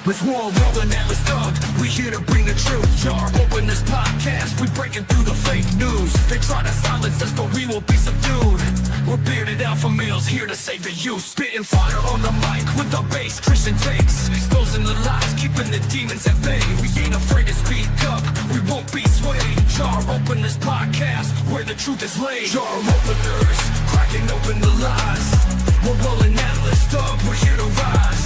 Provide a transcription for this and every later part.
Let's roll, rolling and let's thug. We here to bring the truth. Jar open this podcast. We breaking through the fake news. They try to silence us, but we will be subdued. We're bearded alpha males here to save the youth. Spitting fire on the mic with the bass Christian takes. Exposing the lies, keeping the demons at bay. We ain't afraid to speak up. We won't be swayed. Jar open this podcast where the truth is laid. Jar openers, cracking open the lies. We're rolling atlas up, we're here to rise.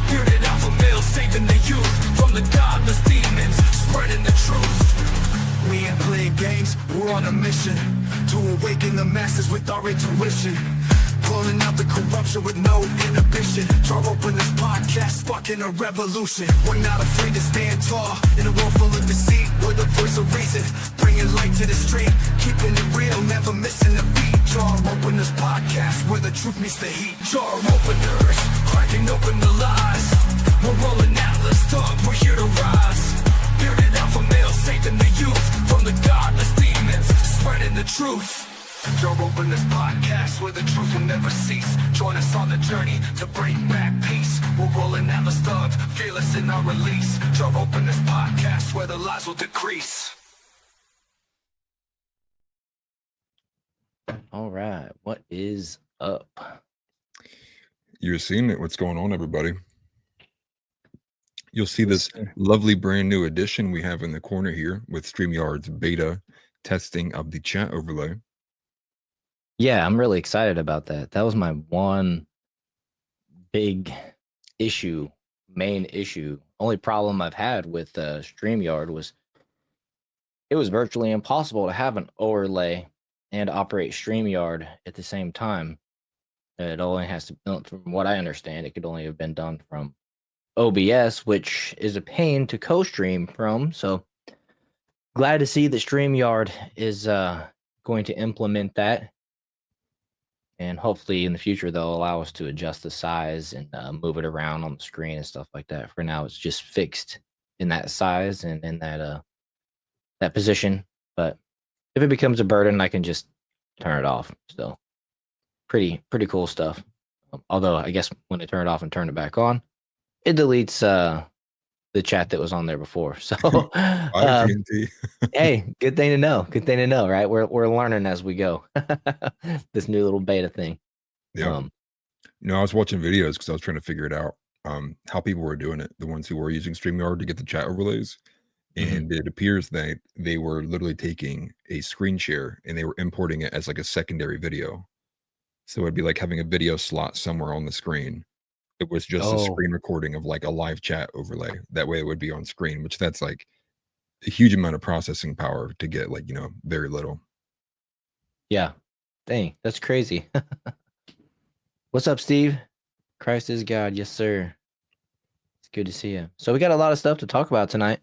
Bearded alpha males saving the youth from the godless demons, spreading the truth. We ain't playing games, we're on a mission to awaken the masses with our intuition. Pulling out the corruption with no inhibition. Jar open this podcast, sparking a revolution. We're not afraid to stand tall in a world full of deceit. We're the voice of reason, bringing light to the street, keeping it real, never missing a beat. Jar open this podcast where the truth meets the heat. Jar openers, cracking open the lies. We're rolling atlas up, we're here to rise. Bearded alpha males saving the youth from the godless demons, spreading the truth. Jar open this podcast where the truth will never cease. Join us on the journey to bring back peace. We're rolling atlas up, fearless in our release. Jar open this podcast where the lies will decrease. All right, what is up? You're seeing it. What's going on, everybody? You'll see this lovely brand new addition we have in the corner here with StreamYard's beta testing of the chat overlay. Yeah, I'm really excited about that. That was my one big issue, main issue. Only problem I've had with StreamYard was it was virtually impossible to have an overlay and operate StreamYard at the same time. It only has to, from what I understand, it could only have been done from OBS, which is a pain to co-stream from. So glad to see that StreamYard is going to implement that. And hopefully in the future, they'll allow us to adjust the size and move it around on the screen and stuff like that. For now, it's just fixed in that size and in that that position. But if it becomes a burden, I can just turn it off. So pretty cool stuff. Although I guess when I turn it off and turn it back on, it deletes the chat that was on there before. So hey, good thing to know. Good thing to know, right? We're learning as we go. This new little beta thing. Yeah. I was watching videos because I was trying to figure it out. How people were doing it, the ones who were using StreamYard to get the chat overlays. And it appears that they were literally taking a screen share and they were importing it as like a secondary video. So it'd be like having a video slot somewhere on the screen. It was just a screen recording of like a live chat overlay. That way it would be on screen, which that's like a huge amount of processing power to get like, very little. Yeah. Dang, that's crazy. What's up, Steve? Christ is God. Yes, sir. It's good to see you. So we got a lot of stuff to talk about tonight.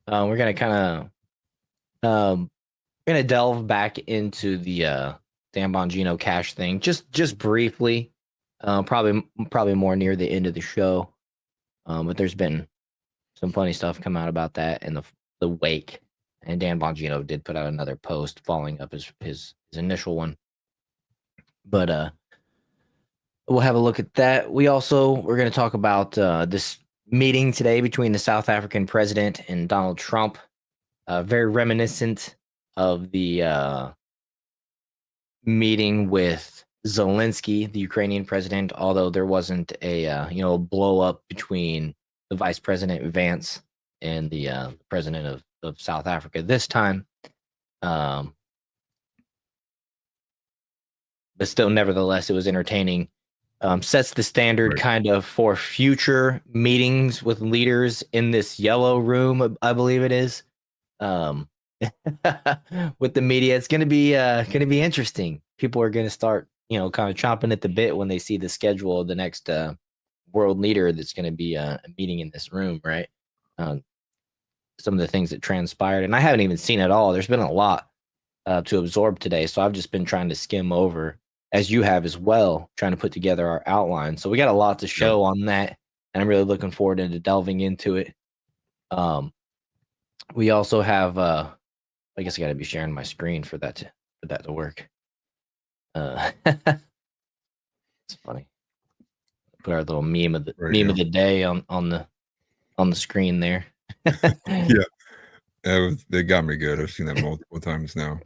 We're going to kind of delve back into the Dan Bongino cash thing just briefly. Probably more near the end of the show. But there's been some funny stuff come out about that in the wake. And Dan Bongino did put out another post following up his initial one. But we'll have a look at that. We're going to talk about this meeting today between the South African president and Donald Trump. Very reminiscent of the meeting with Zelensky, the Ukrainian president, although there wasn't a blow up between the vice president Vance and the president of South Africa this time. But still, nevertheless, it was entertaining. Sets the standard kind of for future meetings with leaders in this yellow room, I believe it is. With the media, it's going to be interesting. People are going to start, kind of chomping at the bit when they see the schedule of the next world leader that's going to be meeting in this room, right? Some of the things that transpired, and I haven't even seen it all. There's been a lot to absorb today, so I've just been trying to skim over, as you have as well, trying to put together our outline. So we got a lot to show on that, and I'm really looking forward to delving into it. We also have, I guess I got to be sharing my screen for that to work. It's funny. Put our little meme of the day on the on the screen there. Yeah, they got me good. I've seen that multiple times now.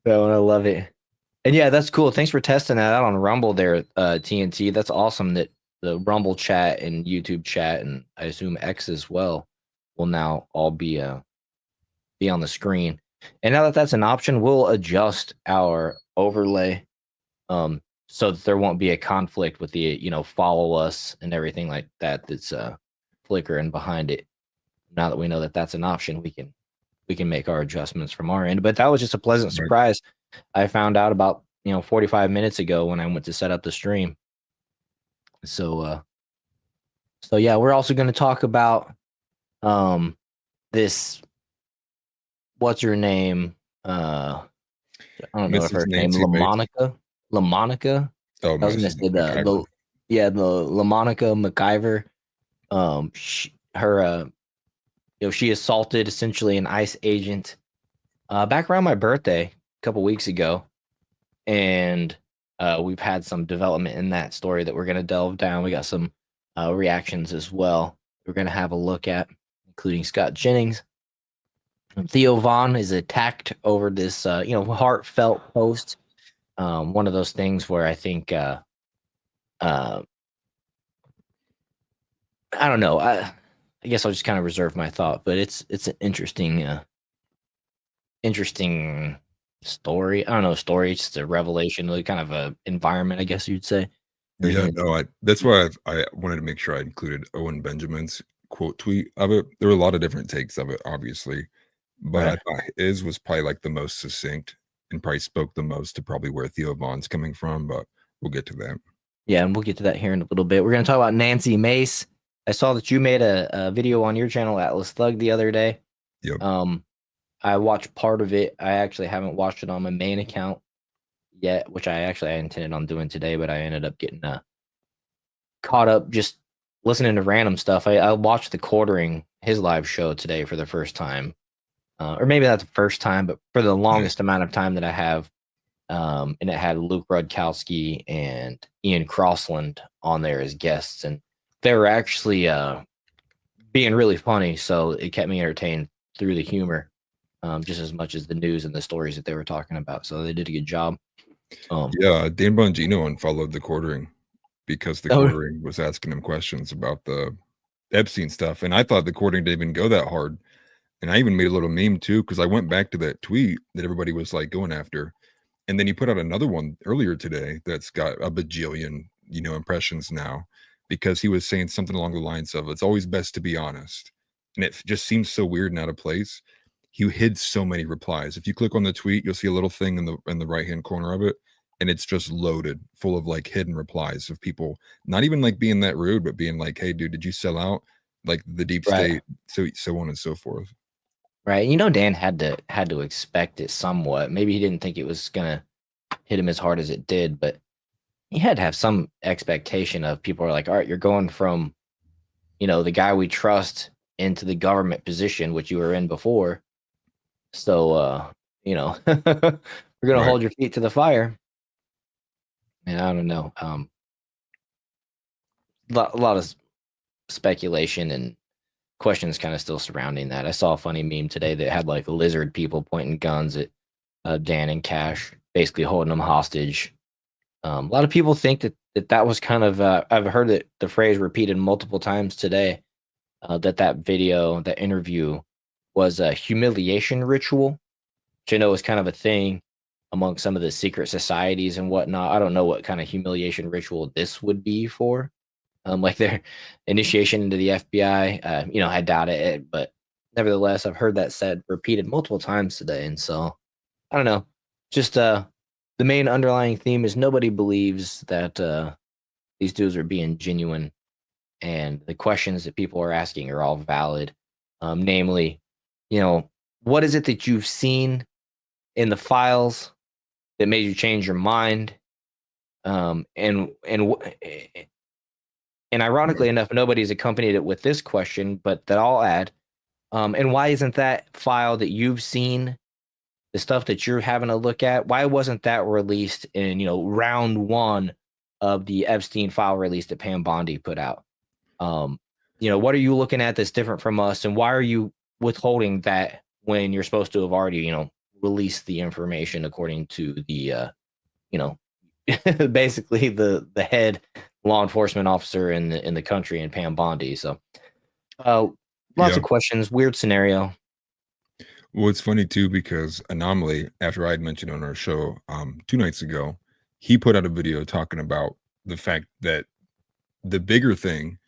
So I love it. And yeah, that's cool. Thanks for testing that out on Rumble there, TNT. That's awesome that the Rumble chat and YouTube chat and I assume X as well will now all be on the screen. And now that that's an option, we'll adjust our overlay so that there won't be a conflict with the follow us and everything like that that's flickering behind it. Now that we know that that's an option, we can make our adjustments from our end. But that was just a pleasant surprise. I found out about 45 minutes ago when I went to set up the stream. So yeah, we're also going to talk about this. What's her name? I don't know if her name LaMonica. LaMonica. Oh, I was going to say the LaMonica McIver. She assaulted essentially an ICE agent back around my birthday a couple weeks ago, and we've had some development in that story that we're going to delve down. We got some reactions as well we're going to have a look at, including Scott Jennings. Theo Vaughn is attacked over this heartfelt post. One of those things where I think I don't know. I guess I'll just kind of reserve my thought, but it's an interesting story. I don't know, story. It's just a revelation, really kind of a environment, I guess you'd say. Yeah, no, that's why I wanted to make sure I included Owen Benjamin's quote tweet of it. There were a lot of different takes of it, obviously, but I thought his was probably like the most succinct and probably spoke the most to probably where Theo Vaughn's coming from, but we'll get to that. Yeah, and we'll get to that here in a little bit. We're going to talk about Nancy Mace. I saw that you made a video on your channel, Atlas Thug, the other day. Yep. I watched part of it. I actually haven't watched it on my main account yet, which I intended on doing today, but I ended up getting caught up just listening to random stuff. I watched the Quartering, his live show today for the first time. Or maybe not the first time, but for the longest amount of time that I have. And it had Luke Rudkowski and Ian Crossland on there as guests, and they were actually being really funny, so it kept me entertained through the humor just as much as the news and the stories that they were talking about. So they did a good job. Yeah, Dan Bongino unfollowed the Quartering because the Quartering was asking him questions about the Epstein stuff, and I thought the Quartering didn't even go that hard. And I even made a little meme too, because I went back to that tweet that everybody was like going after. And then he put out another one earlier today that's got a bajillion, impressions now, because he was saying something along the lines of, it's always best to be honest. And it just seems so weird and out of place. He hid so many replies. If you click on the tweet, you'll see a little thing in the right-hand corner of it. And it's just loaded full of like hidden replies of people, not even like being that rude, but being like, hey, dude, did you sell out? Like the deep state, so on and so forth. Right. Dan had to expect it somewhat. Maybe he didn't think it was gonna hit him as hard as it did, but he had to have some expectation of people are like, all right, you're going from, the guy we trust into the government position, which you were in before. So we're gonna hold your feet to the fire. And I don't know. A lot of speculation and questions kind of still surrounding that. I saw a funny meme today that had like lizard people pointing guns at Dan and Cash, basically holding them hostage. A lot of people think that was kind of I've heard it, the phrase repeated multiple times today, that video, that interview was a humiliation ritual, which I know is kind of a thing among some of the secret societies and whatnot. I don't know what kind of humiliation ritual this would be for. Like their initiation into the FBI, I doubt it, but nevertheless, I've heard that said repeated multiple times today. And so I don't know, just the main underlying theme is nobody believes that these dudes are being genuine, and the questions that people are asking are all valid. Namely, what is it that you've seen in the files that made you change your mind? And ironically enough, nobody's accompanied it with this question, but that I'll add. And why isn't that file that you've seen, the stuff that you're having a look at, why wasn't that released in, round one of the Epstein file release that Pam Bondi put out? what are you looking at that's different from us, and why are you withholding that when you're supposed to have already, released the information according to the, basically the head law enforcement officer in the country, in Pam Bondi. So, lots Yeah. of questions. Weird scenario. Well, it's funny too because Anomaly, after I had mentioned on our show 2 nights ago, he put out a video talking about the fact that the bigger thing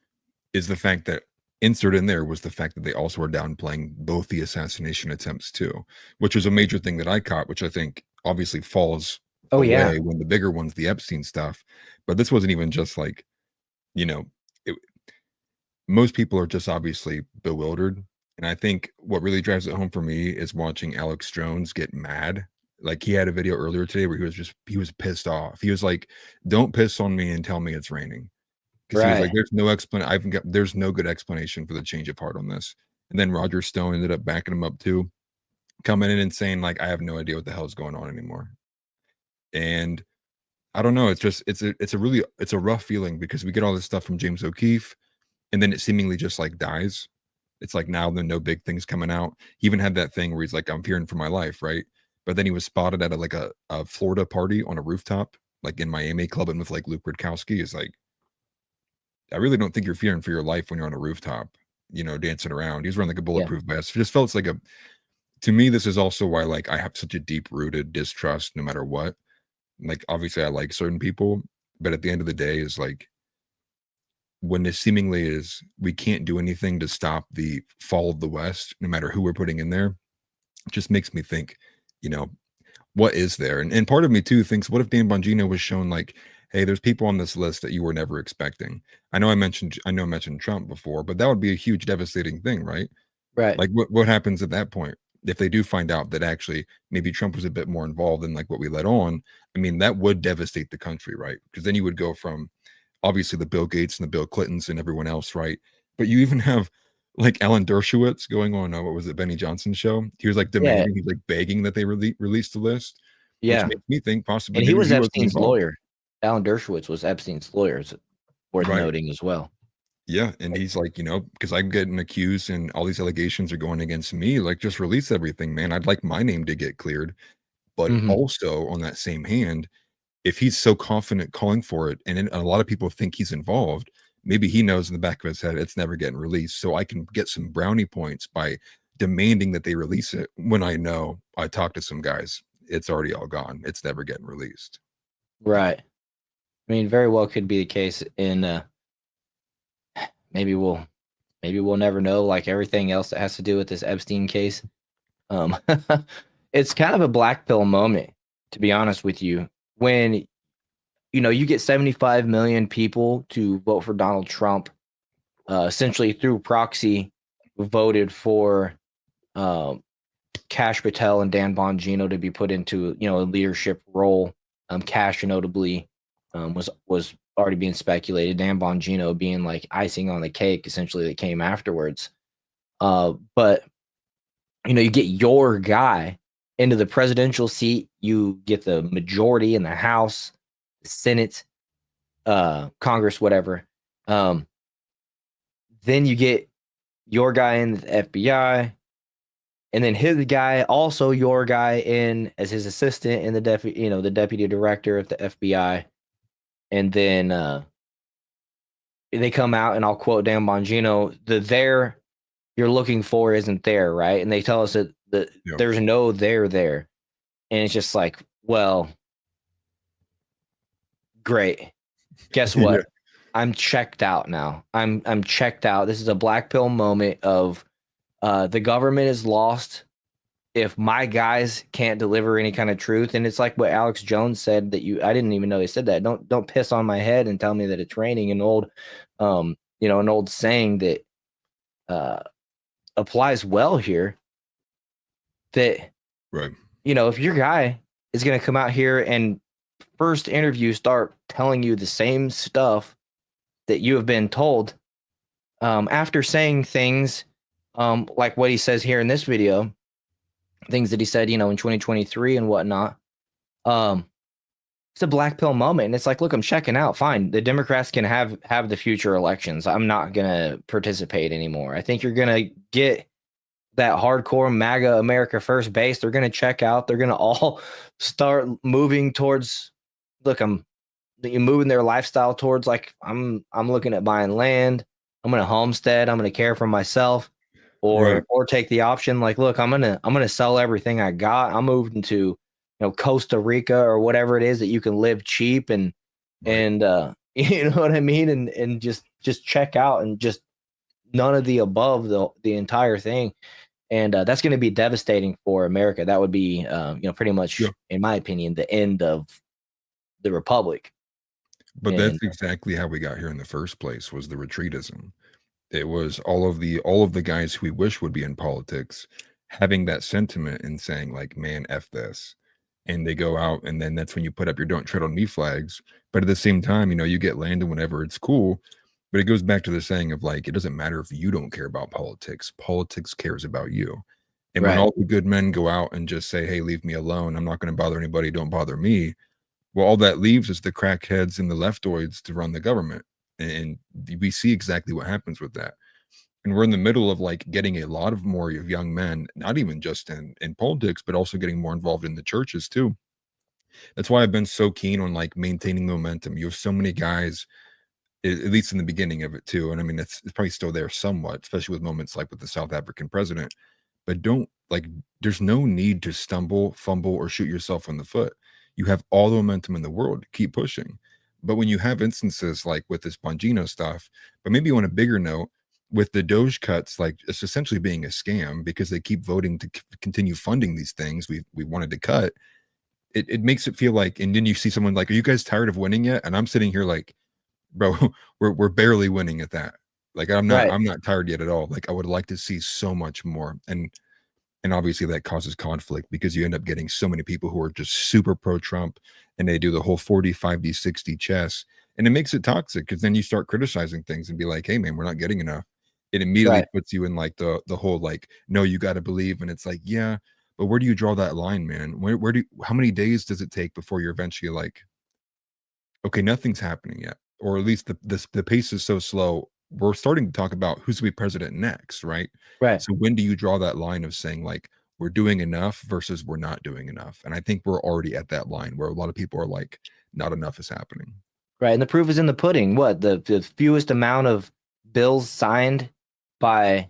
is the fact that insert in there was the fact that they also were downplaying both the assassination attempts too, which was a major thing that I caught, which I think obviously falls Oh yeah, away when the bigger one's the Epstein stuff. But this wasn't even just like, you know, it, most people are just obviously bewildered. And I think what really drives it home for me is watching Alex Jones get mad. Like he had a video earlier today where he was pissed off. He was like, "Don't piss on me and tell me it's raining." Because he was like, right. "There's no there's no good explanation for the change of heart on this." And then Roger Stone ended up backing him up too, coming in and saying like, "I have no idea what the hell's going on anymore." And I don't know. It's just it's a rough feeling because we get all this stuff from James O'Keefe, and then it seemingly just like dies. It's like now there are no big things coming out. He even had that thing where he's like, "I'm fearing for my life," right? But then he was spotted at a Florida party on a rooftop, like in Miami, clubbing with like Luke Rudkowski. Is like, I really don't think you're fearing for your life when you're on a rooftop, dancing around. He's wearing like a Yeah, bulletproof vest. It just felt like to me, this is also why like I have such a deep rooted distrust no matter what. Like, obviously, I like certain people, but at the end of the day, is like when it seemingly is we can't do anything to stop the fall of the West, no matter who we're putting in there. It just makes me think, you know, what is there? And part of me too thinks, what if Dan Bongino was shown like, hey, there's people on this list that you were never expecting. I know I mentioned Trump before, but that would be a huge devastating thing, right? right. Like what happens at that point? If they do find out that actually maybe Trump was a bit more involved than like what we let on, I mean, that would devastate the country, right? Because then you would go from obviously the Bill Gates and the Bill Clintons and everyone else, right? But you even have like Alan Dershowitz going on, what was it, Benny Johnson's show? He was like Yeah, demanding, he's like begging that they release the list, which yeah. makes me think possibly And he maybe was he wasn't Epstein's involved. lawyer. Alan Dershowitz was Epstein's lawyer. It's worth Right. noting as well. Yeah. And he's like, because I'm getting accused and all these allegations are going against me, like just release everything, man. I'd like my name to get cleared. But Hmm. also on that same hand, if he's so confident calling for it, and then a lot of people think he's involved, maybe he knows in the back of his head it's never getting released. So I can get some brownie points by demanding that they release it when I know I talked to some guys. It's already all gone. It's never getting released. Right. I mean, very well could be the case. In maybe we'll never know. Like everything else that has to do with this Epstein case. Um, it's kind of a black pill moment, to be honest with you. When you get 75 million people to vote for Donald Trump, essentially through proxy, voted for Cash Patel and Dan Bongino to be put into a leadership role. Cash notably was already being speculated. Dan Bongino being like icing on the cake, essentially, that came afterwards. But you get your guy into the presidential seat. You get the majority in the House, the Senate, Congress, whatever. Then you get your guy in the FBI, and then his guy, also your guy, in as his assistant and the deputy director of the FBI. And then they come out, and I'll quote Dan Bongino: "The there you're looking for isn't there, right?" And they tell us that Yeah. there's no there, and it's just like, well, great. Guess Yeah. what? I'm checked out now. I'm checked out. This is a black pill moment of the government is lost if my guys can't deliver any kind of truth. And it's like what Alex Jones said, that I didn't even know he said that. Don't piss on my head and tell me that it's raining. An old saying that applies well here, that Right. if your guy is going to come out here and first interview start telling you the same stuff that you have been told, after saying things like what he says here in this video, things that he said in 2023 and whatnot, it's a black pill moment. And it's like, look, I'm checking out. Fine. The Democrats can have the future elections. I'm not going to participate anymore. I think you're going to get that hardcore MAGA America first base. They're going to check out. They're going to all start moving towards, look, I'm moving their lifestyle towards like, I'm looking at buying land. I'm going to homestead. I'm going to care for myself, Right. or take the option like, look, I'm going to sell everything I got. I'm moving to, Costa Rica or whatever it is that you can live cheap and, Right. you know what I mean? And just check out and just none of the above, the entire thing. And that's going to be devastating for America. That would be, pretty much, Yeah. in my opinion, the end of the republic. But And that's exactly how we got here in the first place, was the retreatism. It was all of the guys who we wish would be in politics having that sentiment and saying like, "Man, F this." And they go out, and then that's when you put up your "Don't Tread on Me" flags. But at the same time, you get landed whenever it's cool. But it goes back to the saying of like, it doesn't matter if you don't care about politics. Politics cares about you. And when right, all the good men go out and just say, "Hey, leave me alone. I'm not going to bother anybody. Don't bother me." Well, all that leaves is the crackheads and the leftoids to run the government. And we see exactly what happens with that. And we're in the middle of like getting a lot of more of young men, not even just in politics, but also getting more involved in the churches too. That's why I've been so keen on like maintaining momentum. You have so many guys, at least in the beginning of it too. And I mean, it's probably still there somewhat, especially with moments like with the South African president. But don't like, there's no need to stumble, fumble, or shoot yourself in the foot. You have all the momentum in the world. Keep pushing. But when you have instances like with this Bongino stuff, but maybe on a bigger note, with the Doge cuts, like it's essentially being a scam because they keep voting to continue funding these things we wanted to cut. It makes it feel like, and then you see someone like, "Are you guys tired of winning yet?" And I'm sitting here like, bro, we're barely winning at that. Like right. I'm not tired yet at all. Like I would like to see so much more. And obviously that causes conflict because you end up getting so many people who are just super pro Trump and they do the whole 45-60 chess. And it makes it toxic because then you start criticizing things and be like, "Hey man, we're not getting enough." It immediately Right. puts you in like the whole like, "No, you got to believe." And it's like, yeah, but where do you draw that line, man? How many days does it take before you're eventually like, okay, nothing's happening yet, or at least the pace is so slow. We're starting to talk about who's to be president next, right? Right. So when do you draw that line of saying like we're doing enough versus we're not doing enough? And I think we're already at that line where a lot of people are like, not enough is happening. Right. And the proof is in the pudding. What the fewest amount of bills signed by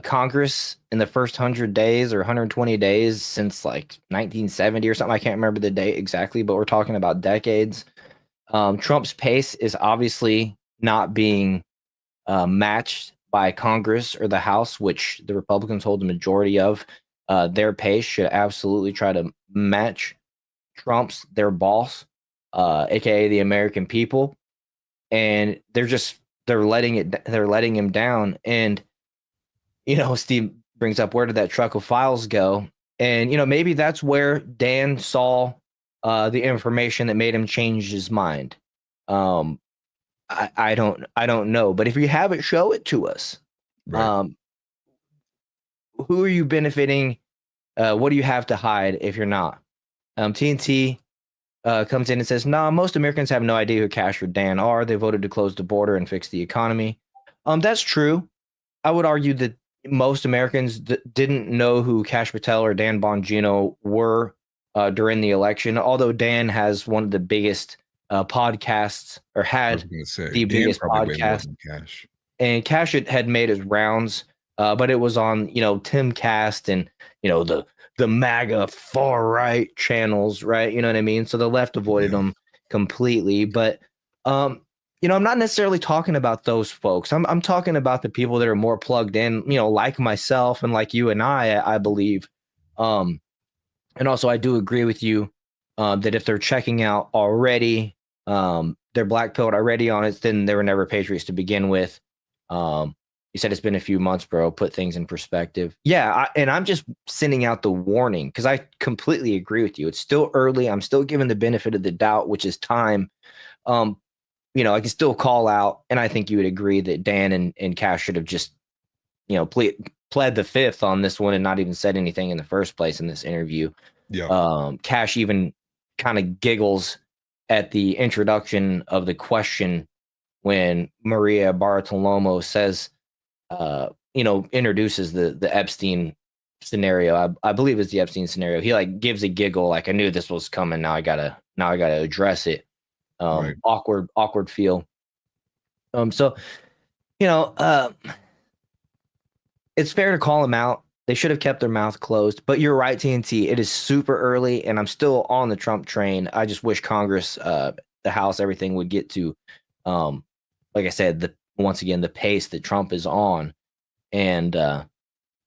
Congress in the first 100 days or 120 days since like 1970 or something. I can't remember the date exactly, but we're talking about decades. Trump's pace is obviously not being matched by Congress or the House, which the Republicans hold the majority of. Their pace should absolutely try to match Trump's, their boss, aka the American people, and they're letting him down. And Steve brings up, where did that truck of files go? And maybe that's where Dan saw the information that made him change his mind. I don't know, but if you have it, show it to us. Right. Um, who are you benefiting? What do you have to hide if you're not? TNT comes in and says, "Nah, most Americans have no idea who Cash or Dan are. They voted to close the border and fix the economy." That's true. I would argue that most Americans didn't know who Cash Patel or Dan Bongino were during the election, although Dan has one of the biggest podcasts, or I was had gonna say the Dan biggest probably way more podcast. than Cash. And Cash had made his rounds, but it was on Timcast and the MAGA far right channels, right? You know what I mean? So the left avoided Yeah. them completely. But I'm not necessarily talking about those folks. I'm talking about the people that are more plugged in, like myself and like you and I believe. And also I do agree with you that if they're checking out already, they're black pilled already on it, then they were never patriots to begin with. You said it's been a few months, bro. Put things in perspective. Yeah, and I'm just sending out the warning because I completely agree with you. It's still early. I'm still giving the benefit of the doubt, which is time. I can still call out, and I think you would agree that Dan and Cash should have just, pled the fifth on this one and not even said anything in the first place in this interview. Yeah. Cash even kind of giggles at the introduction of the question when Maria Bartolomo says, introduces the Epstein scenario. I believe it's the Epstein scenario. He like gives a giggle, like I knew this was coming. Now I gotta address it. Right. Awkward feel. So it's fair to call them out. They should have kept their mouth closed. But you're right, TNT. It is super early, and I'm still on the Trump train. I just wish Congress, the House, everything would get to, like I said, once again, the pace that Trump is on. And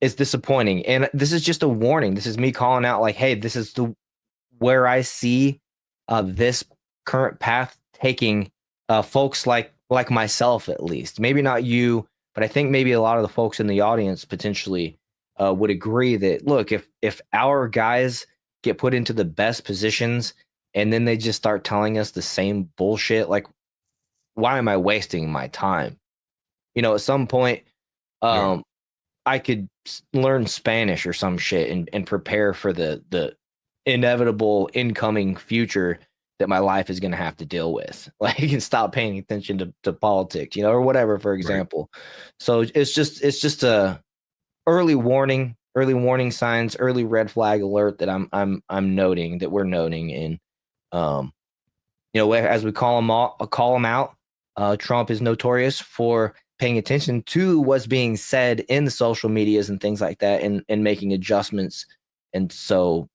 it's disappointing. And this is just a warning. This is me calling out, like, hey, this is where I see this current path taking folks like myself, at least. Maybe not you, but I think maybe a lot of the folks in the audience potentially would agree that, look, if our guys get put into the best positions and then they just start telling us the same bullshit, like, why am I wasting my time? At some point, I could learn Spanish or some shit and prepare for the inevitable incoming future that my life is going to have to deal with. Like, you can stop paying attention to politics, or whatever, for example. Right. So it's just a early warning signs, early red flag alert that I'm noting, that we're noting. And as we call them out, Trump is notorious for paying attention to what's being said in the social medias and things like that, and making adjustments. And so,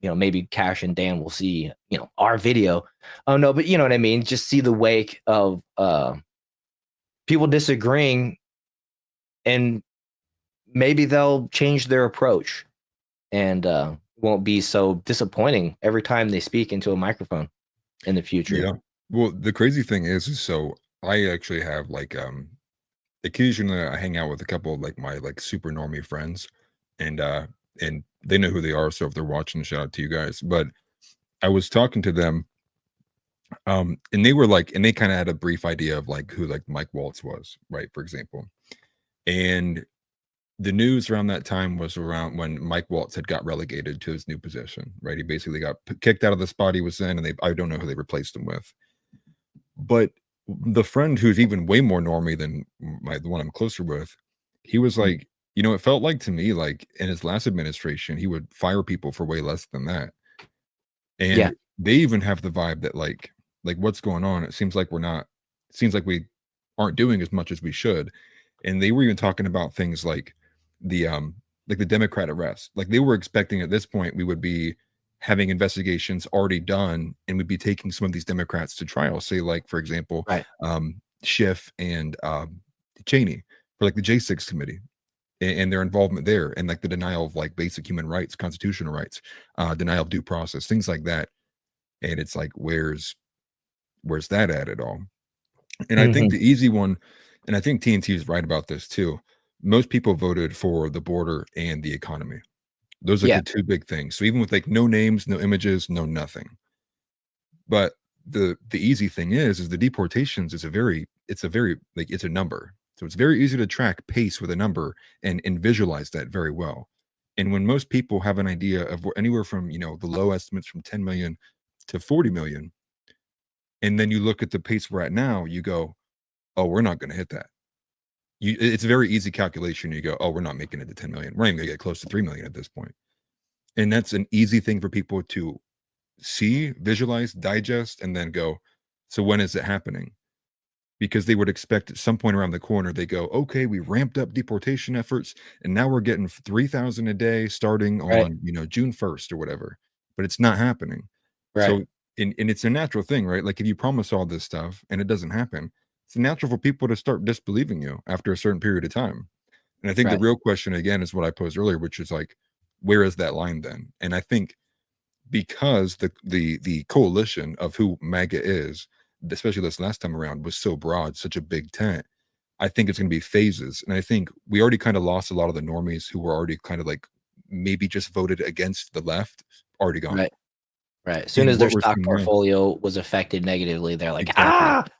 maybe Cash and Dan will see, our video. Oh no, but you know what I mean? Just see the wake of people disagreeing, and maybe they'll change their approach and won't be so disappointing every time they speak into a microphone in the future. Yeah. Well, the crazy thing is so I actually have occasionally I hang out with a couple of my super normie friends, and they know who they are. So if they're watching, shout out to you guys. But I was talking to them, and they were and they kind of had a brief idea of who Mike Waltz was, right? For example. And the news around that time was around when Mike Waltz had got relegated to his new position, right? He basically got kicked out of the spot he was in, and I don't know who they replaced him with. But the friend who's even way more normie than the one I'm closer with, he was like, it felt like to me, in his last administration, he would fire people for way less than that. And they even have the vibe that like what's going on? It seems like we aren't doing as much as we should. And they were even talking about things like the Democrat arrest. Like, they were expecting at this point we would be having investigations already done, and we'd be taking some of these Democrats to trial. Say, for example, right. Schiff and Cheney for the J6 committee and their involvement there, and the denial of basic human rights, constitutional rights, denial of due process, things like that. And it's where's that at all? And I think the easy one, and I think TNT is right about this too, most people voted for the border and the economy. Those are the two big things. So even with no names, no images, no nothing. But the easy thing is the deportations is it's a number. So it's very easy to track pace with a number and visualize that very well. And when most people have an idea of anywhere from, the low estimates from 10 million to 40 million, and then you look at the pace we're at now, you go, oh, we're not going to hit that. It's a very easy calculation. You go, oh, we're not making it to 10 million. We're not even going to get close to 3 million at this point. And that's an easy thing for people to see, visualize, digest, and then go, so when is it happening? Because they would expect at some point around the corner, they go, okay, we ramped up deportation efforts, and now we're getting 3,000 a day starting on, June 1st or whatever. But it's not happening. Right. So, and it's a natural thing, right? Like, if you promise all this stuff and it doesn't happen, it's natural for people to start disbelieving you after a certain period of time. And I think the real question, again, is what I posed earlier, which is where is that line then? And I think because the coalition of who MAGA is, especially this last time around, was so broad, such a big tent, I think it's going to be phases. And I think we already kind of lost a lot of the normies who were already kind of maybe just voted against the left, already gone. Right. As soon as their stock portfolio was affected negatively, they're like,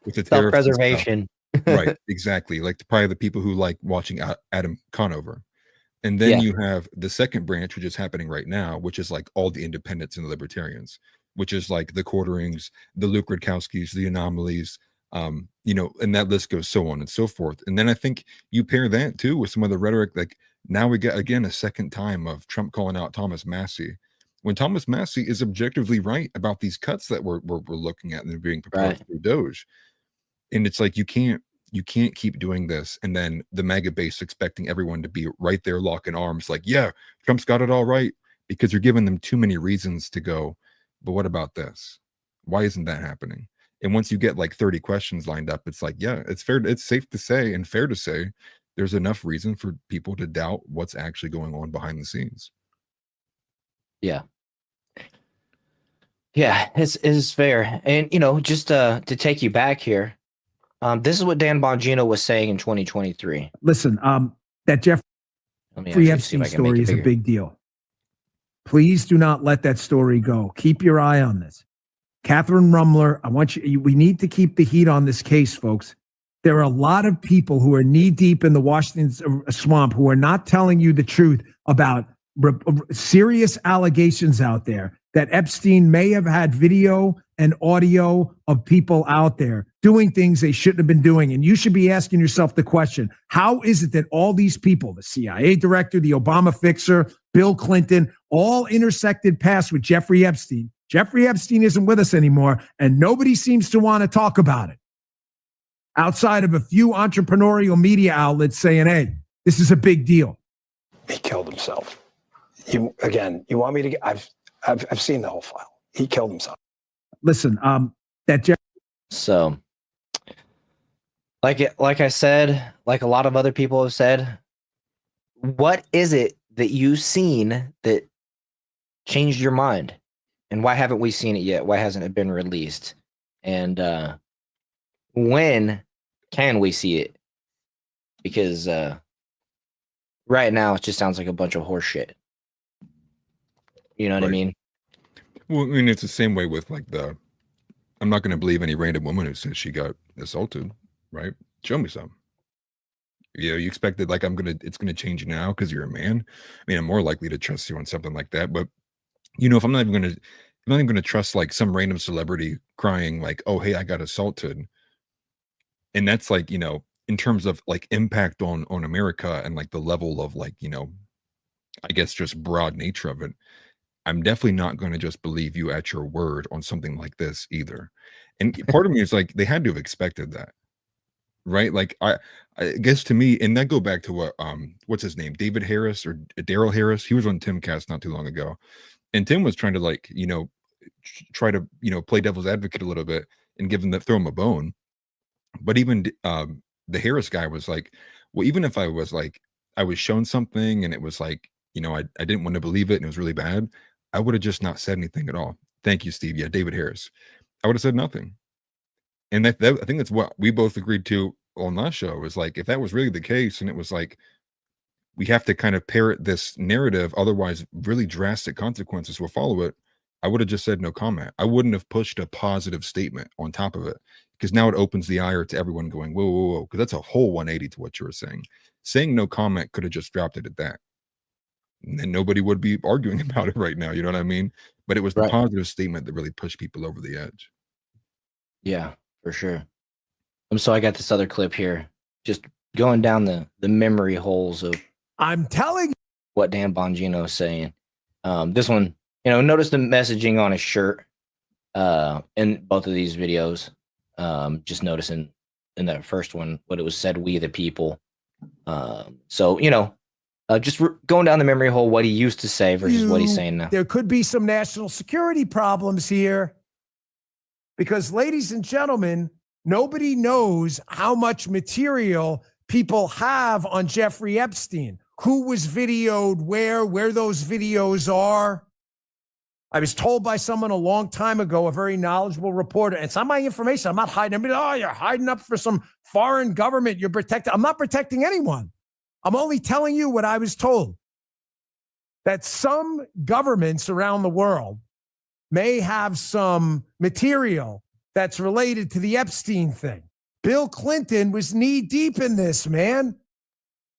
with the self-preservation. Right, exactly. Probably the people who like watching Adam Conover. And then you have the second branch, which is happening right now, which is all the independents and the libertarians. which is like the Quarterings, the Luke Rudkowskis, the Anomalies, you know, and that list goes so on and so forth. And then I think you pair that too with some of the rhetoric, like now we get again a second time of Trump calling out Thomas Massie, when Thomas Massie is objectively right about these cuts that we're looking at and they're being proposed through Doge. And it's like you can't keep doing this and then the MAGA base expecting everyone to be right there locking arms like, yeah, Trump's got it all right, because you're giving them too many reasons to go, but what about this? Why isn't that happening? And once you get like 30 questions lined up, it's like, yeah, it's fair, it's safe to say and fair to say there's enough reason for people to doubt what's actually going on behind the scenes. Yeah. Yeah, it's fair. And, you know, just to take you back here, this is what Dan Bongino was saying in 2023. Listen, that Jeffrey Epstein story is a big deal. Please do not let that story go. Keep your eye on this. Catherine Rumler, I want you, we need to keep the heat on this case, folks. There are a lot of people who are knee deep in the Washington swamp who are not telling you the truth about serious allegations out there that Epstein may have had video and audio of people out there doing things they shouldn't have been doing. And you should be asking yourself the question, how is it that all these people, the CIA director, the Obama fixer, Bill Clinton, all intersected paths with Jeffrey Epstein? Jeffrey Epstein isn't with us anymore, and nobody seems to want to talk about it outside of a few entrepreneurial media outlets saying, hey, this is a big deal. He killed himself. You want me to I've seen the whole file. He killed himself. Listen, so like I said, like a lot of other people have said, what is it that you've seen that changed your mind? And why haven't we seen it yet? Why hasn't it been released? And when can we see it? Because right now it just sounds like a bunch of horse shit. You know what I mean? Well, I mean, it's the same way with like I'm not going to believe any random woman who says she got assaulted, right? Show me some. You know, you expected like it's gonna change now because you're a man. I mean, I'm more likely to trust you on something like that. But you know, if I'm not even gonna trust like some random celebrity crying like, oh hey, I got assaulted. And that's like, you know, in terms of like impact on America and like the level of like, you know, I guess just broad nature of it. I'm definitely not going to just believe you at your word on something like this either. And part of me is like, they had to have expected that, right? Like, I guess to me, and that go back to what, what's his name? David Harris or Daryl Harris. He was on Timcast not too long ago. And Tim was trying to like, you know, try to, you know, play devil's advocate a little bit and throw him a bone. But even the Harris guy was like, well, even if I was shown something and it was like, you know, I didn't want to believe it and it was really bad, I would have just not said anything at all. Thank you, Steve. Yeah, David Harris. I would have said nothing. And that I think that's what we both agreed to on that show, was like, if that was really the case and it was like, we have to kind of parrot this narrative, otherwise really drastic consequences will follow it, I would have just said no comment. I wouldn't have pushed a positive statement on top of it, because now it opens the ire to everyone going, whoa, whoa, whoa, because that's a whole 180 to what you were saying. Saying no comment could have just dropped it at that. And then nobody would be arguing about it right now. You know what I mean? But it was the positive statement that really pushed people over the edge. Yeah, for sure. So I got this other clip here, just going down the memory holes of I'm telling you what Dan Bongino is saying. This one, you know, notice the messaging on his shirt in both of these videos. Just noticing in that first one what it was said, we the people. So, you know, just going down the memory hole, what he used to say versus what he's saying now. There could be some national security problems here because, ladies and gentlemen, nobody knows how much material people have on Jeffrey Epstein, who was videoed, where those videos are. I was told by someone a long time ago, a very knowledgeable reporter, and it's not my information. I'm not hiding. I mean, oh, you're hiding up for some foreign government. You're protecting. I'm not protecting anyone. I'm only telling you what I was told, that some governments around the world may have some material that's related to the Epstein thing. Bill Clinton was knee deep in this, man.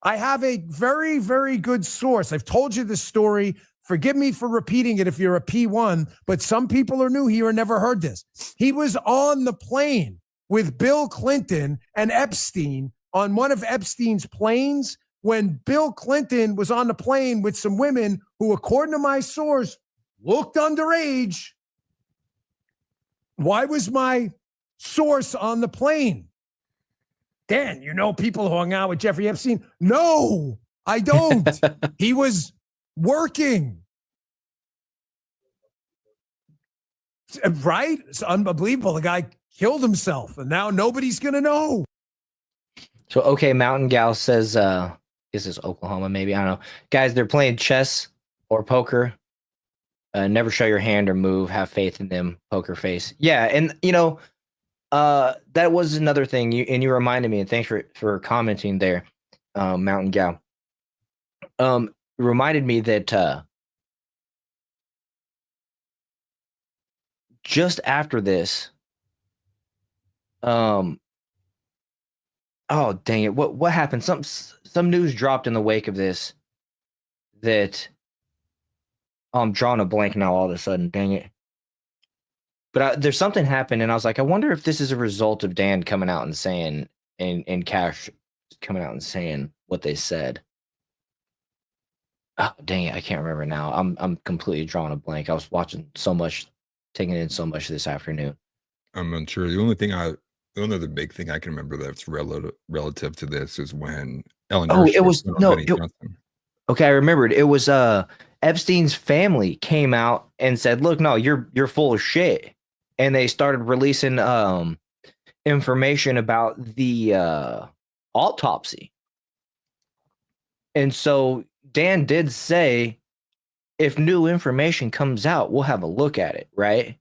I have a very, very good source. I've told you this story Forgive me for repeating it if you're a P1, but some people are new here and never heard this. He was on the plane with Bill Clinton and Epstein on one of Epstein's planes when Bill Clinton was on the plane with some women who, according to my source, looked underage. Why was my source on the plane? Dan, you know people who hung out with Jeffrey Epstein? No, I don't. He was working. Right? It's unbelievable. The guy killed himself, and now nobody's going to know. So, okay, Mountain Gal says, this is Oklahoma, maybe. I don't know. Guys, they're playing chess or poker. Never show your hand or move. Have faith in them. Poker face. Yeah, and, you know, that was another thing. You reminded me, and thanks for commenting there, Mountain Gal. Reminded me that just after this, oh dang it, what happened? Some news dropped in the wake of this that I'm drawing a blank now all of a sudden, dang it. But there's something happened, and I was like, I wonder if this is a result of Dan coming out and saying, and Cash coming out and saying what they said. Oh, dang it, I can't remember now. I'm completely drawing a blank. I was watching so much, taking in so much this afternoon. I'm unsure. The only other big thing I can remember that's relative to this is when Ellen. Oh, it was okay. I remembered. It was Epstein's family came out and said, "Look, no, you're full of shit," and they started releasing information about the autopsy. And so Dan did say, if new information comes out, we'll have a look at it, right?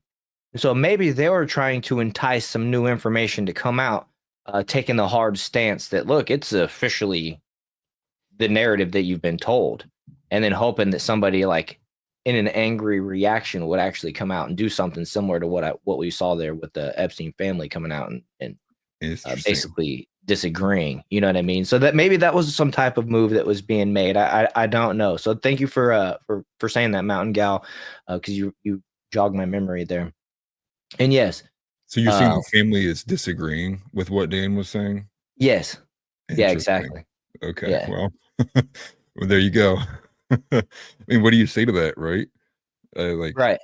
And so maybe they were trying to entice some new information to come out, taking the hard stance that, look, it's officially the narrative that you've been told, and then hoping that somebody like in an angry reaction would actually come out and do something similar to what we saw there with the Epstein family coming out and basically disagreeing. You know what I mean? So that maybe that was some type of move that was being made. I don't know. So thank you for saying that, Mountain Gal, because you jogged my memory there. And yes. So you're saying the family is disagreeing with what Dan was saying? Yes. Yeah, exactly. Okay. Yeah. Well, well, there you go. I mean, what do you say to that, right? Right.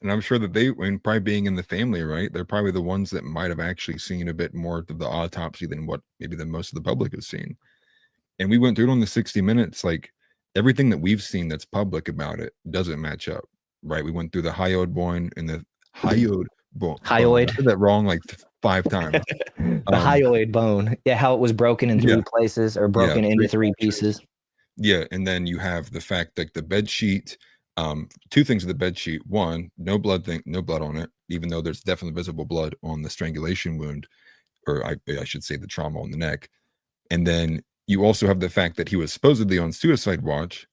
And I'm sure that probably being in the family, right? They're probably the ones that might have actually seen a bit more of the autopsy than what maybe the most of the public has seen. And we went through it on the 60 Minutes. Like everything that we've seen that's public about it doesn't match up, right? We went through the hyoid bone and the hyoid bone. Hyoid. I said that wrong like 5 times. The hyoid bone. Yeah, how it was broken in 3 places or broken into 3 pieces. Yeah, and then you have the fact that the bed sheet, 2 things with the bed sheet. One, no blood on it, even though there's definitely visible blood on the strangulation wound, or I should say the trauma on the neck. And then you also have the fact that he was supposedly on suicide watch,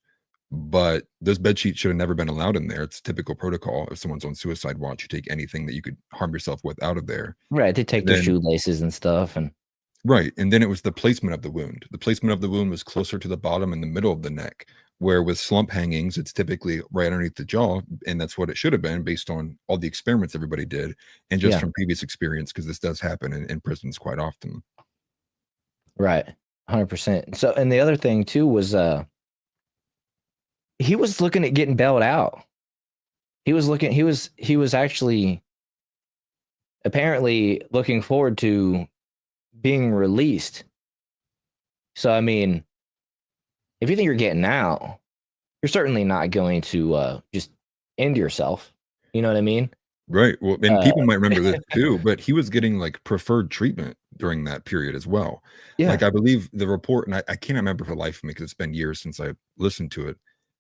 but those bed sheets should have never been allowed in there. It's typical protocol. If someone's on suicide watch, you take anything that you could harm yourself with out of there. Right, they take their shoelaces and stuff. Right, and then it was the placement of the wound. The placement of the wound was closer to the bottom and the middle of the neck, where with slump hangings, it's typically right underneath the jaw, and that's what it should have been based on all the experiments everybody did, and just from previous experience, because this does happen in prisons quite often. Right, 100%. So, and the other thing too was he was looking at getting bailed out. He was actually apparently looking forward to being released. So, I mean, if you think you're getting out, you're certainly not going to just end yourself. You know what I mean? Right. Well, and people might remember this too, but he was getting like preferred treatment during that period as well. Yeah. Like I believe the report, and I can't remember for the life of me because it's been years since I listened to it.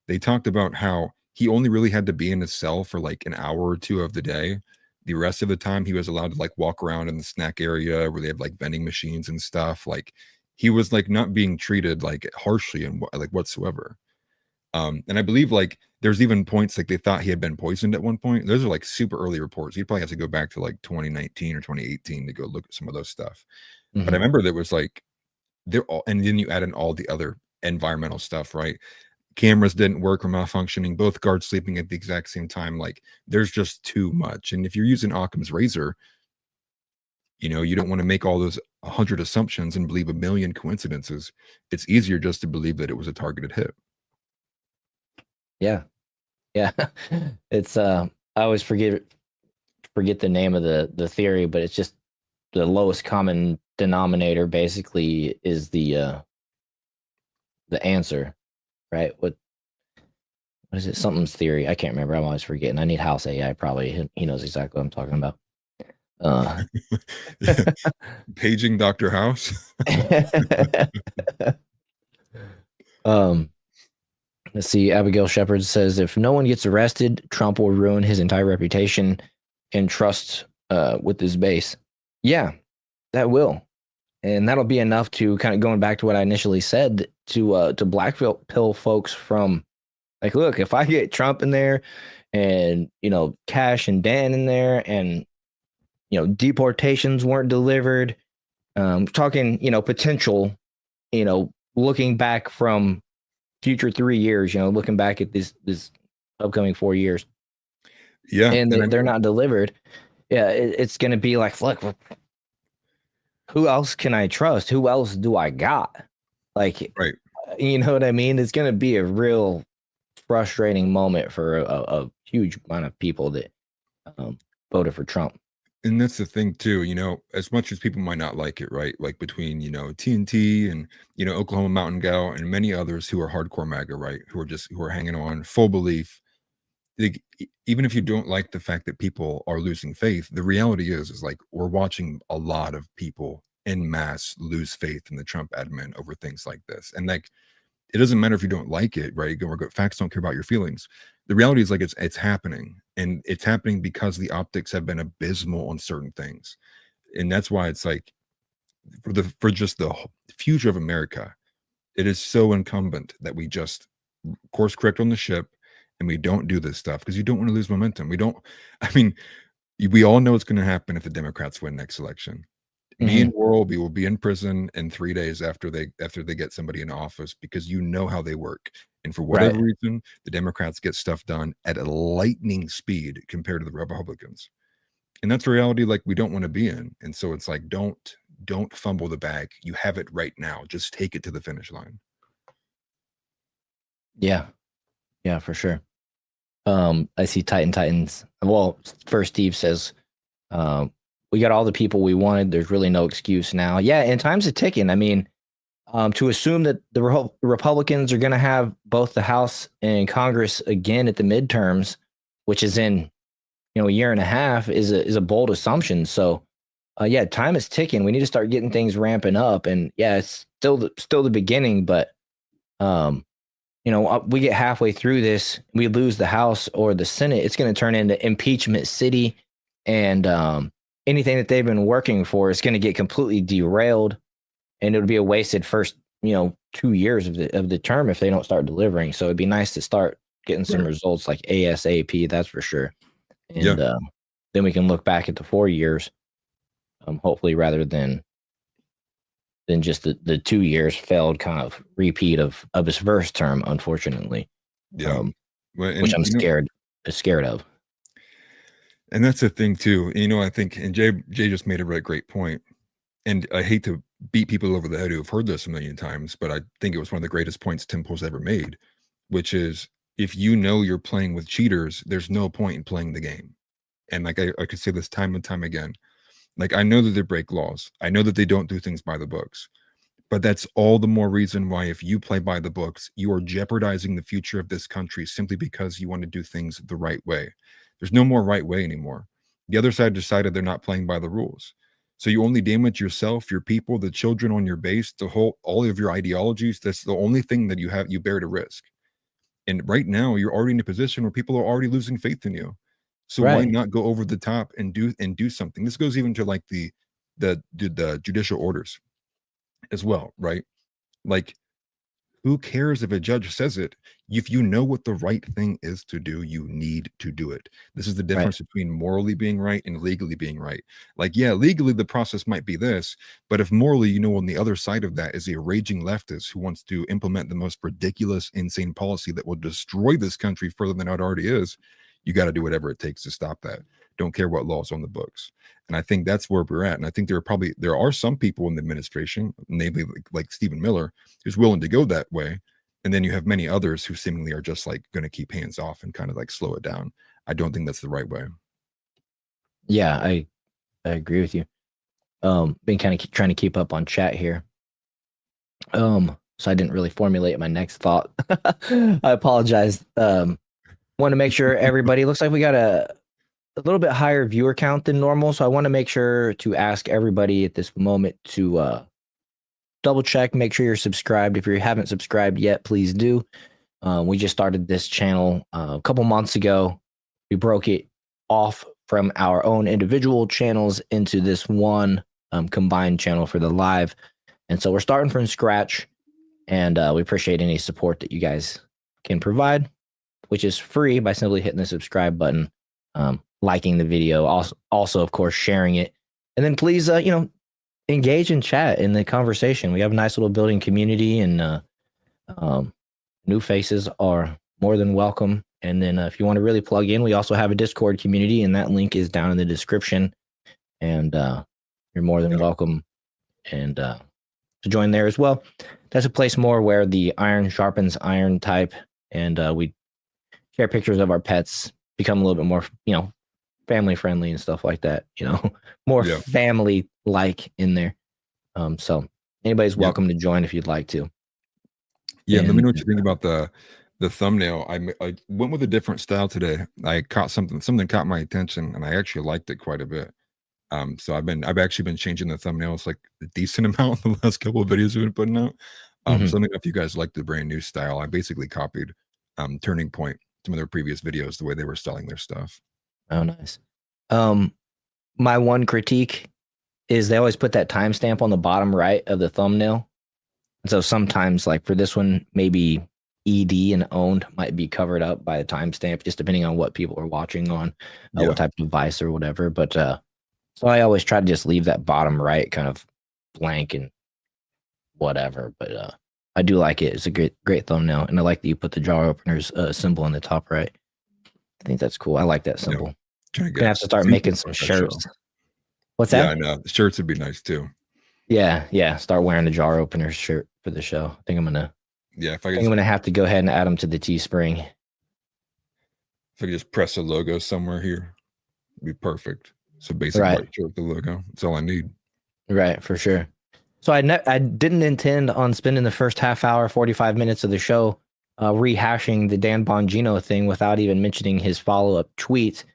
They talked about how he only really had to be in his cell for like an hour or 2 of the day. The rest of the time he was allowed to like walk around in the snack area where they have like vending machines and stuff. Like he was like not being treated like harshly and like whatsoever. And I believe like there's even points like they thought he had been poisoned at one point. Those are like super early reports. You'd probably have to go back to like 2019 or 2018 to go look at some of those stuff. Mm-hmm. But I remember there was like and then you add in all the other environmental stuff, right? cameras didn't work or malfunctioning, both guards sleeping at the exact same time. Like, there's just too much. And if you're using Occam's razor, you know, you don't want to make all those 100 assumptions and believe a million coincidences. It's easier just to believe that it was a targeted hit. Yeah. Yeah. It's I always forget the name of the theory, but it's just the lowest common denominator basically is the answer, right? What is it? Something's theory. I can't remember. I'm always forgetting. I need House AI probably. He knows exactly what I'm talking about. Paging Dr. House. Let's see. Abigail Shepard says, if no one gets arrested, Trump will ruin his entire reputation and trust with his base. Yeah, that will. And that'll be enough to kind of going back to what I initially said to black pill folks from like, look, if I get Trump in there and, you know, Cash and Dan in there and, you know, deportations weren't delivered, talking, you know, potential, you know, looking back from future 3 years, you know, looking back at this upcoming 4 years. Yeah. And they're not delivered. Yeah, it's going to be like, look, who else can I trust? Who else do I got? Like, right. You know what I mean? It's going to be a real frustrating moment for a huge amount of people that voted for Trump. And that's the thing too, you know, as much as people might not like it, right? Like between, you know, TNT and, you know, Oklahoma Mountain Gal and many others who are hardcore MAGA, right? Who are hanging on full belief. Even if you don't like the fact that people are losing faith, the reality is like we're watching a lot of people en masse lose faith in the Trump admin over things like this. And like, it doesn't matter if you don't like it, right? Facts don't care about your feelings. The reality is like it's happening, and it's happening because the optics have been abysmal on certain things, and that's why it's like for just the future of America, it is so incumbent that we just course correct on the ship, and we don't do this stuff because you don't want to lose momentum. I mean, we all know it's going to happen if the Democrats win next election. Me and World will be in prison in 3 days after they get somebody in office because you know how they work. And for whatever reason, the Democrats get stuff done at a lightning speed compared to the Republicans. And that's a reality like we don't want to be in. And so it's like, don't fumble the bag. You have it right now. Just take it to the finish line. Yeah. Yeah, for sure. I see Titans. Well, first Steve says, we got all the people we wanted. There's really no excuse now. Yeah, and time's a ticking. I mean, to assume that the Republicans are going to have both the House and Congress again at the midterms, which is in, you know, a year and a half, is a bold assumption. So, yeah, time is ticking. We need to start getting things ramping up. And yeah, it's still the beginning, but you know, we get halfway through this, we lose the House or the Senate, it's going to turn into impeachment city, and anything that they've been working for is going to get completely derailed, and it'll be a wasted first, you know, 2 years of the term if they don't start delivering. So it'd be nice to start getting some results like ASAP, that's for sure. And then we can look back at the 4 years, hopefully, rather than just the 2 years failed kind of repeat of his first term, unfortunately. Yeah, which I'm scared of. And that's the thing too. You know, I think, and Jay just made a really great point. And I hate to beat people over the head who have heard this a million times, but I think it was one of the greatest points Tim Pool's ever made, which is if you know you're playing with cheaters, there's no point in playing the game. And like I could say this time and time again. Like, I know that they break laws. I know that they don't do things by the books. But that's all the more reason why if you play by the books, you are jeopardizing the future of this country simply because you want to do things the right way. There's no more right way anymore. The other side decided they're not playing by the rules. So you only damage yourself, your people, the children on your base, all of your ideologies. That's the only thing that you bear to risk. And right now you're already in a position where people are already losing faith in you. So why not go over the top and do something? This goes even to like the judicial orders as well, right? Like, Who cares if a judge says it? If you know what the right thing is to do, you need to do it. This is the difference between morally being right and legally being right. Like, yeah, legally the process might be this, but if morally, you know, on the other side of that is a raging leftist who wants to implement the most ridiculous, insane policy that will destroy this country further than it already is, you got to do whatever it takes to stop that. Don't care what laws on the books. And I think that's where we're at. And I think there are some people in the administration, namely like Stephen Miller, who's willing to go that way. And then you have many others who seemingly are just like going to keep hands off and kind of like slow it down. I don't think that's the right way. Yeah, I agree with you. Been kind of trying to keep up on chat here. So I didn't really formulate my next thought. I apologize. Want to make sure everybody, looks like we got a little bit higher viewer count than normal. So I want to make sure to ask everybody at this moment to double check, make sure you're subscribed. If you haven't subscribed yet, please do. We just started this channel a couple months ago. We broke it off from our own individual channels into this one combined channel for the live. And so we're starting from scratch, and we appreciate any support that you guys can provide, which is free by simply hitting the subscribe button, liking the video, also of course sharing it, and then please engage in chat in the conversation. We have a nice little building community, and new faces are more than welcome. And then if you want to really plug in, we also have a Discord community, and that link is down in the description, and you're more than welcome and to join there as well. That's a place more where the iron sharpens iron type, and we share pictures of our pets, become a little bit more family friendly and stuff like that, more family like in there. So anybody's welcome to join if you'd like to. Let me know what you think about the thumbnail. I went with a different style today. I caught something caught my attention, and I actually liked it quite a bit. So I've actually been changing the thumbnails like a decent amount in the last couple of videos we've been putting out. So let me know if you guys like the brand new style. I basically copied Turning Point, some of their previous videos, the way they were selling their stuff. Oh, nice. My one critique is they always put that timestamp on the bottom right of the thumbnail. So sometimes, like for this one, maybe ED and owned might be covered up by a timestamp, just depending on what people are watching on, what type of device or whatever. But so I always try to just leave that bottom right kind of blank and whatever. But I do like it. It's a great thumbnail, and I like that you put the jar openers symbol in the top right. I think that's cool. I like that symbol. Gonna have to start making some shirts. What's that? Yeah, I know. The shirts would be nice too. Yeah. Start wearing the jar openers shirt for the show. I think I'm gonna. Yeah, I'm gonna have to go ahead and add them to the Teespring. If I could just press a logo somewhere here, it'd be perfect. So basically, white shirt with the logo. That's all I need. Right, for sure. So I didn't intend on spending the first half hour, 45 minutes of the show rehashing the Dan Bongino thing without even mentioning his follow-up tweet.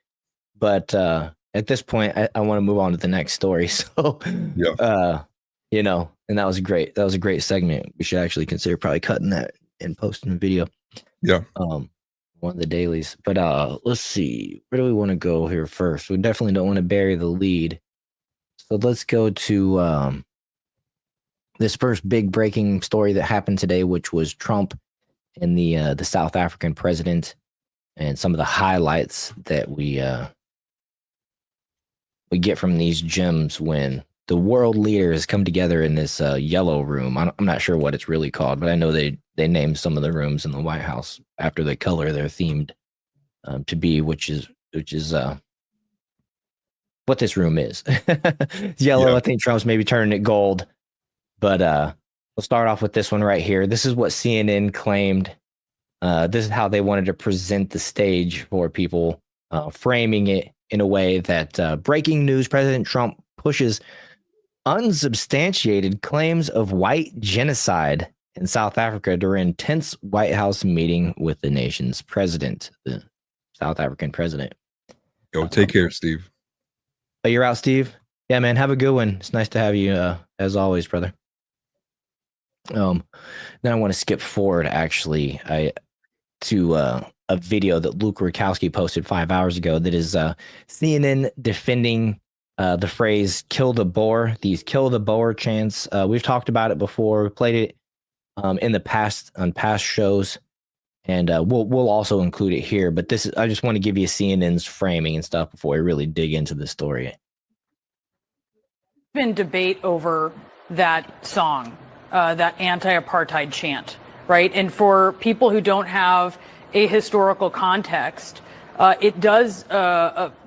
But at this point, I want to move on to the next story. So, and that was great. That was a great segment. We should actually consider probably cutting that and posting a video. Yeah. One of the dailies. But let's see. Where do we want to go here first? We definitely don't want to bury the lead. So let's go to this first big breaking story that happened today, which was Trump and the South African president, and some of the highlights that we get from these gems when the world leaders come together in this yellow room. I'm not sure what it's really called, but I know they named some of the rooms in the White House after the color they're themed to be, which is what this room is. Yellow. Yeah. I think Trump's maybe turning it gold, but we'll start off with this one right here. This is what CNN claimed. This is how they wanted to present the stage for people, framing it in a way that breaking news: President Trump pushes unsubstantiated claims of white genocide in South Africa during tense White House meeting with the nation's president, the South African president. Yo, take care, Steve. Oh, you're out, Steve? Yeah, man, have a good one. It's nice to have you, as always, brother. Then I want to skip forward, actually, to a video that Luke Rukowski posted 5 hours ago that is CNN defending the phrase "kill the Boer," these "kill the Boer" chants. We've talked about it before. We played it in the past on past shows, and we'll also include it here. But this is, I just want to give you CNN's framing and stuff before we really dig into the story. Been debate over that song, that anti-apartheid chant, right? And for people who don't have a historical context, it does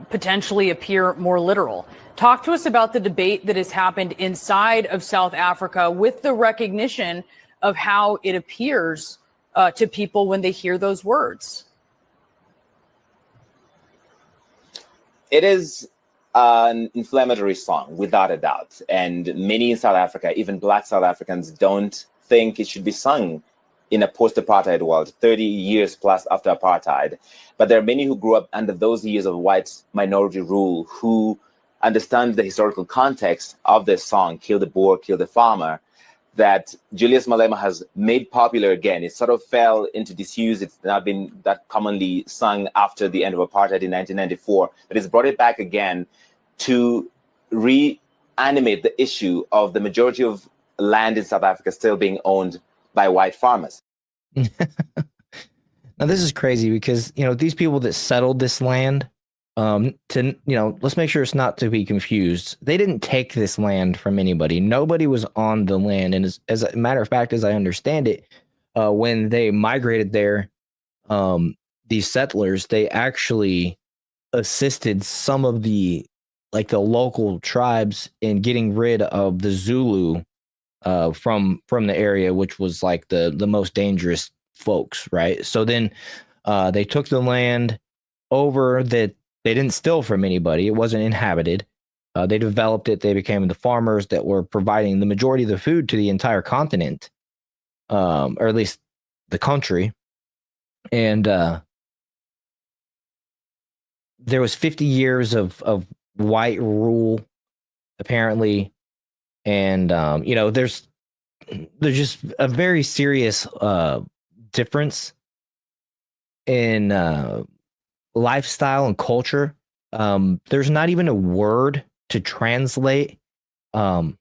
potentially appear more literal. Talk to us about the debate that has happened inside of South Africa with the recognition of how it appears to people when they hear those words. It is an inflammatory song, without a doubt. And many in South Africa, even Black South Africans, don't think it should be sung in a post-apartheid world, 30 years plus after apartheid. But there are many who grew up under those years of white minority rule who understand the historical context of this song, Kill the Boer, Kill the Farmer, that Julius Malema has made popular again. It sort of fell into disuse. It's not been that commonly sung after the end of apartheid in 1994, but it's brought it back again to reanimate the issue of the majority of land in South Africa still being owned by white farmers. Now, this is crazy because, you know, these people that settled this land, let's make sure it's not to be confused. They didn't take this land from anybody. Nobody was on the land. And as a matter of fact, as I understand it, when they migrated there, these settlers, they actually assisted some of the local tribes in getting rid of the Zulu from the area, which was like the most dangerous folks, right? So then they took the land over that they didn't steal from anybody. It wasn't inhabited. They developed it. They became the farmers that were providing the majority of the food to the entire continent, or at least the country. And there was 50 years of white rule, apparently. And, there's just a very serious difference in lifestyle and culture. There's not even a word to translate. What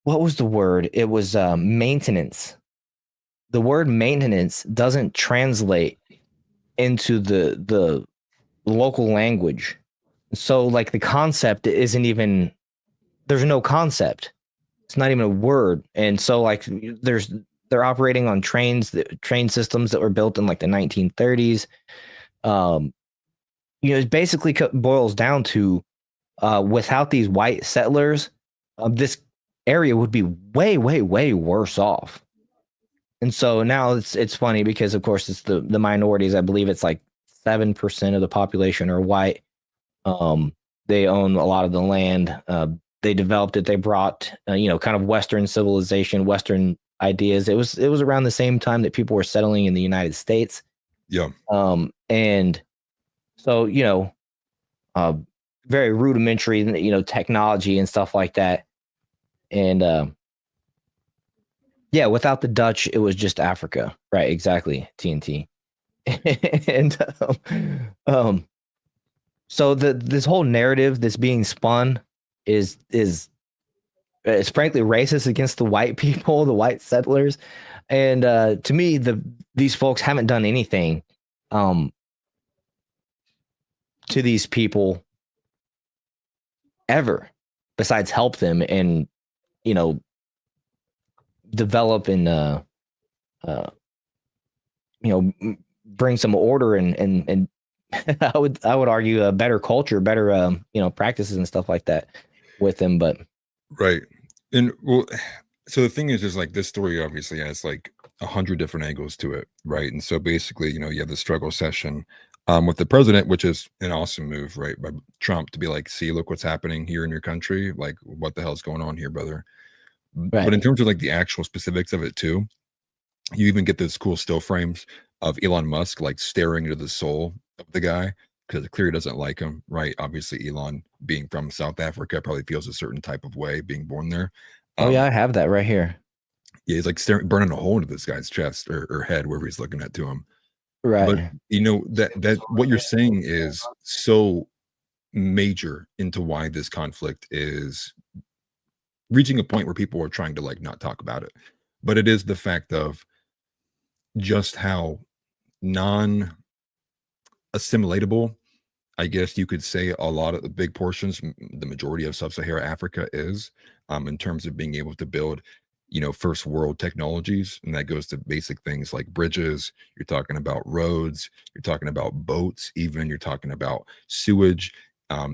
was the word? It was maintenance. The word maintenance doesn't translate into the local language. So like the concept isn't even, there's no concept. It's not even a word. And so like they're operating on train systems that were built in like the 1930s. It basically boils down to without these white settlers, this area would be way, way, way worse off. And so now it's funny because of course it's the minorities. I believe it's like 7% of the population are white. They own a lot of the land. They developed it. They brought kind of Western civilization, Western ideas. It was around the same time that people were settling in the United States. Yeah. And so very rudimentary, technology and stuff like that. And without the Dutch, it was just Africa, right? Exactly, TNT. And so this whole narrative that's being spun is frankly racist against the white people, the white settlers. And to me, these folks haven't done anything to these people ever besides help them and develop and bring some order and I would argue a better culture, better practices and stuff like that with them. But right. And well, so the thing is like this story obviously has like 100 different angles to it, right? And so basically, you have the struggle session with the president, which is an awesome move, right, by Trump to be like, see, look what's happening here in your country, like what the hell's going on here, brother. Right. But in terms of like the actual specifics of it too, you even get those cool still frames of Elon Musk like staring into the soul of the guy because it clearly doesn't like him, right? Obviously, Elon being from South Africa probably feels a certain type of way being born there. Oh yeah, I have that right here. Yeah, he's like burning a hole into this guy's chest or head, wherever he's looking at to him. Right. But that what you're saying is so major into why this conflict is reaching a point where people are trying to like not talk about it. But it is the fact of just how non-assimilatable, I guess you could say, a lot of the big portions, the majority of sub-Saharan Africa is, in terms of being able to build, first world technologies. And that goes to basic things like bridges. You're talking about roads. You're talking about boats. Even you're talking about sewage,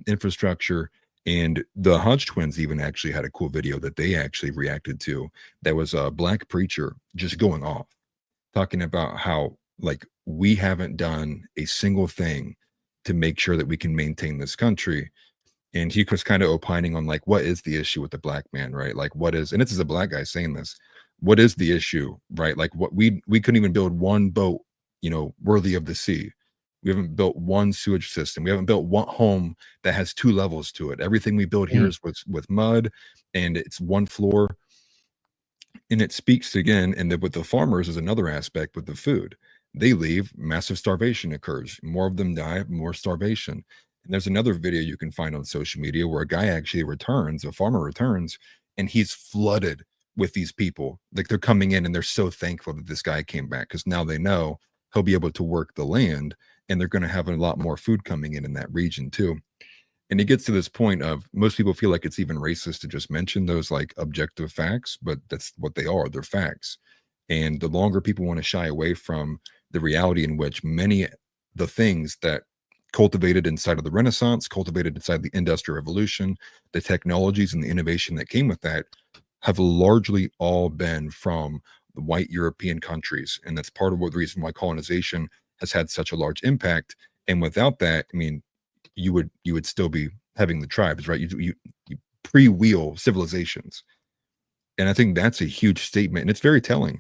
infrastructure. And the Hodge twins even actually had a cool video that they actually reacted to. That was a black preacher just going off, talking about how, like, we haven't done a single thing to make sure that we can maintain this country. And he was kind of opining on, like, what is the issue with the black man, right? Like, what is, and this is a black guy saying this, what is the issue, right? Like, what we couldn't even build one boat, worthy of the sea. We haven't built one sewage system. We haven't built one home that has 2 levels to it. Everything we build here is with mud, and it's one floor. And it speaks again, and with the farmers is another aspect with the food. They leave, massive starvation occurs. More of them die, more starvation. And there's another video you can find on social media where a guy actually returns, a farmer returns, and he's flooded with these people. Like, they're coming in and they're so thankful that this guy came back, because now they know he'll be able to work the land, and they're going to have a lot more food coming in that region too. And it gets to this point of, most people feel like it's even racist to just mention those, like, objective facts, but that's what they are. They're facts. And the longer people want to shy away from the reality in which the things that cultivated inside of the Renaissance, cultivated inside the Industrial Revolution, the technologies and the innovation that came with that, have largely all been from the white European countries. And that's part of the reason why colonization has had such a large impact. And without that, I mean, you would still be having the tribes, right? You pre-wheel civilizations. And I think that's a huge statement, and it's very telling,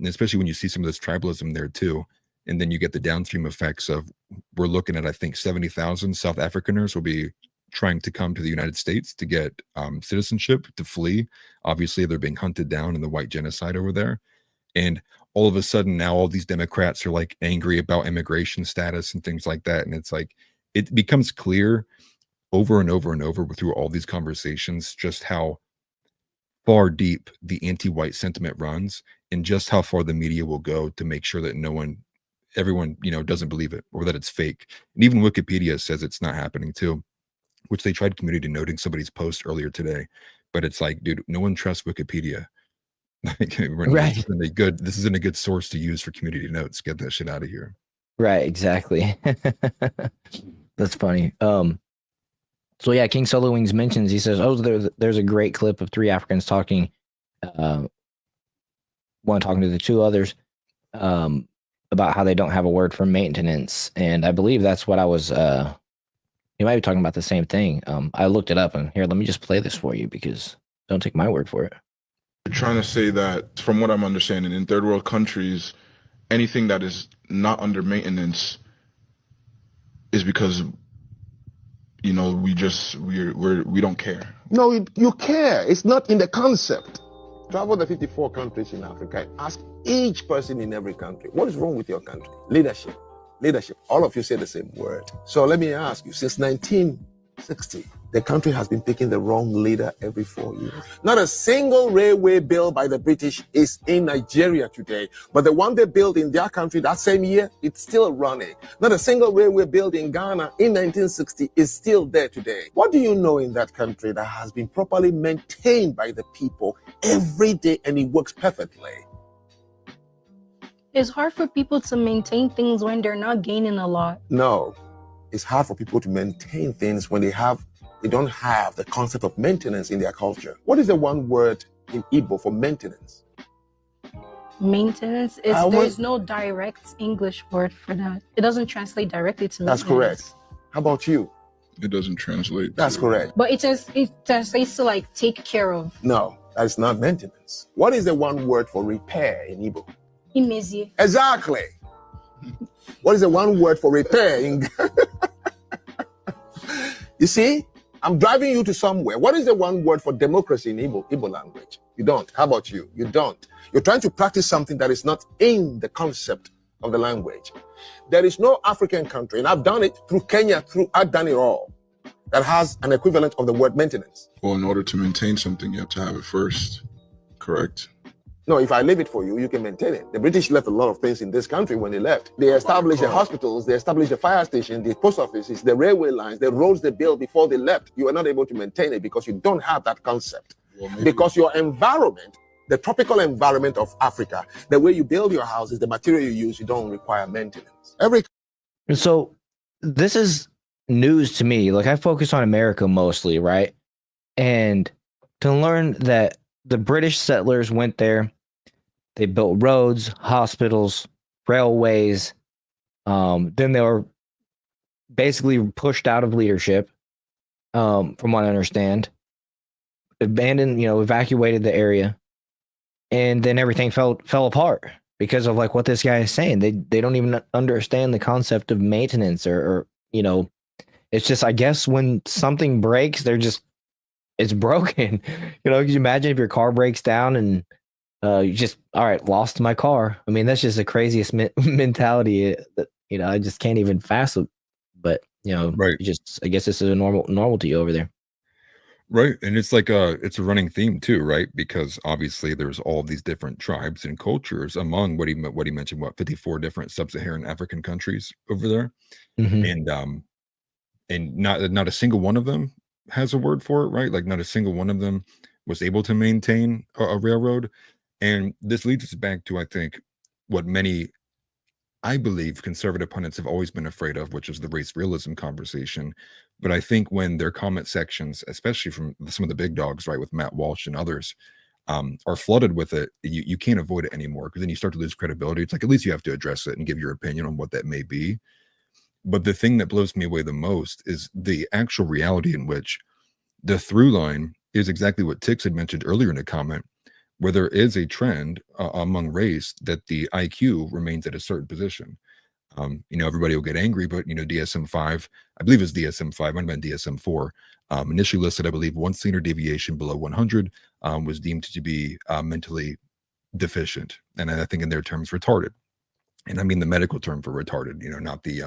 especially when you see some of this tribalism there too. And then you get the downstream effects of, we're looking at, I think, 70,000 South Africaners will be trying to come to the United States to get citizenship, to flee. Obviously, they're being hunted down in the white genocide over there. And all of a sudden now all these Democrats are, like, angry about immigration status and things like that. And it's like, it becomes clear over and over and over through all these conversations just how far deep the anti-white sentiment runs, and just how far the media will go to make sure that everyone doesn't believe it, or that it's fake. And even Wikipedia says it's not happening too, which they tried community noting somebody's post earlier today. But it's like, dude, no one trusts Wikipedia. Right. This isn't a good source to use for community notes. Get that shit out of here. Right, exactly. That's funny. So yeah, King Solo Wings mentions, he says, there's a great clip of 3 Africans talking, one talking to the 2 others, about how they don't have a word for maintenance. And I believe that's what I was, you might be talking about the same thing. I looked it up, and here, let me just play this for you, because don't take my word for it. You're trying to say that, from what I'm understanding, in third world countries, anything that is not under maintenance is because, we don't care. No, you care. It's not in the concept. Travel the 54 countries in Africa. Ask each person in every country, what is wrong with your country? Leadership. All of you say the same word. So let me ask you, since 1960, the country has been picking the wrong leader every 4 years. Not a single railway built by the British is in Nigeria today, but the one they built in their country that same year, it's still running. Not a single railway built in Ghana in 1960 is still there today. What do you know in that country that has been properly maintained by the people every day and it works perfectly? It's hard for people to maintain things when they're not gaining a lot. No, it's hard for people to maintain things when they don't have the concept of maintenance in their culture. What is the one word in Igbo for maintenance? Maintenance is, there's no direct English word for that. It doesn't translate directly to maintenance. That's correct. How about you? It doesn't translate. That's correct. But it translates to, like, take care of. No, that's not maintenance. What is the one word for repair in Igbo? Imezie. Exactly. What is the one word for repair in You see, I'm driving you to somewhere. What is the one word for democracy in Igbo language? You don't. How about you? You don't. You're trying to practice something that is not in the concept of the language. There is no African country, and I've done it through Kenya, I've done it all, that has an equivalent of the word maintenance. Well, in order to maintain something, you have to have it first, correct? No, if I leave it for you, you can maintain it. The British left a lot of things in this country when they left. They established the hospitals, they established the fire station, the post offices, the railway lines, the roads they built before they left. You are not able to maintain it because you don't have that concept. Because your environment, the tropical environment of Africa, the way you build your houses, the material you use, you don't require maintenance. So this is news to me. Like, I focus on America mostly, right? And to learn that the British settlers went there, they built roads, hospitals, railways. Then they were basically pushed out of leadership, from what I understand. Abandoned, evacuated the area, and then everything fell apart because of like what this guy is saying. They don't even understand the concept of maintenance, or it's just, I guess when something breaks, it's broken. Could you imagine if your car breaks down and you just, all right, lost my car? I mean, that's just the craziest mentality that, I just can't even fathom. But, Right. I guess this is a normality over there. Right. And it's like it's a running theme too, right? Because obviously there's all these different tribes and cultures among what he mentioned, 54 different sub-Saharan African countries over there. Mhm. And not a single one of them has a word for it, right? Like, not a single one of them was able to maintain a railroad. And this leads us back to, I think, what many, I believe, conservative pundits have always been afraid of, which is the race realism conversation. But I think when their comment sections, especially from some of the big dogs, right, with Matt Walsh and others, are flooded with it, you can't avoid it anymore, because then you start to lose credibility. It's like, at least you have to address it and give your opinion on what that may be. But the thing that blows me away the most is the actual reality in which the through line is exactly what Tix had mentioned earlier in a comment, where there is a trend among race that the IQ remains at a certain position. Everybody will get angry, but DSM-5, I believe it's DSM-5, might have been DSM-4, initially listed, I believe, one standard deviation below 100 was deemed to be mentally deficient, and I think in their terms retarded. And I mean the medical term for retarded, not the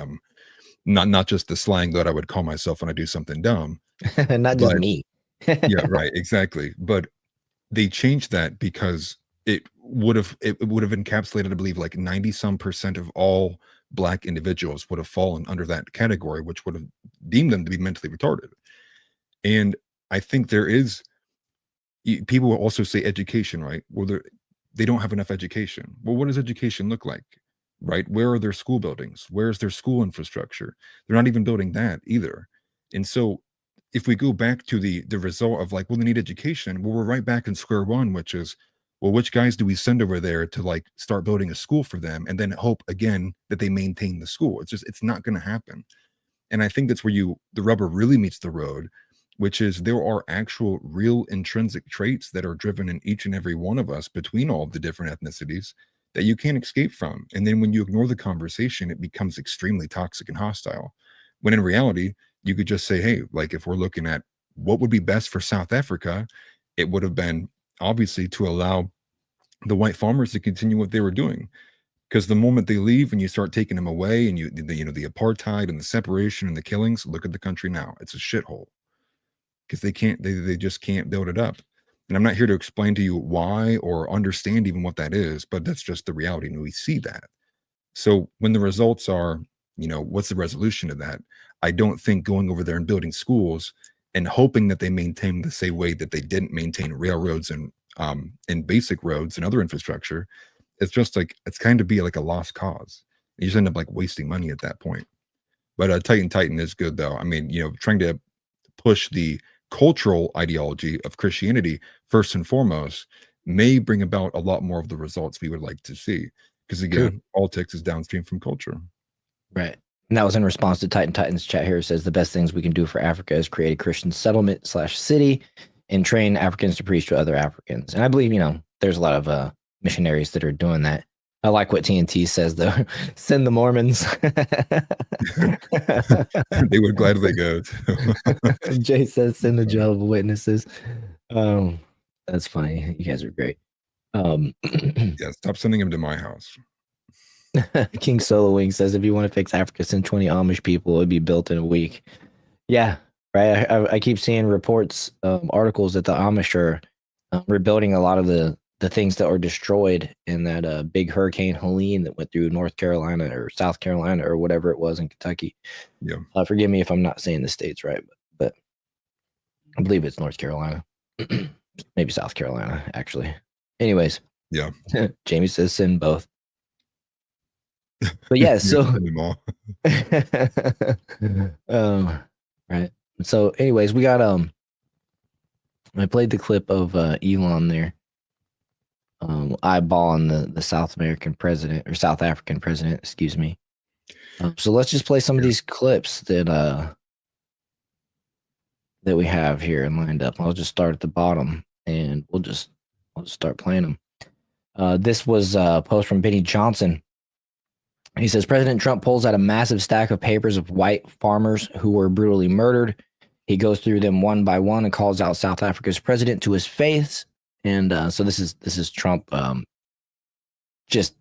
not just the slang that I would call myself when I do something dumb. Not just me. Yeah, right, exactly. But they changed that because it would have encapsulated, I believe, like 90% of all Black individuals would have fallen under that category, which would have deemed them to be mentally retarded. And I think there is, people will also say education, right? Well, they don't have enough education. Well, what does education look like, right? Where are their school buildings? Where's their school infrastructure? They're not even building that either. And so if we go back to the result of like, well, they need education, well, we're right back in square one, which is, well, which guys do we send over there to like start building a school for them, and then hope again that they maintain the school? It's not going to happen. And I think that's where the rubber really meets the road, which is there are actual real intrinsic traits that are driven in each and every one of us between all the different ethnicities that you can't escape from. And then when you ignore the conversation, it becomes extremely toxic and hostile. When in reality, you could just say, hey, like, if we're looking at what would be best for South Africa, it would have been obviously to allow the white farmers to continue what they were doing. Because the moment they leave and you start taking them away, and the apartheid and the separation and the killings, look at the country now. It's a shithole. Because they just can't build it up. And I'm not here to explain to you why or understand even what that is, but that's just the reality, and we see that. So when the results are, what's the resolution to that? I don't think going over there and building schools and hoping that they maintain the same way that they didn't maintain railroads and basic roads and other infrastructure, it's just like, it's kind of be like a lost cause. You just end up like wasting money at that point. But Titan is good though. I mean, trying to push the cultural ideology of Christianity first and foremost may bring about a lot more of the results we would like to see. Because again, politics is downstream from culture. Right. And that was in response to Titan's chat here. It says the best things we can do for Africa is create a Christian settlement / city and train Africans to preach to other Africans. And I believe, there's a lot of missionaries that are doing that. I like what TNT says, though. Send the Mormons. They would gladly go. Jay says, send the Jehovah's Witnesses. That's funny. You guys are great. Yeah, stop sending them to my house. King Solo Wing says, if you want to fix Africa, send 20 Amish people. It'd be built in a week. Yeah, right. I keep seeing reports, articles that the Amish are rebuilding a lot of the the things that were destroyed in that big Hurricane Helene that went through North Carolina or South Carolina or whatever it was in Kentucky. Yeah. Forgive me if I'm not saying the states right, but I believe it's North Carolina. Maybe South Carolina, actually. Anyways. Yeah. Jamie says send both. But yeah, so right. So anyways, we got I played the clip of Elon there. Eyeballing the South American president or South African president, excuse me. So let's just play some of these clips that we have here and lined up. I'll just start at the bottom and I'll just start playing them. This was a post from Benny Johnson. He says, President Trump pulls out a massive stack of papers of white farmers who were brutally murdered. He goes through them one by one and calls out South Africa's president to his face. And so this is Trump just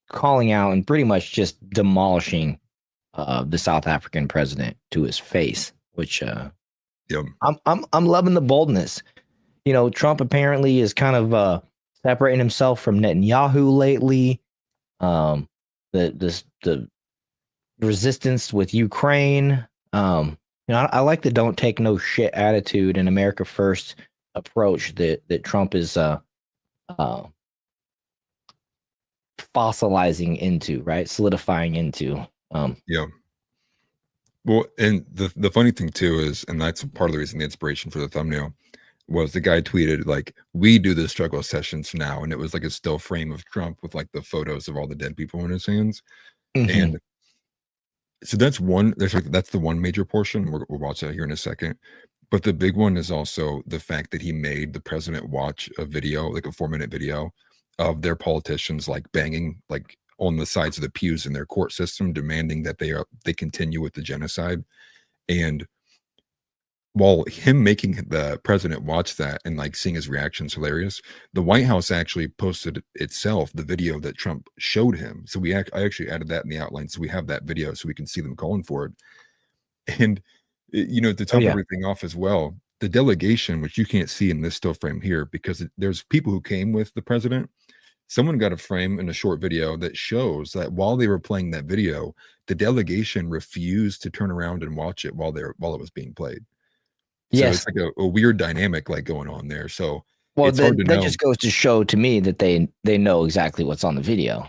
calling out and pretty much just demolishing the South African president to his face, which I'm loving the boldness. You know, Trump apparently is kind of separating himself from Netanyahu lately. The resistance with Ukraine. You know, I like the don't take no shit attitude and America first approach that Trump is fossilizing into, right? Solidifying into. Yeah. Well, and the funny thing too is, and that's part of the reason the inspiration for the thumbnail was the guy tweeted like, we do the struggle sessions now, and it was like a still frame of Trump with like the photos of all the dead people in his hands. And so that's that's the one major portion. We'll watch that here in a second. But the big one is also the fact that he made the president watch a video, like a 4-minute video of their politicians like banging like on the sides of the pews in their court system, demanding that they continue with the genocide. And while him making the president watch that and like seeing his reactions hilarious, the White House actually posted itself the video that Trump showed him. So I actually added that in the outline, so we have that video so we can see them calling for it. And you know, to top everything off as well, the delegation, which you can't see in this still frame here because there's people who came with the president. Someone got a frame in a short video that shows that while they were playing that video, the delegation refused to turn around and watch it while it was being played. So it's like a weird dynamic like going on there. So well, it's hard to know. That just goes to show to me that they know exactly what's on the video.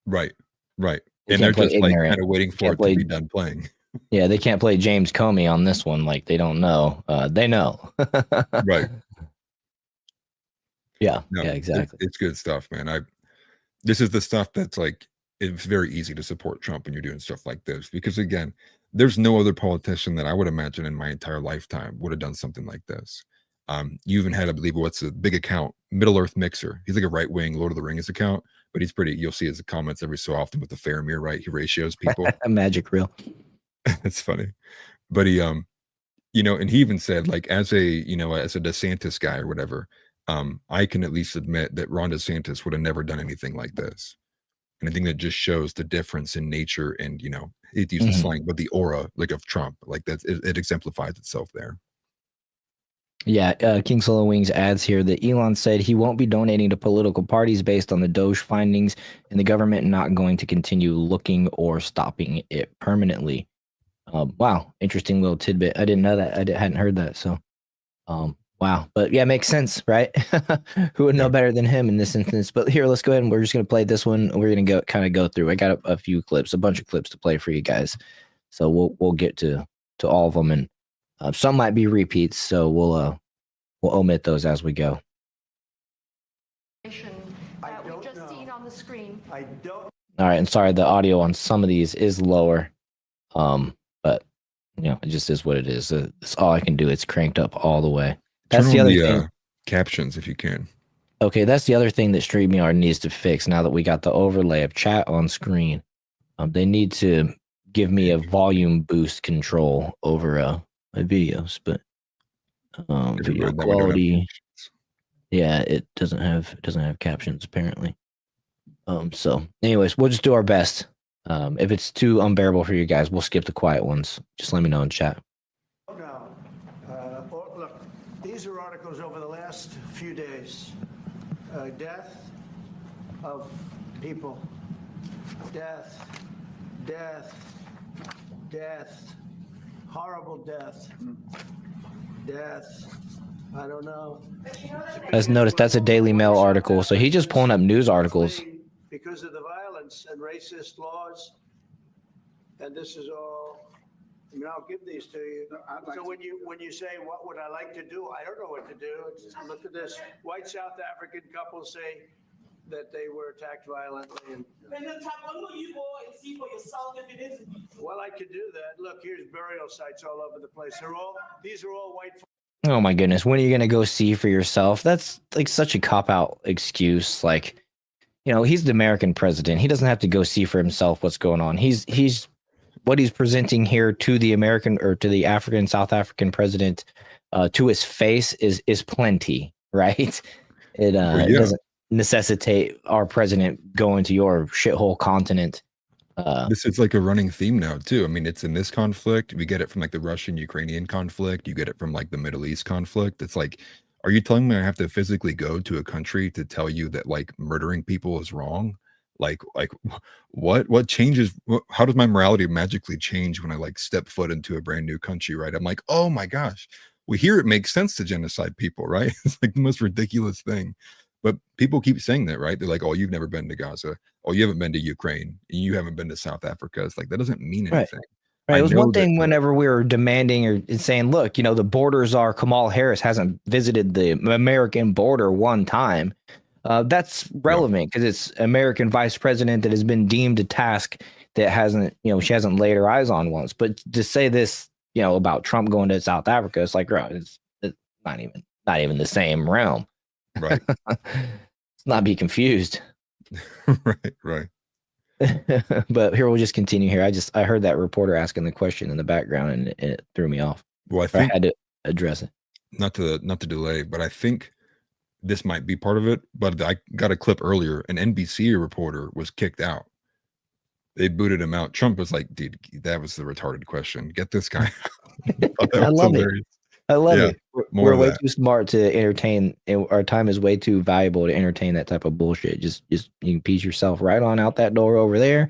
Right. And they're just like kind of waiting for it to be done playing. Yeah, they can't play James Comey on this one. Like they don't know. They know. Right. Yeah. No, yeah, exactly. It's good stuff, man. This is the stuff that's like, it's very easy to support Trump when you're doing stuff like this, because again, there's no other politician that I would imagine in my entire lifetime would have done something like this. You even had, I believe, what's a big account, Middle Earth Mixer. He's like a right-wing Lord of the Rings account, but he's pretty, you'll see his comments every so often with the Faramir, right? He ratios people. A magic reel. That's funny. But he, you know, and he even said like, as a DeSantis guy or whatever, I can at least admit that Ron DeSantis would have never done anything like this. And I think that just shows the difference in nature and, you know, it uses slang, but the aura like of Trump, like that, it exemplifies itself there. Yeah, King Solo Wings adds here that Elon said he won't be donating to political parties based on the Doge findings, and the government not going to continue looking or stopping it permanently. Wow, interesting little tidbit. I didn't know that. I hadn't heard that. So, wow. But yeah, makes sense, right? Who would know better than him in this instance? But here, let's go ahead and we're just going to play this one. We're going to go through. I got a few clips, a bunch of clips to play for you guys. So we'll get to all of them, and some might be repeats. So we'll omit those as we go. That we just seen on the screen. All right, and sorry, the audio on some of these is lower, but you know, it just is what it is. It's all I can do. It's cranked up all the way. That's the other thing. Captions, if you can. Okay, that's the other thing that StreamYard needs to fix. Now that we got the overlay of chat on screen, they need to give me a volume boost control over my videos, but video quality. Yeah, it doesn't have captions apparently. So anyways, we'll just do our best. If it's too unbearable for you guys, we'll skip the quiet ones. Just let me know in chat. Look, these are articles over the last few days. death of people. Death, death, death, horrible death, death. I don't know. Let's notice that's a Daily Mail article. So he's just pulling up news articles. Because of the violence and racist laws, and this is all. I mean, I'll give these to you. So when you say what would I like to do, I don't know what to do. Look at this. White South African couple say that they were attacked violently. And when you go and see for yourself if it is. Well, I could do that. Look, here's burial sites all over the place. These are all white. Oh my goodness, when are you gonna go see for yourself? That's like such a cop-out excuse. Like, you know, he's the American president. He doesn't have to go see for himself what's going on. He's what he's presenting here to the American or to the African South African president to his face is plenty, right? It doesn't necessitate our president going to your shithole continent. This is like a running theme now too. I mean, it's in this conflict. We get it from like the Russian-Ukrainian conflict. You get it from like the Middle East conflict. It's like, are you telling me I have to physically go to a country to tell you that like murdering people is wrong? Like what changes? How does my morality magically change when I like step foot into a brand new country, right? I'm like, oh my gosh, we hear it makes sense to genocide people, right? It's like the most ridiculous thing. But people keep saying that, right? They're like, oh, you've never been to Gaza. Oh, you haven't been to Ukraine. And you haven't been to South Africa. It's like, that doesn't mean anything. Right. It was one thing whenever we were demanding or saying, look, you know, the borders are Kamala Harris hasn't visited the American border one time. That's relevant because it's American vice president that has been deemed a task that hasn't, you know, she hasn't laid her eyes on once. But to say this, you know, about Trump going to South Africa, it's like, bro, it's not even the same realm. Right. Let's not be confused. Right. But here, we'll just continue here. I heard that reporter asking the question in the background and it threw me off. Well, I think I had to address it. Not to delay, but I think this might be part of it. But I got a clip earlier. An NBC reporter was kicked out. They booted him out. Trump was like, dude, that was the retarded question. Get this guy. I love it. I love it. We're way too smart to entertain. Our time is way too valuable to entertain that type of bullshit. Just you can piece yourself right on out that door over there,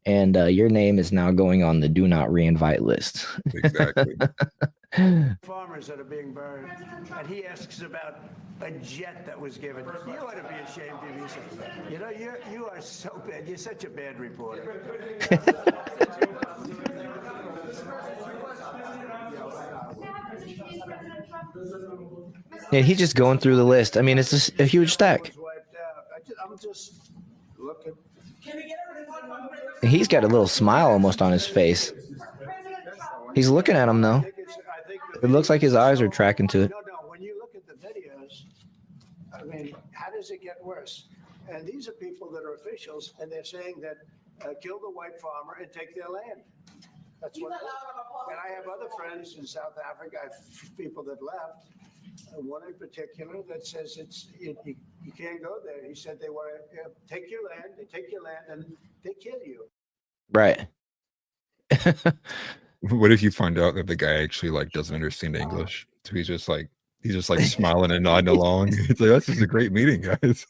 and your name is now going on the do not re-invite list. Exactly. Farmers that are being burned, and he asks about a jet that was given. You ought to be ashamed of yourself. You know, you are so bad. You're such a bad reporter. Yeah, he's just going through the list. I mean, it's just a huge stack. I'm just looking. He's got a little smile almost on his face. He's looking at him though. It looks like his eyes are tracking to it. No, when you look at the videos, I mean, how does it get worse? And these are people that are officials, and they're saying that kill the white farmer and take their land. That's what. And I have other friends in South Africa. I have people that left. One in particular that says you can't go there. He said they want to take your land. They take your land and they kill you. Right. What if you find out that the guy actually like doesn't understand English? So he's just like smiling and nodding along. It's like, this is a great meeting, guys.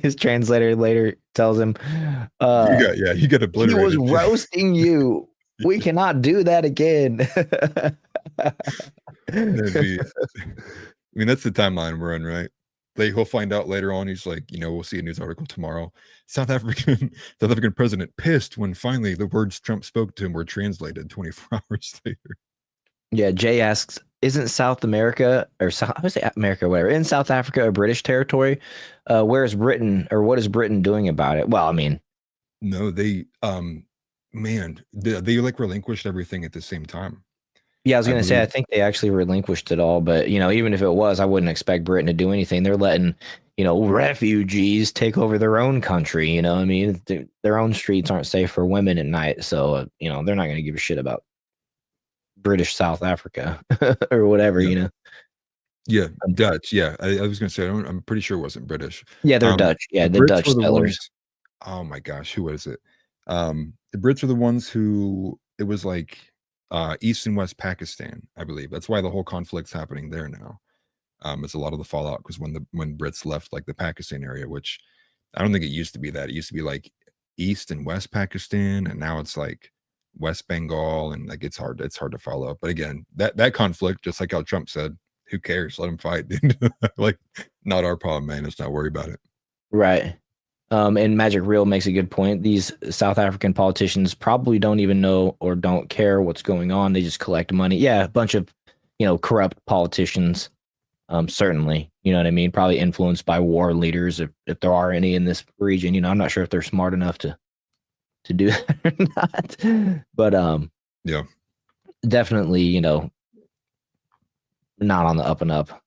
His translator later tells him, you got obliterated. He was roasting you. We cannot do that again. I mean, that's the timeline we're in, right? Like, he'll find out later on. He's like, you know, we'll see a news article tomorrow. South African president pissed when finally the words Trump spoke to him were translated 24 hours later. Yeah, Jay asks, isn't South America or South, I would say America, or whatever, in South Africa a British territory? Where is Britain, or what is Britain doing about it? Well, I mean, no, they like relinquished everything at the same time. Yeah, I was going to say, I think they actually relinquished it all. But, you know, even if it was, I wouldn't expect Britain to do anything. They're letting, you know, refugees take over their own country. You know, I mean, their own streets aren't safe for women at night. So, you know, they're not going to give a shit about British South Africa or whatever, you know. Yeah, Dutch. Yeah, I was going to say, I'm pretty sure it wasn't British. Yeah, they're Dutch. Yeah, the Dutch settlers. Oh, my gosh. Who was it? The Brits are the ones who, it was like, East and West Pakistan, I believe. That's why the whole conflict's happening there now. It's a lot of the fallout because when Brits left like the Pakistan area, which I don't think it used to be that. It used to be like East and West Pakistan, and now it's like West Bengal, and like it's hard to follow. But again, that conflict, just like how Trump said, who cares? Let them fight, dude. Like, not our problem, man. Let's not worry about it. Right. And Magic Real makes a good point. These South African politicians probably don't even know or don't care what's going on. They just collect money. Yeah, a bunch of, corrupt politicians. Certainly, you know what I mean? Probably influenced by war leaders, if there are any in this region. I'm not sure if they're smart enough to do that or not. But yeah, definitely, not on the up and up.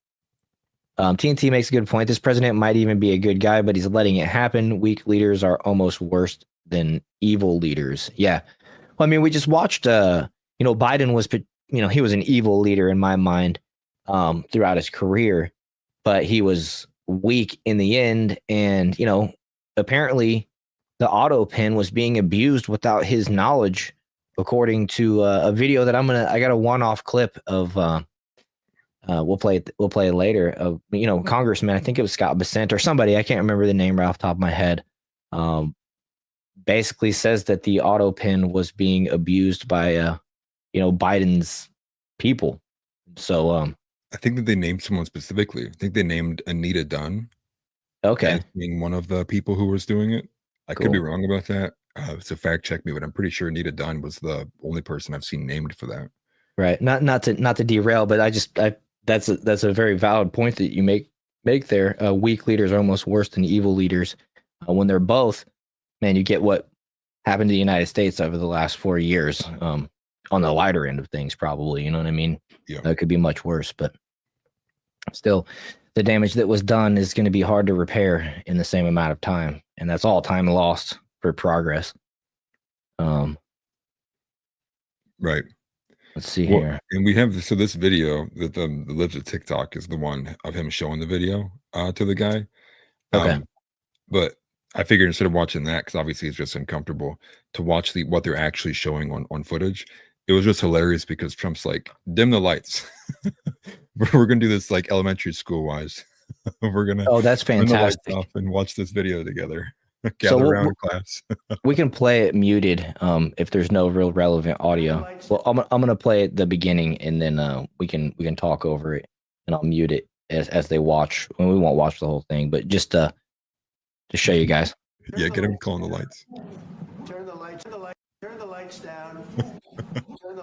TNT makes a good point. This president might even be a good guy, but he's letting it happen. Weak leaders are almost worse than evil leaders. Yeah. Well, I mean, we just watched, Biden was, he was an evil leader in my mind throughout his career, but he was weak in the end. And, apparently the auto pen was being abused without his knowledge, according to a video that I got a one-off clip of, we'll play it later, of Congressman, I think it was Scott Bessent or somebody, I can't remember the name right off the top of my head, basically says that the auto pen was being abused by Biden's people. So I think that they named someone specifically. I think they named Anita Dunn as being one of the people who was doing it. I could be wrong about that, so fact check me, but I'm pretty sure Anita Dunn was the only person I've seen named for that. Right. Not to derail, but that's a very valid point that you make there. Weak leaders are almost worse than evil leaders. When they're both, man, you get what happened to the United States over the last 4 years. On the lighter end of things, probably, you know what I mean? Yeah. That could be much worse, but still, the damage that was done is going to be hard to repair in the same amount of time, and that's all time lost for progress. Right. Let's see here. And we have this video that the lives of TikTok is the one of him showing the video to the guy. Okay. But I figured instead of watching that, because obviously it's just uncomfortable, to watch what they're actually showing on footage. It was just hilarious because Trump's like, dim the lights. We're gonna do this like elementary school wise. We're gonna that's fantastic. Turn the lights off and watch this video together. Gather around in class. We can play it muted if there's no real relevant audio. Well, I'm gonna play at the beginning, and then we can talk over it, and I'll mute it as they watch. Well, we won't watch the whole thing, but just to show you guys. Yeah, get him calling the lights. Turn the lights down. Turn the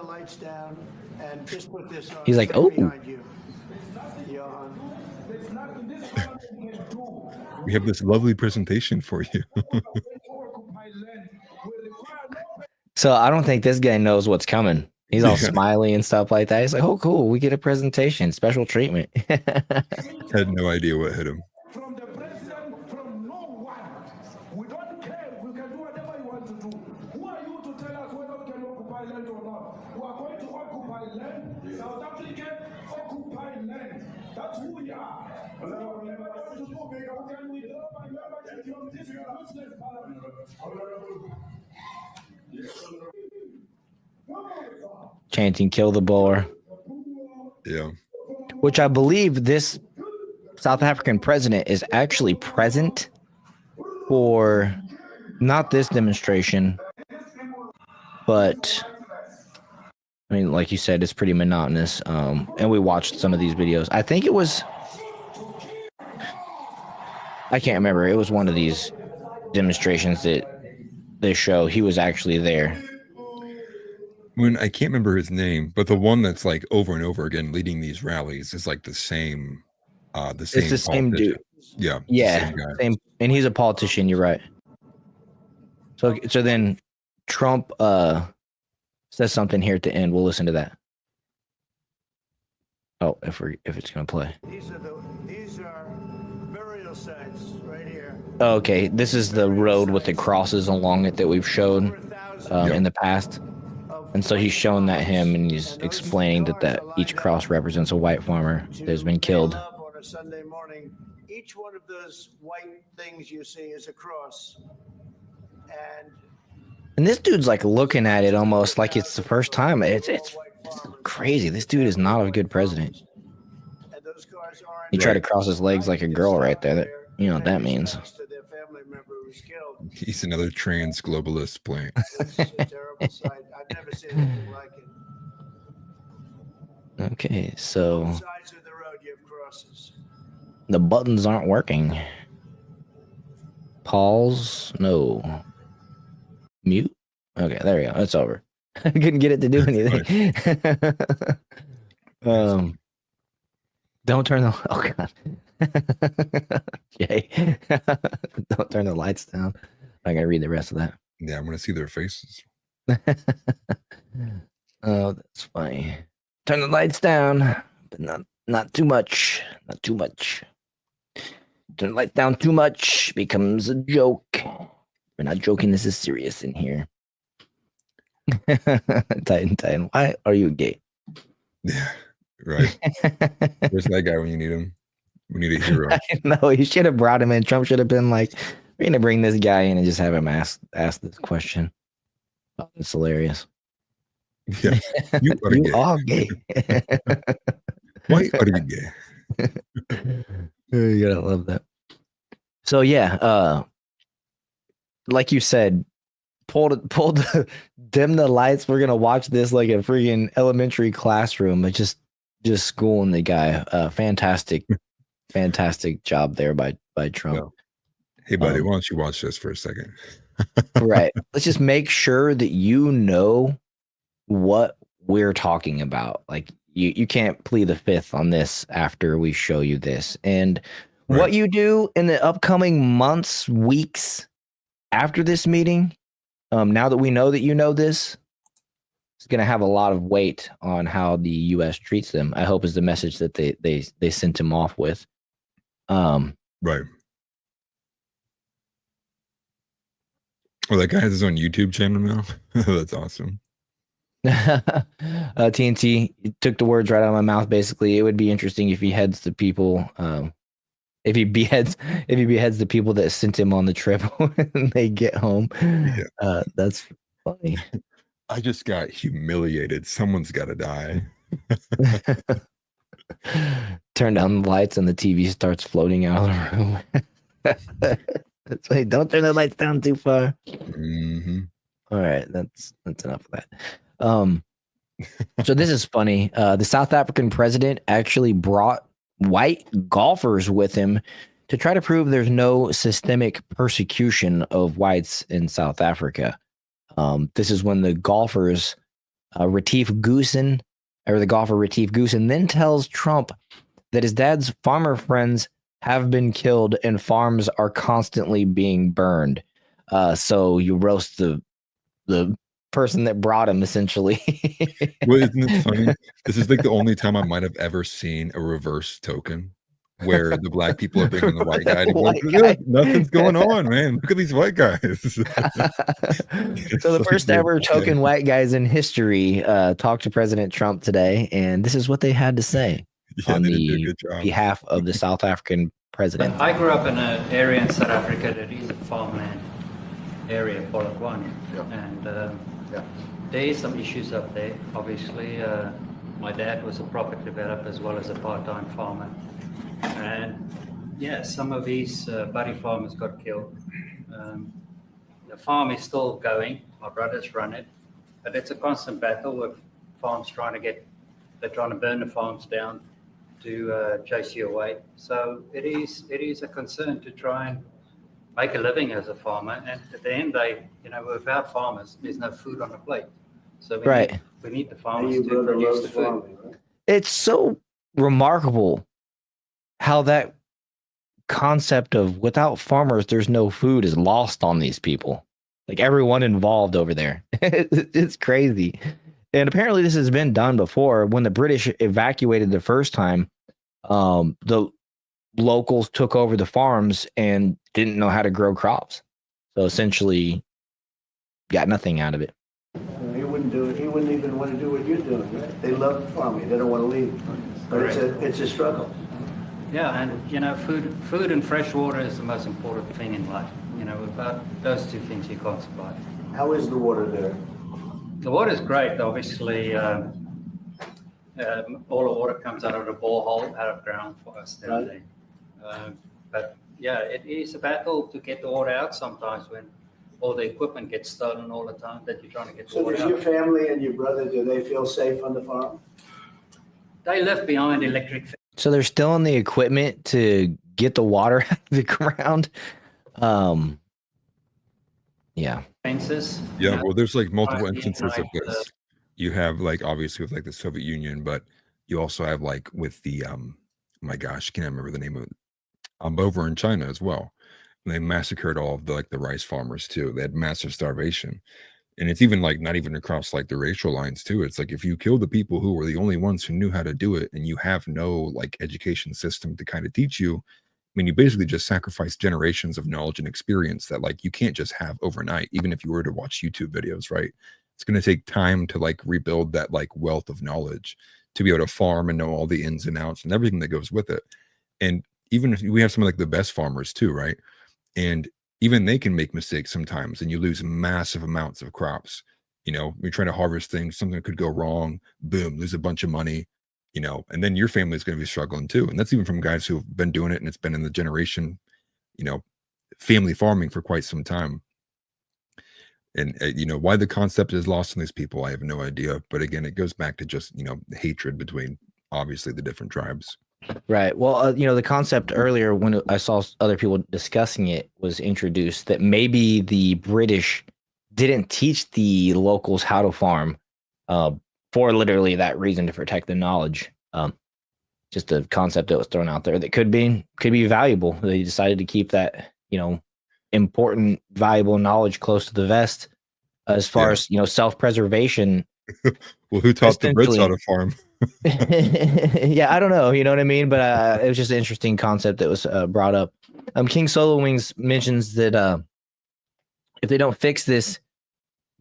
lights down, and just put this on. He's like, oh. Behind you. Johan. We have this lovely presentation for you. So I don't think this guy knows what's coming. He's all smiley and stuff like that. He's like, oh, cool. We get a presentation, special treatment. Had no idea what hit him. From the president, from no one. We don't care. We can do whatever you want to do. Who are you to tell us whether we can occupy land or not? We are going to occupy land. South Africa occupy land. That's who we are. Chanting "Kill the Boer." Yeah. Which I believe this South African president is actually present for not this demonstration, but I mean, like you said, it's pretty monotonous. And we watched some of these videos. I think it was, I can't remember. It was one of these demonstrations that they show. He was actually there. When I can't remember his name, but the one that's like over and over again leading these rallies is like the same. It's the same dude. Yeah. Yeah. Same, and he's a politician. You're right. So then Trump says something here at the end. We'll listen to that. Oh, if it's gonna play. These are burial sites right here. Okay, this is the road with the crosses along it that we've shown in the past. And so he's showing that him, and he's explaining that each cross represents a white farmer that's been killed. On a Sunday morning, each one of those white things you see is a cross. And this dude's like looking at it almost like it's the first time. It's crazy. This dude is not a good president. And those cars He tried to cross his legs like a girl right there. That, you know what that means. To their family member who was killed. He's another trans globalist plant. It's a terrible sight. I've never seen anything like it. Okay, so Both sides of the road, you have crosses. the buttons aren't working. Pause. No. Mute. Okay, there we go. It's over. I couldn't get it to do anything. Don't turn the. Oh god. Jay. Don't turn the lights down. I gotta read the rest of that. Yeah, I want to see their faces. Oh, that's funny. Turn the lights down, but not too much. Not too much. Turn the lights down too much becomes a joke. We're not joking. This is serious in here. Titan, why are you gay? Yeah, right. Where's that guy when you need him? We need a hero. No, he should have brought him in. Trump should have been like, we're gonna bring this guy in and just have him ask this question. Oh, it's hilarious. Yeah, you are gay. Why are you gay? You gotta love that. So yeah, like you said, dim the lights. We're gonna watch this like a freaking elementary classroom. It's just schooling the guy. Fantastic job there by Trump. No. Hey buddy, why don't you watch this for a second? Right. Let's just make sure that you know what we're talking about. Like you can't plead the fifth on this after we show you this. And what you do in the upcoming months, weeks after this meeting, now that we know that you know this, it's going to have a lot of weight on how the U.S. treats them. I hope is the message that they sent him off with. Right. Oh, that guy has his own YouTube channel now. That's awesome. TNT took the words right out of my mouth. Basically, it would be interesting if he heads the people. If he beheads the people that sent him on the trip when they get home. Yeah. That's funny. I just got humiliated. Someone's got to die. Turn down the lights and the TV starts floating out of the room. That's why don't turn the lights down too far. Mm-hmm. All right, that's enough of that. So this is funny. The South African president actually brought white golfers with him to try to prove there's no systemic persecution of whites in South Africa. This is when the golfers, Retief Goosen then tells Trump that his dad's farmer friends have been killed and farms are constantly being burned. So you roast the person that brought him, essentially. Well, isn't it funny? This is like the only time I might have ever seen a reverse token where the black people are bringing the white guy. Nothing's going on, man. Look at these white guys. So the first ever token white guys in history talked to President Trump today, and this is what they had to say on the behalf of the South African president. I grew up in an area in South Africa that is a farmland area, Polokwane, and there is some issues up there. Obviously, my dad was a property developer as well as a part-time farmer, and yeah, some of these buddy farmers got killed. The farm is still going. My brothers run it, but it's a constant battle with farms they're trying to burn the farms down to chase you away. So it is a concern to try and make a living as a farmer. And at the end, without farmers, there's no food on the plate. So we need the farmers to produce the food. It's so remarkable how that concept of without farmers, there's no food is lost on these people. Like everyone involved over there. It's crazy. And apparently this has been done before. When the British evacuated the first time, the locals took over the farms and didn't know how to grow crops. So essentially got nothing out of it. He wouldn't do it. He wouldn't even want to do what you're doing. Right? They love farming. They don't want to leave. But it's a struggle. Yeah, and food and fresh water is the most important thing in life. Without those two things, you can't survive. How is the water there? The water is great. Obviously, All the water comes out of the borehole, out of ground for us down there. But yeah, it is a battle to get the water out sometimes when all the equipment gets stolen all the time that you're trying to get the So water does out. your family and your brother, do they feel safe on the farm? They live behind electric. So they're still in the equipment to get the water out of the ground. Yeah. Fences. Yeah, well, there's like multiple instances of this. You have like obviously with like the Soviet Union, but you also have like with the my gosh, I can't remember the name of it. Over in China as well. And they massacred all of the like the rice farmers too. They had massive starvation. And it's even like not even across like the racial lines too. It's like if you kill the people who were the only ones who knew how to do it and you have no like education system to kind of teach you, I mean, you basically just sacrifice generations of knowledge and experience that like you can't just have overnight, even if you were to watch YouTube videos, right? It's going to take time to like rebuild that like wealth of knowledge to be able to farm and know all the ins and outs and everything that goes with it. And even if we have some of like the best farmers too, right? And even they can make mistakes sometimes and you lose massive amounts of crops. You know, you're trying to harvest things, something could go wrong, boom, lose a bunch of money, you know, and then your family is going to be struggling too. And that's even from guys who've been doing it and it's been in the generation, you know, family farming for quite some time. And, you know, why the concept is lost in these people, I have no idea. But again, it goes back to just, you know, hatred between obviously the different tribes. Right. Well, you know, the concept earlier when I saw other people discussing it was introduced that maybe the British didn't teach the locals how to farm for literally that reason, to protect the knowledge. Just a concept that was thrown out there that could be valuable. They decided to keep that, you know, important, valuable knowledge close to the vest as far as, you know, self-preservation. Well, who taught the Brits how to farm? Yeah, I don't know. You know what I mean? But it was just an interesting concept that was brought up. King Solo Wings mentions that if they don't fix this,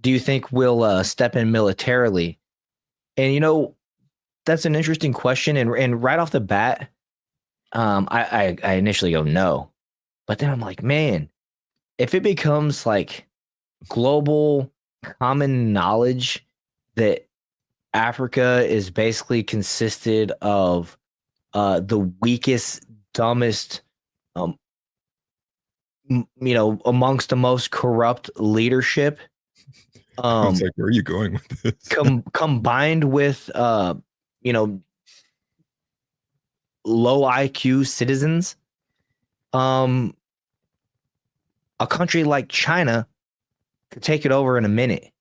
do you think we'll step in militarily? And, you know, that's an interesting question. And right off the bat, I initially go no. But then I'm like, man, if it becomes like global common knowledge that Africa is basically consisted of the weakest, dumbest, you know, amongst the most corrupt leadership. I was like, where are you going with this? Combined with, you know, low IQ citizens, a country like China could take it over in a minute.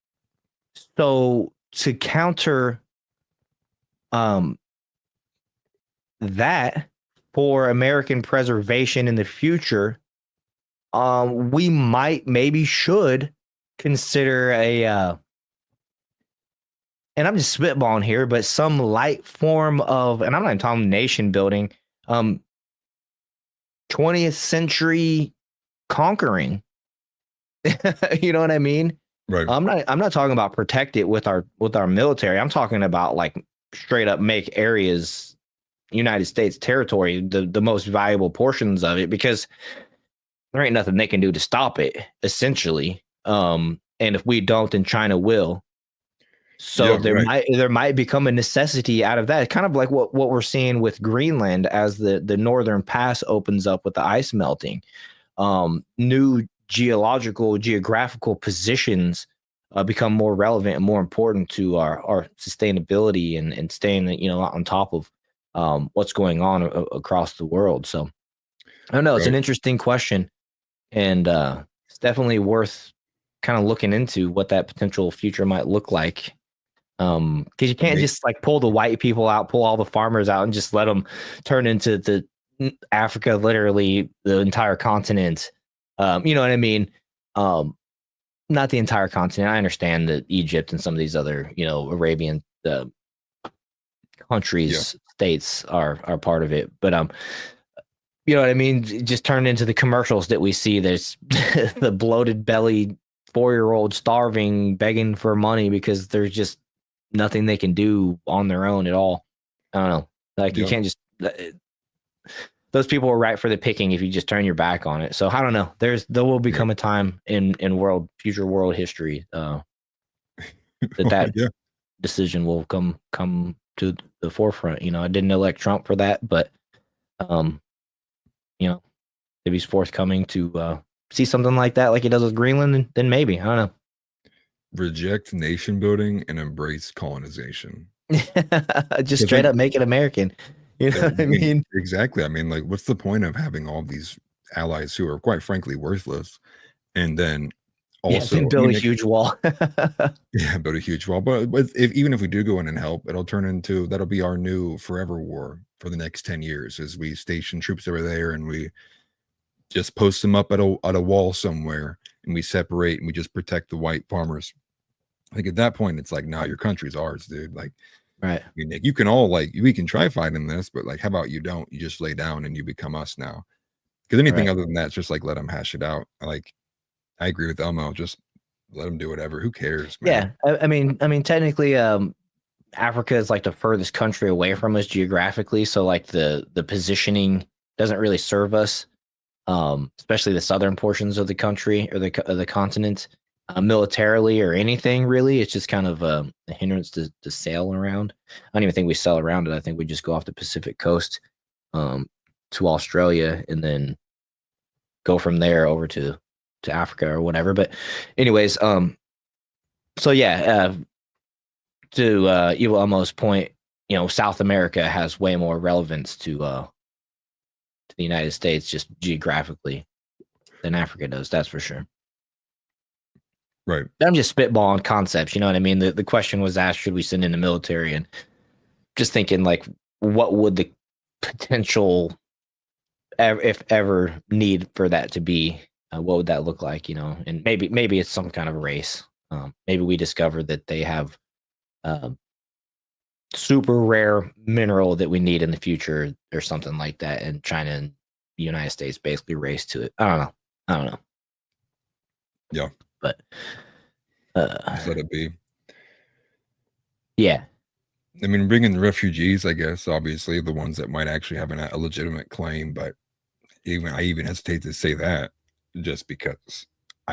So to counter that for American preservation in the future, we maybe should consider and I'm just spitballing here, but some light form of, and I'm not even talking nation building, 20th century conquering. You know what I mean? Right. I'm not talking about protect it with our military. I'm talking about like straight up make areas United States territory the most valuable portions of it, because there ain't nothing they can do to stop it, essentially. And if we don't, then China will. So yeah, there might become a necessity out of that. It's kind of like what we're seeing with Greenland as the northern pass opens up with the ice melting. New geographical positions become more relevant and more important to our sustainability and staying, you know, on top of what's going on across the world. So I don't know. It's an interesting question, and it's definitely worth kind of looking into what that potential future might look like. Because you can't just like pull the white people out, pull all the farmers out, and just let them turn into the Africa, literally the entire continent. You know what I mean? Not the entire continent. I understand that Egypt and some of these other, you know, Arabian countries, states are part of it. But you know what I mean? Just turn into the commercials that we see. There's the bloated belly 4-year-old starving, begging for money because there's just nothing they can do on their own at all. I don't know. Like you can't just. Those people are right for the picking if you just turn your back on it. So I don't know. There will become a time in future world history that decision will come to the forefront. I didn't elect Trump for that, but if he's forthcoming to see something like that, like he does with Greenland, then maybe. I don't know. Reject nation building and embrace colonization. Just straight up make it American. You know what I mean? Exactly. I mean, like, what's the point of having all these allies who are quite frankly worthless, and then also build a huge wall? Yeah, build a huge wall. But even if we do go in and help, that'll be our new forever war for the next 10 years as we station troops over there and we just post them up at a wall somewhere and we separate and we just protect the white farmers. Like at that point, it's like, nah, your country's ours, dude. Like, right. You can all we can try fighting this, but like, how about you don't? You just lay down and you become us now. Because anything other than that, it's just like let them hash it out. Like, I agree with Elmo. Just let them do whatever. Who cares, man? Yeah, I mean, technically, Africa is like the furthest country away from us geographically, so like the positioning doesn't really serve us, especially the southern portions of the country or the continent, militarily or anything really. It's just kind of a hindrance to sail around. I don't even think we sail around it. I think we just go off the Pacific coast to Australia and then go from there over to Africa or whatever. But anyways, so yeah, to Evil Elmo's point, South America has way more relevance to the United States just geographically than Africa does. That's for sure. Right. I'm just spitballing concepts. You know what I mean? The question was asked, should we send in the military? And just thinking like, what would the potential, if ever, need for that to be? What would that look like? And maybe it's some kind of race. Maybe we discovered that they have super rare mineral that we need in the future or something like that, and China and the United States basically race to it. I don't know. Yeah, but just let it be. Yeah, I mean, bringing the refugees, I guess, obviously the ones that might actually have a legitimate claim, but I even hesitate to say that just because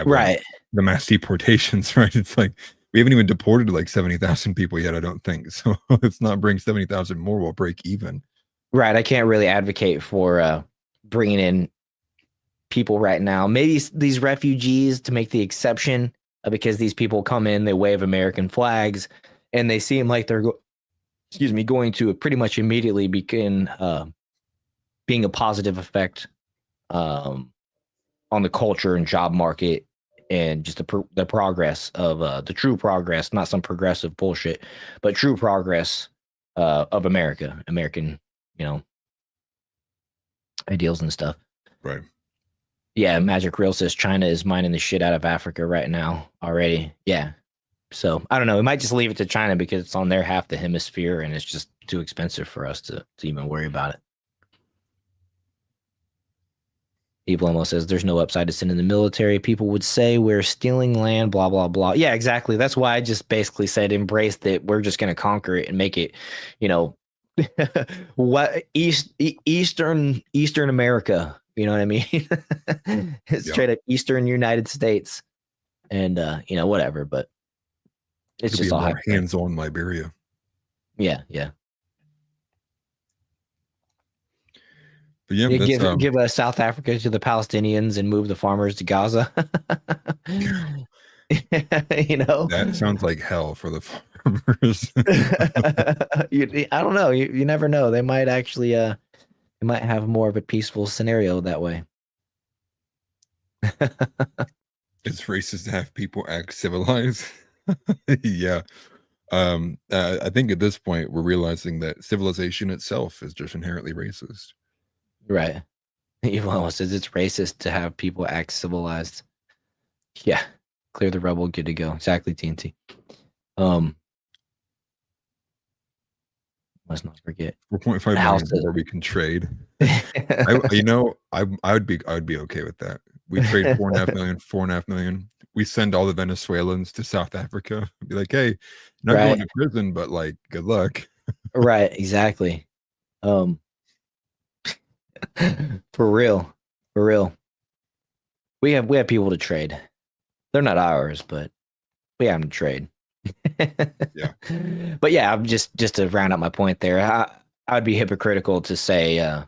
right, the mass deportations, right? It's like we haven't even deported like 70,000 people yet, I don't think. So let's not bring 70,000 more. We'll break even. Right. I can't really advocate for bringing in people right now. Maybe these refugees to make the exception, because these people come in, they wave American flags, and they seem like they're going to pretty much immediately begin being a positive effect on the culture and job market and just the progress of the true progress, not some progressive bullshit, but true progress of American, ideals and stuff. Right. Yeah. Magic Real says China is mining the shit out of Africa right now already. Yeah. So I don't know. We might just leave it to China because it's on their half the hemisphere and it's just too expensive for us to even worry about it. Evil almost says there's no upside to sending the military. People would say we're stealing land, blah, blah, blah. Yeah, exactly. That's why I just basically said embrace that we're just going to conquer it and make it, what Eastern America, you know what I mean? It's straight up Eastern United States and, whatever, but it's Could just be all more hands-on Liberia. Yeah. Yeah. But yeah, give South Africa to the Palestinians and move the farmers to Gaza. That sounds like hell for the farmers. I don't know. You never know. They might actually they might have more of a peaceful scenario that way. It's racist to have people act civilized. Yeah. I think at this point we're realizing that civilization itself is just inherently racist. Right. Evil says it's racist to have people act civilized. Yeah. Clear the rebel, good to go. Exactly, TNT. Let's not forget 4.5 million more we can trade. I'd be okay with that. We trade 4.5 million. We send all the Venezuelans to South Africa. Be like, hey, not going to prison, but like, good luck. Right, exactly. For real. We have people to trade. They're not ours, but we have them to trade. Yeah. But yeah, I'm just to round out my point there. I'd be hypocritical to say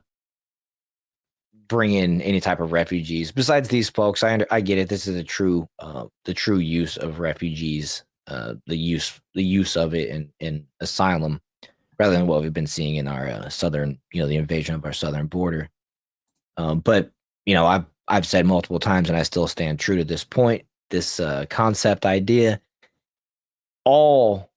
bring in any type of refugees besides these folks. I get it. This is the true use of refugees, the use of it in asylum, rather than what we've been seeing in our southern, the invasion of our southern border. But I've said multiple times, and I still stand true to this point. This concept idea: all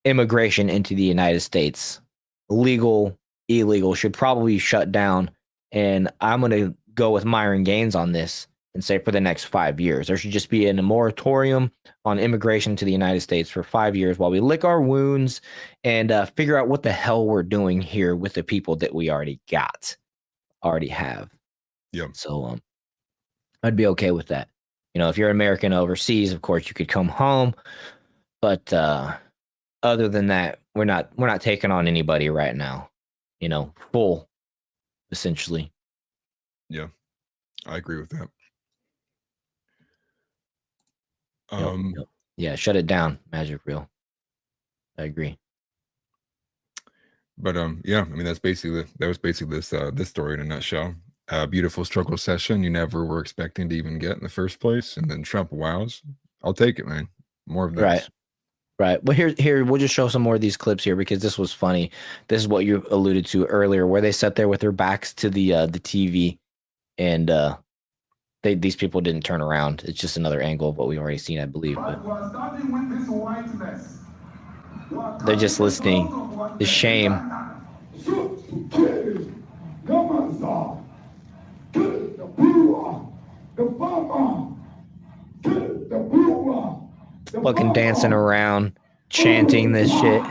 immigration into the United States, legal, illegal, should probably be shut down. And I'm going to go with Myron Gaines on this and say for the next 5 years. There should just be a moratorium on immigration to the United States for 5 years while we lick our wounds and figure out what the hell we're doing here with the people that we already have. Yep. So I'd be okay with that. If you're American overseas, of course you could come home, but other than that, we're not taking on anybody right now. Full, essentially. Yeah, I agree with that. Yep. Yeah, shut it down, Magic Reel. I agree. But yeah, I mean that was basically this story in a nutshell. Beautiful struggle session you never were expecting to even get in the first place, and then Trump wows. I'll take it, man. More of this. Right. Well, here we'll just show some more of these clips here because this was funny. This is what you alluded to earlier, where they sat there with their backs to the TV, and these people didn't turn around. It's just another angle of what we've already seen, I believe. But they're just listening. The shame. Fucking dancing around, chanting this shit.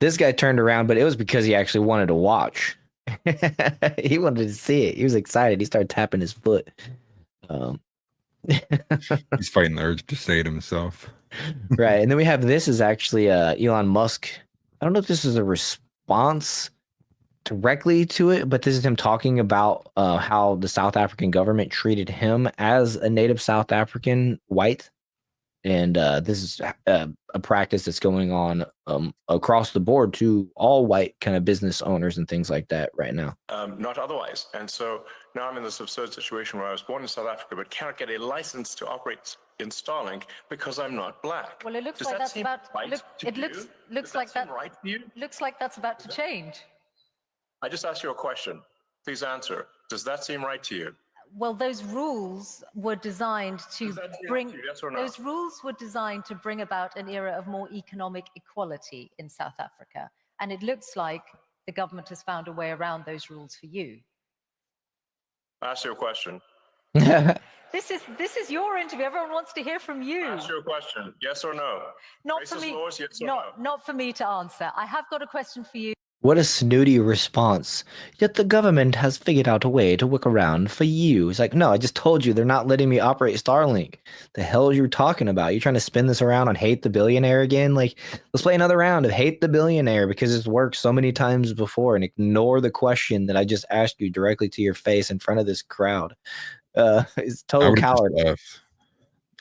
This guy turned around, but it was because he actually wanted to watch. He wanted to see it. He was excited. He started tapping his foot. He's fighting the urge to say it himself. Right. And then we have this is actually Elon Musk. I don't know if this is a response directly to it, but this is him talking about how the South African government treated him as a native South African white. And this is a practice that's going on across the board to all white kind of business owners and things like that right now. Not otherwise. And so now I'm in this absurd situation where I was born in South Africa but cannot get a license to operate in Starlink because I'm not black. Well, it looks Does like that that's seem about. right to It you? looks Does like seem that. right to you? Looks like that's about to change. I just asked you a question. Please answer. Does that seem right to you? Well, those rules were designed to bring. Yes or no? Those rules were designed to bring about an era of more economic equality in South Africa, and it looks like the government has found a way around those rules for you. I asked you a question. This is your interview. Everyone wants to hear from you. I asked you a question. Yes or no? Not for Racist me. laws, yes or no? Not for me to answer. I have got a question for you. What a snooty response. Yet the government has figured out a way to work around for you. It's like, no, I just told you they're not letting me operate Starlink. The hell are you talking about? You trying to spin this around on hate the billionaire again? Like, let's play another round of hate the billionaire because it's worked so many times before, and ignore the question that I just asked you directly to your face in front of this crowd. It's total coward.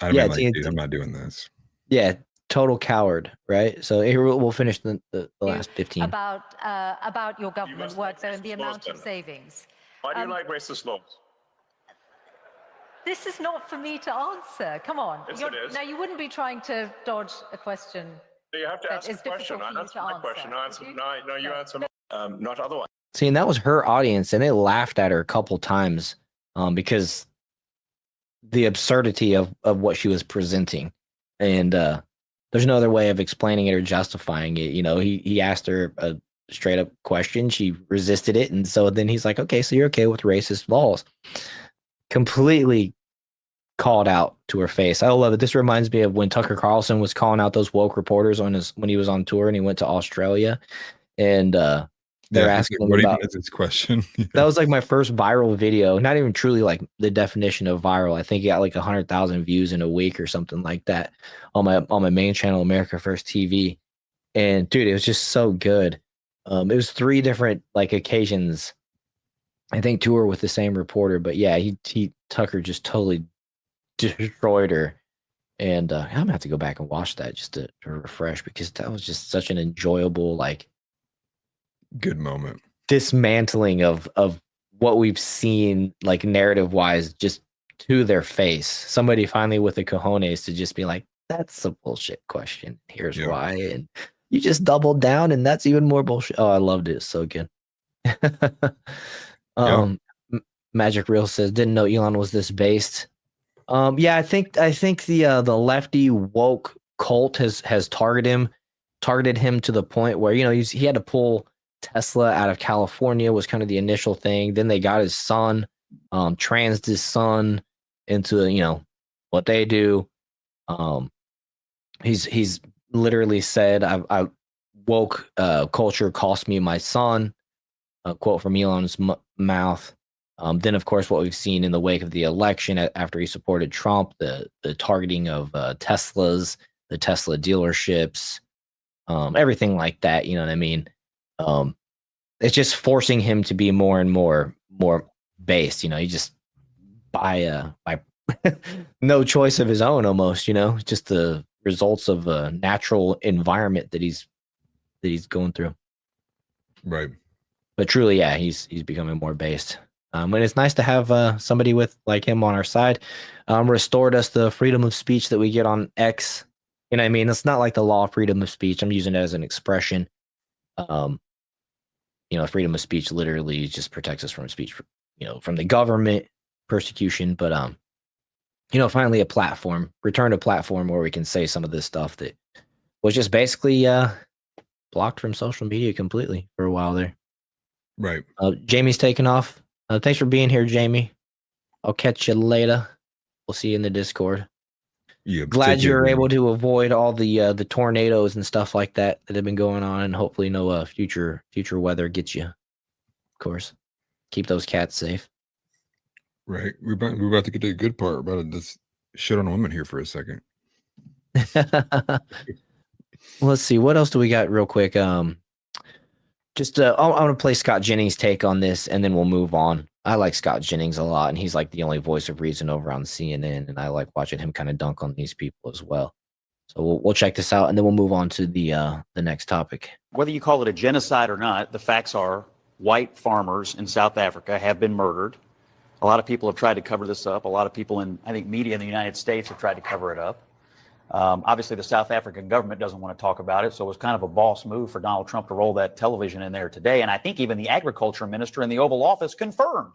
I'd be like, dude, I'm not doing this. Yeah, total coward, right? So here we'll finish the last 15. About your government work, though, and the amount of savings. Why do you like racist laws? This is not for me to answer. Come on. Yes, it is. Now, you wouldn't be trying to dodge a question. So you have to ask a question. I answered my question. No, you answer. Not otherwise. See, and that was her audience, and they laughed at her a couple times because the absurdity of what she was presenting. And there's no other way of explaining it or justifying it. He asked her a straight up question. She resisted it. And so then he's like, okay, so you're okay with racist laws. Completely called out to her face. I love it. This reminds me of when Tucker Carlson was calling out those woke reporters when he was on tour and he went to Australia. And they're asking him about this question. That was like my first viral video. Not even truly like the definition of viral. I think it got like 100,000 views in a week or something like that on my main channel, America First TV. And dude, it was just so good. It was 3 different like occasions I think tour with the same reporter, but yeah, Tucker just totally destroyed her. And I'm gonna have to go back and watch that just to refresh, because that was just such an enjoyable, like, good moment, dismantling of what we've seen, like, narrative wise, just to their face. Somebody finally with the cojones to just be like, that's a bullshit question. Here's why. And you just doubled down, and that's even more bullshit. Oh, I loved it. So good. Magic Real says, didn't know Elon was this based. Yeah, I think the lefty woke cult has targeted him to the point where, he had to pull Tesla out of California was kind of the initial thing. Then they got his son, transed his son into what they do. He's literally said, I woke culture cost me my son. A quote from Elon's mouth. Then, of course, what we've seen in the wake of the election after he supported Trump, the targeting of Teslas, the Tesla dealerships, everything like that. You know what I mean? It's just forcing him to be more and more based. You just by no choice of his own, almost. Just the results of a natural environment that he's going through. Right. But truly, yeah, he's becoming more based. And it's nice to have somebody like him on our side. Restored us the freedom of speech that we get on X. You know what I mean? It's not like the law of freedom of speech. I'm using it as an expression. Freedom of speech literally just protects us from speech, from the government persecution. But finally return a platform where we can say some of this stuff that was just basically blocked from social media completely for a while there. Right. Jamie's taking off. Thanks for being here, Jamie. I'll catch you later. We'll see you in the Discord. Yeah. Glad you were able to avoid all the tornadoes and stuff like that have been going on, and hopefully no future weather gets you. Of course, keep those cats safe. Right. We're about to get to the good part. We're about to just shit on women here for a second. Let's see. What else do we got real quick? I'm going to play Scott Jennings' take on this, and then we'll move on. I like Scott Jennings a lot, and he's like the only voice of reason over on CNN, and I like watching him kind of dunk on these people as well. So we'll check this out, and then we'll move on to the next topic. Whether you call it a genocide or not, the facts are white farmers in South Africa have been murdered. A lot of people have tried to cover this up. A lot of people in, I think, media in the United States have tried to cover it up. Obviously, the South African government doesn't want to talk about it, so it was kind of a boss move for Donald Trump to roll that television in there today. And I think even the agriculture minister in the Oval Office confirmed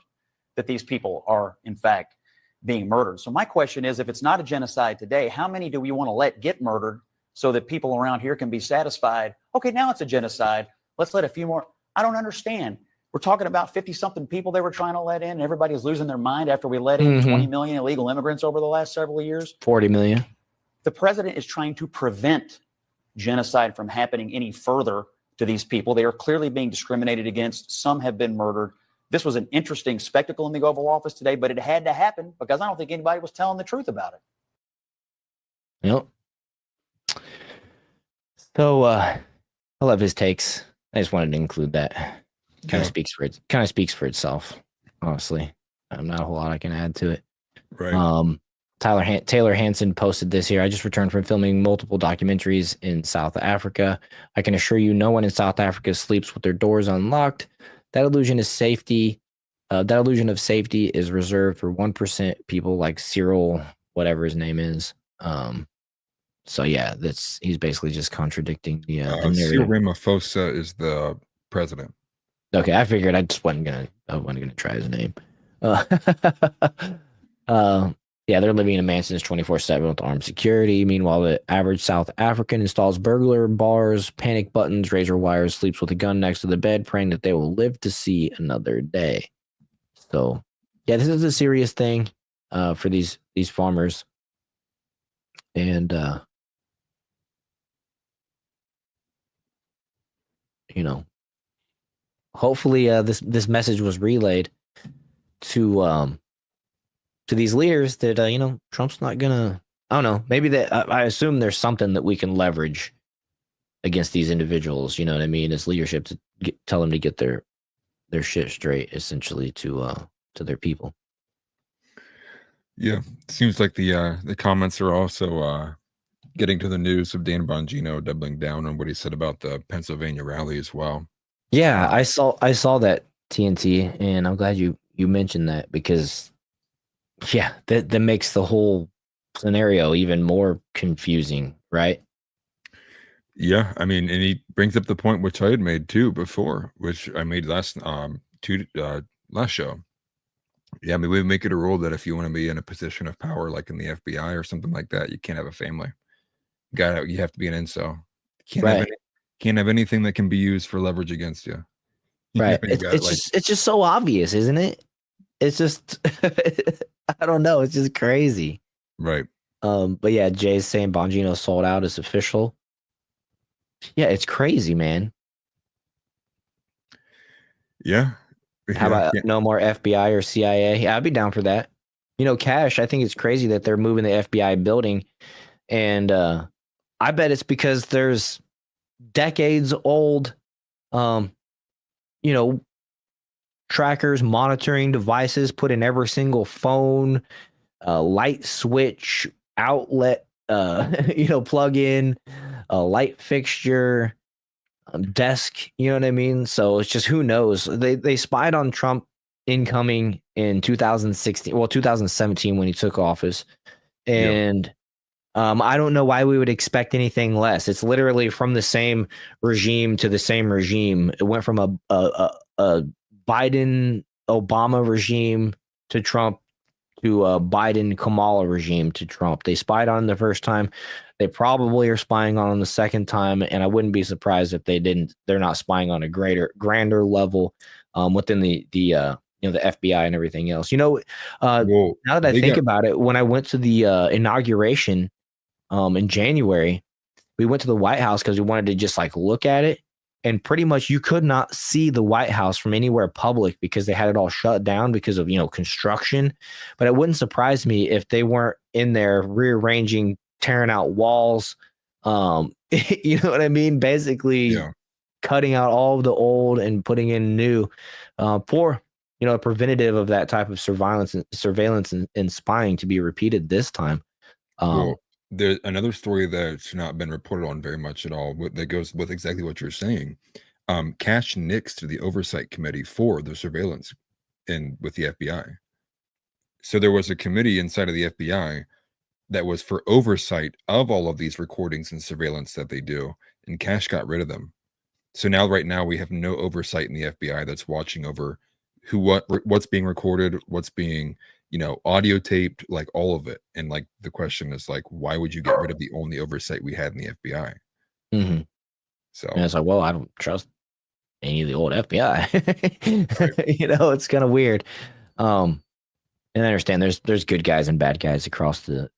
that these people are, in fact, being murdered. So my question is, if it's not a genocide today, how many do we want to let get murdered so that people around here can be satisfied? Okay, now it's a genocide. Let's let a few more. I don't understand. We're talking about 50-something people they were trying to let in, and everybody's losing their mind after we let in 20 million illegal immigrants over the last several years. 40 million. The president is trying to prevent genocide from happening any further to these people. They are clearly being discriminated against. Some have been murdered. This was an interesting spectacle in the Oval Office today, but it had to happen because I don't think anybody was telling the truth about it. Yep. So I love his takes. I just wanted to include that. Kind of speaks for itself, honestly. Not a whole lot I can add to it. Right. Taylor Hansen posted this here. I just returned from filming multiple documentaries in South Africa. I can assure you no one in South Africa sleeps with their doors unlocked. That illusion of safety is reserved for 1% people like Cyril, whatever his name is. So yeah, he's basically just contradicting the narrative. Cyril Ramaphosa is the president. Okay, I figured I wasn't gonna try his name. Yeah, they're living in mansions 24/7 with armed security. Meanwhile, the average South African installs burglar bars, panic buttons, razor wires, sleeps with a gun next to the bed, praying that they will live to see another day. So, yeah, this is a serious thing for these farmers, and hopefully, this message was relayed to these leaders that Trump's not gonna. I don't know. Maybe that I assume there's something that we can leverage against these individuals. You know what I mean? As leadership to tell them to get their their shit straight, essentially, to their people. Yeah, seems like the comments are also getting to the news of Dan Bongino doubling down on what he said about the Pennsylvania rally as well. Yeah, I saw that, TNT, and I'm glad you mentioned that, because yeah, that makes the whole scenario even more confusing, right? Yeah, I mean, and he brings up the point which I had made too before, which I made last show. Yeah, I mean, we make it a rule that if you want to be in a position of power, like in the FBI or something like that, you can't have a family. You have to be an incel. Right. Can't have anything that can be used for leverage against you. Right. You got, It's just so obvious, isn't it? It's just I don't know. It's just crazy. Right. But yeah, Jay's saying Bongino sold out is official. Yeah, it's crazy, man. Yeah. How about no more FBI or CIA? Yeah, I'd be down for that. You know, Cash, I think it's crazy that they're moving the FBI building. And I bet it's because there's decades old, trackers, monitoring devices put in every single phone, light switch, outlet, plug in, a light fixture, desk, you know what I mean? So it's just, who knows? They spied on Trump incoming in 2017 when he took office. And I don't know why we would expect anything less. It's literally from the same regime to the same regime. It went from a Biden Obama regime to Trump to a Biden Kamala regime to Trump. They spied on the first time. They probably are spying on the second time, and I wouldn't be surprised if they didn't. They're not spying on a grander level within the FBI and everything else. Now that I think about it, when I went to the inauguration in January, we went to the White House because we wanted to just like look at it, and pretty much you could not see the White House from anywhere public because they had it all shut down because of construction. But it wouldn't surprise me if they weren't in there rearranging, tearing out walls, you know what I mean, basically cutting out all of the old and putting in new for a preventative of that type of surveillance and spying to be repeated this time. There's another story that's not been reported on very much at all that goes with exactly what you're saying. Cash nixed the oversight committee for the surveillance with the FBI. So there was a committee inside of the FBI that was for oversight of all of these recordings and surveillance that they do, and Cash got rid of them. So right now we have no oversight in the FBI that's watching over what's being recorded, what's being audio taped, like all of it. And like the question is like, why would you get rid of the only oversight we had in the FBI? Mm-hmm. So it's like, well, I don't trust any of the old FBI. Right. It's kind of weird. And I understand there's good guys and bad guys across the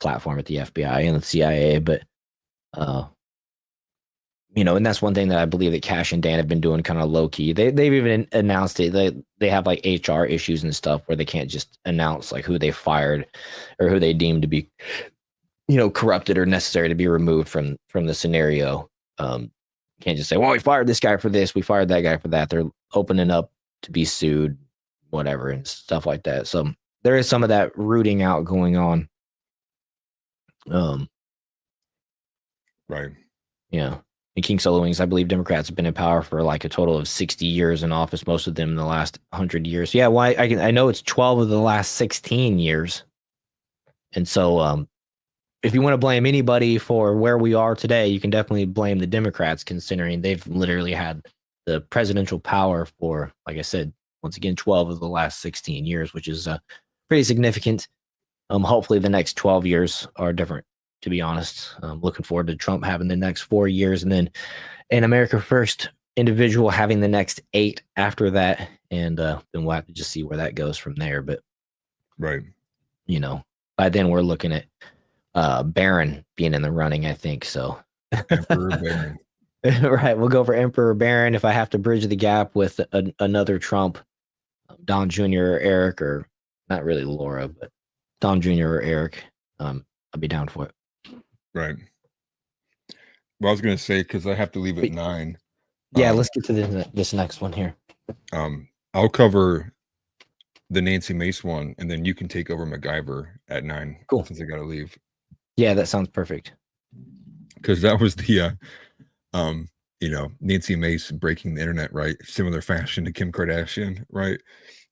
platform at the FBI and the CIA, but and that's one thing that I believe that Cash and Dan have been doing kind of low key. They've even announced it. They have like HR issues and stuff where they can't just announce like who they fired or who they deemed to be, corrupted or necessary to be removed from the scenario. Can't just say, well, we fired this guy for this, we fired that guy for that. They're opening up to be sued, whatever, and stuff like that. So there is some of that rooting out going on. Right. Yeah. And King Solo Wings, I believe Democrats have been in power for like a total of 60 years in office, most of them in the last 100 years. Yeah, well, I know it's 12 of the last 16 years. And so if you want to blame anybody for where we are today, you can definitely blame the Democrats, considering they've literally had the presidential power for, like I said, once again, 12 of the last 16 years, which is pretty significant. Hopefully the next 12 years are different, to be honest. I'm looking forward to Trump having the next 4 years, and then an America First individual having the next 8 after that. And then we'll have to just see where that goes from there. But, right. By then we're looking at Barron being in the running, I think. So Emperor Barron. Right. We'll go for Emperor Barron. If I have to bridge the gap with another Trump, Don Jr. or Eric, or not really Laura, but Don Jr. or Eric, I'll be down for it. Right. Well, I was going to say, because I have to leave at 9. Yeah, let's get to this next one here. I'll cover the Nancy Mace one, and then you can take over MacGyver at 9. Cool. Since I got to leave. Yeah, that sounds perfect. Because that was the, Nancy Mace breaking the internet, right? Similar fashion to Kim Kardashian, right?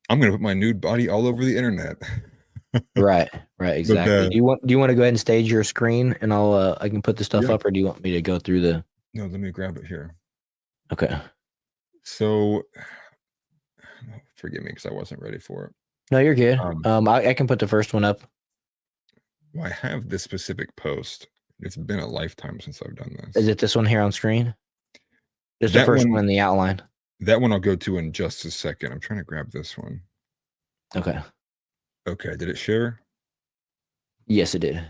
I'm gonna put my nude body all over the internet. Right, exactly. Do you want to go ahead and stage your screen, and I can put the stuff up, or do you want me to go through the? No, let me grab it here. Okay. So, forgive me because I wasn't ready for it. No, you're good. I can put the first one up. Well, I have this specific post. It's been a lifetime since I've done this. Is it this one here on screen? Just the first one in the outline. That one I'll go to in just a second. I'm trying to grab this one. Okay. Okay. Did it share? Yes, it did.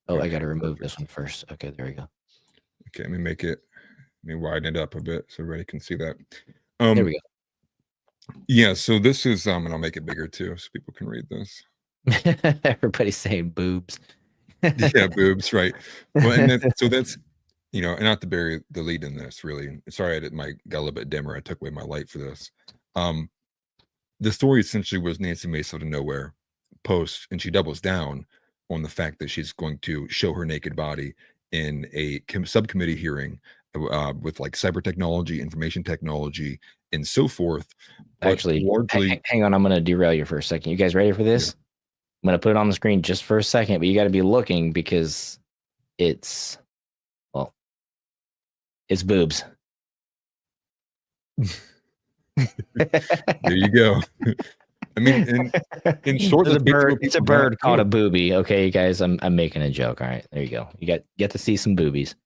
Oh, okay, I got to remove this one first. Okay, there we go. Okay, let me widen it up a bit so everybody can see that. There we go. Yeah, so this is and I'll make it bigger too so people can read this. Everybody's saying boobs. Yeah, boobs, right. Well, and that's and not to bury the lead in this, really. Sorry, got a little bit dimmer. I took away my light for this. The story essentially was Nancy Mace out of nowhere post, and she doubles down on the fact that she's going to show her naked body in a subcommittee hearing with like cyber technology, information technology, and so forth. Actually, hang on. I'm going to derail you for a second. You guys ready for this? Yeah. I'm going to put it on the screen just for a second, but you got to be looking because it's boobs. There you go. I mean, in short, it's a bird called a booby. Okay, you guys, I'm making a joke. All right, there you go. You get to see some boobies.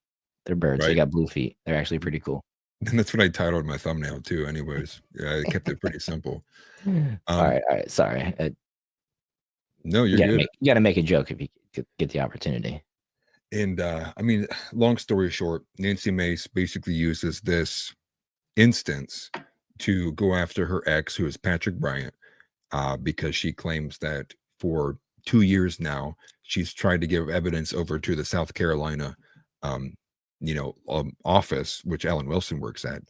They're birds. Right. They got blue feet. They're actually pretty cool. And that's what I titled my thumbnail too. Anyways, yeah, I kept it pretty simple. All right. Sorry. No, you're good. You got to make a joke if you get the opportunity. And I mean, long story short, Nancy Mace basically uses this instance to go after her ex, who is Patrick Bryant, because she claims that for 2 years now, she's tried to give evidence over to the South Carolina, office, which Alan Wilson works at,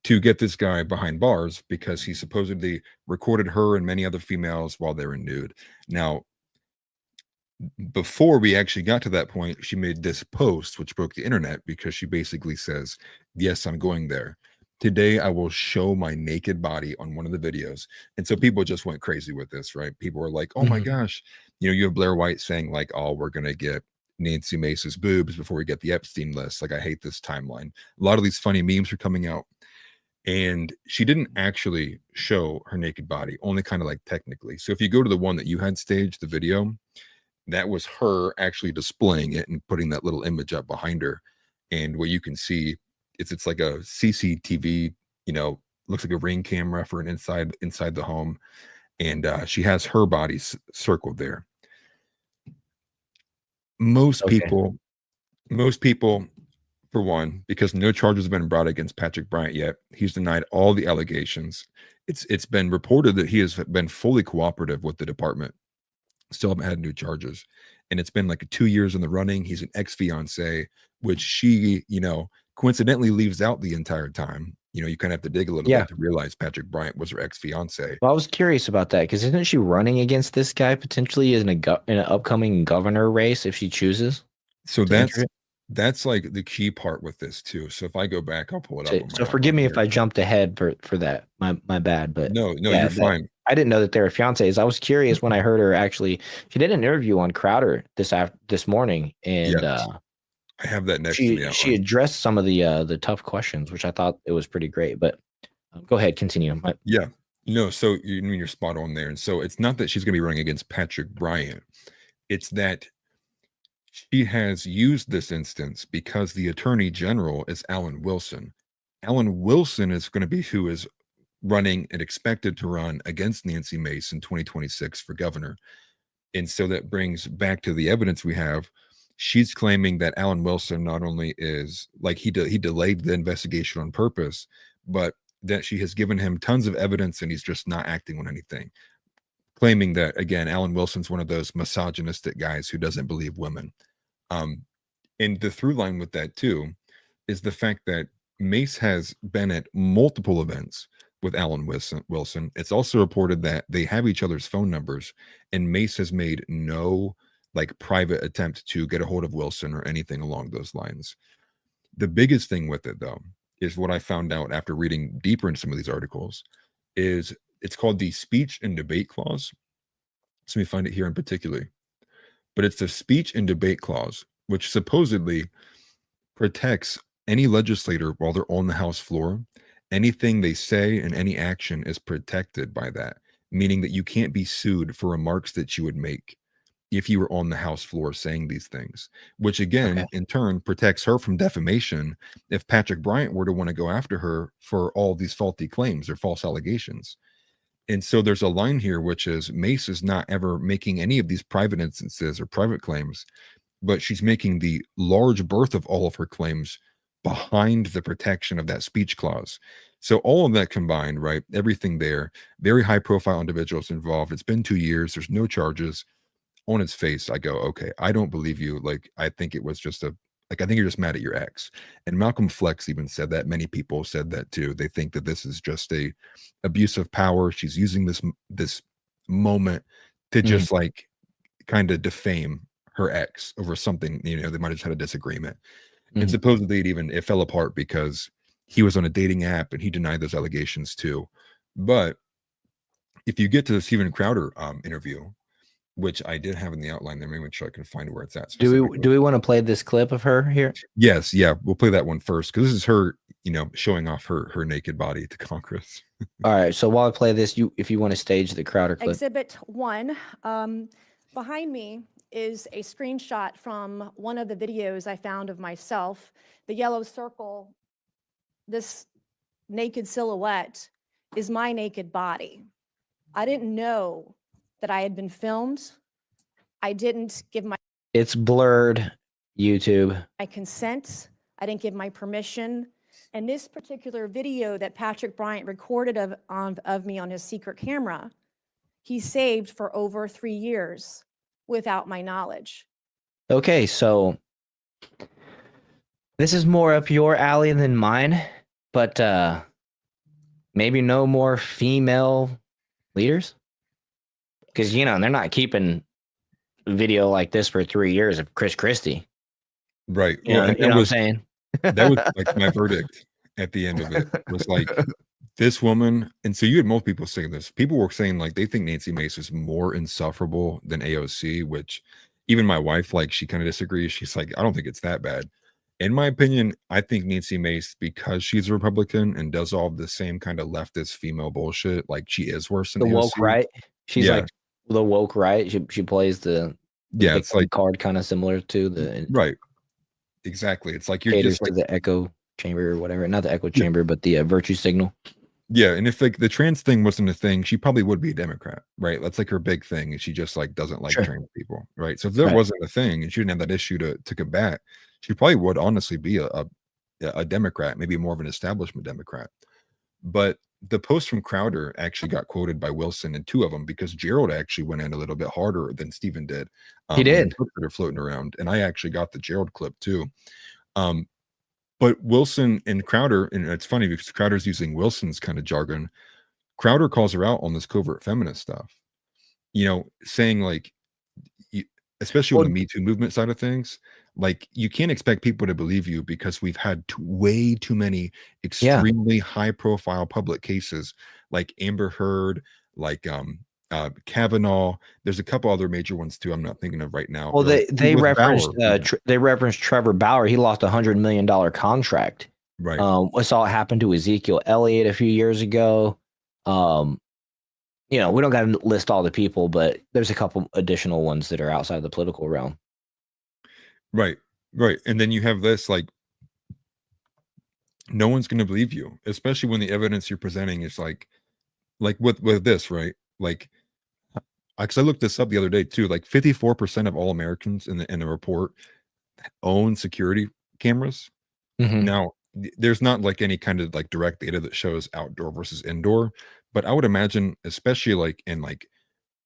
to get this guy behind bars because he supposedly recorded her and many other females while they were nude. Now, before we actually got to that point, she made this post, which broke the internet, because she basically says, yes, I'm going there. Today, I will show my naked body on one of the videos. And so people just went crazy with this, right? People were like, oh my gosh, you have Blair White saying like, oh, we're going to get Nancy Mace's boobs before we get the Epstein list. Like, I hate this timeline. A lot of these funny memes are coming out. And she didn't actually show her naked body, only kind of like technically. So if you go to the one that you had staged, the video, that was her actually displaying it and putting that little image up behind her. And what you can see is it's like a CCTV, looks like a ring camera for an inside the home. And she has her body circled there. Most people, for one, because no charges have been brought against Patrick Bryant yet, he's denied all the allegations. It's been reported that he has been fully cooperative with the department. Still haven't had new charges. And it's been like 2 years in the running. He's an ex-fiance, which she, coincidentally leaves out the entire time. You kind of have to dig a little bit to realize Patrick Bryant was her ex-fiance. Well, I was curious about that because isn't she running against this guy potentially in an upcoming governor race if she chooses? So that's like the key part with this too. So if I go back, I'll pull it up. So forgive me if I jumped ahead for that. My bad. But no, you're fine. I didn't know that they were fiancés. I was curious when I heard her actually. She did an interview on Crowder this morning, and I have that next to me. She addressed some of the tough questions, which I thought it was pretty great. But go ahead, continue. So you're spot on there. And so it's not that she's going to be running against Patrick Bryant. It's that she has used this instance because the attorney general is Alan Wilson. Alan Wilson is going to be who is running and expected to run against Nancy Mace in 2026 for governor. And so that brings back to the evidence we have. She's claiming that Alan Wilson not only is like he delayed the investigation on purpose, but that she has given him tons of evidence and he's just not acting on anything. Claiming that, again, Alan Wilson's one of those misogynistic guys who doesn't believe women. And the through line with that too is the fact that Mace has been at multiple events with Alan Wilson. It's also reported that they have each other's phone numbers, and Mace has made no like private attempt to get a hold of Wilson or anything along those lines. The biggest thing with it, though, is what I found out after reading deeper into some of these articles, is it's called the speech and debate clause. So let me find it here in particular. But it's the speech and debate clause, which supposedly protects any legislator while they're on the House floor. Anything they say and any action is protected by that, meaning that you can't be sued for remarks that you would make if you were on the House floor saying these things, which again, in turn, protects her from defamation if Patrick Bryant were to want to go after her for all these faulty claims or false allegations. And so there's a line here, which is Mace is not ever making any of these private instances or private claims, but she's making the large berth of all of her claims behind the protection of that speech clause. So all of that combined, right? Everything there, very high profile individuals involved. It's been 2 years. There's no charges. On its face, I go, okay, I don't believe you. Like, I think it was just I think you're just mad at your ex. And Malcolm Flex even said that. Many people said that too. They think that this is just a abuse of power. She's using this moment to just like kind of defame her ex over something, they might have just had a disagreement. And supposedly it fell apart because he was on a dating app and he denied those allegations too. But if you get to the Steven Crowder interview, which I did have in the outline there, maybe make sure I can find where it's at. Do we want to play this clip of her here? Yes, yeah, we'll play that one first because this is her, showing off her naked body to Congress. All right, so while I play this, if you want to stage the Crowder clip. Exhibit 1, behind me is a screenshot from one of the videos I found of myself. The yellow circle, this naked silhouette, is my naked body. I didn't know that I had been filmed. I didn't give It's blurred, YouTube. my consent. I didn't give my permission. And this particular video that Patrick Bryant recorded of me on his secret camera, he saved for over 3 years without my knowledge. Okay, so this is more up your alley than mine, but maybe no more female leaders? Because, they're not keeping video like this for 3 years of Chris Christie. Right. You know what I'm saying? That was like my verdict at the end of it was like this woman. And so you had most people saying this. People were saying like they think Nancy Mace is more insufferable than AOC, which even my wife, like she kind of disagrees. She's like, I don't think it's that bad. In my opinion, I think Nancy Mace, because she's a Republican and does all the same kind of leftist female bullshit, like she is worse than the AOC. woke right. She's like the woke right. She plays the it's like card kind of similar to the right. Exactly. It's like you're caters just like to the echo chamber or whatever. Not the echo chamber, but the virtue signal. Yeah, and if like the trans thing wasn't a thing, she probably would be a Democrat, right? That's like her big thing, and she just like doesn't like trans people, right? So if there wasn't a thing, and she didn't have that issue to combat, she probably would honestly be a Democrat, maybe more of an establishment Democrat. But the post from Crowder actually got quoted by Wilson in 2 of them because Gerald actually went in a little bit harder than Stephen did. He did. They're floating around, and I actually got the Gerald clip too. But Wilson and Crowder, and it's funny because Crowder's using Wilson's kind of jargon. Crowder calls her out on this covert feminist stuff, saying like, especially on the Me Too movement side of things, like you can't expect people to believe you because we've had way too many extremely high profile public cases like Amber Heard, like Kavanaugh. There's a couple other major ones too. I'm not thinking of right now. Well, they referenced they referenced Trevor Bauer. He lost $100 million contract. Right. We saw it happen to Ezekiel Elliott a few years ago. We don't got to list all the people, but there's a couple additional ones that are outside the political realm. Right. And then you have this, like, no one's going to believe you, especially when the evidence you're presenting is like with this, right? Like, because I looked this up the other day too, like 54% of all Americans in the report own security cameras. Now, there's not like any kind of like direct data that shows outdoor versus indoor, but I would imagine, especially like in like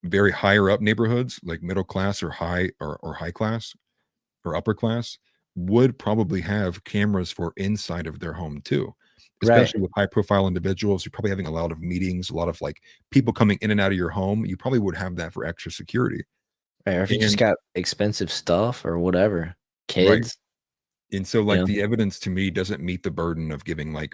very higher up neighborhoods, like middle class or high or high class or upper class, would probably have cameras for inside of their home too, Right. especially with high profile individuals. You're probably having a lot of meetings, a lot of like people coming in and out of your home. You probably would have that for extra security. Right, or if you just And got expensive stuff or whatever, right. kids. And so like Yeah. the evidence to me doesn't meet the burden of giving like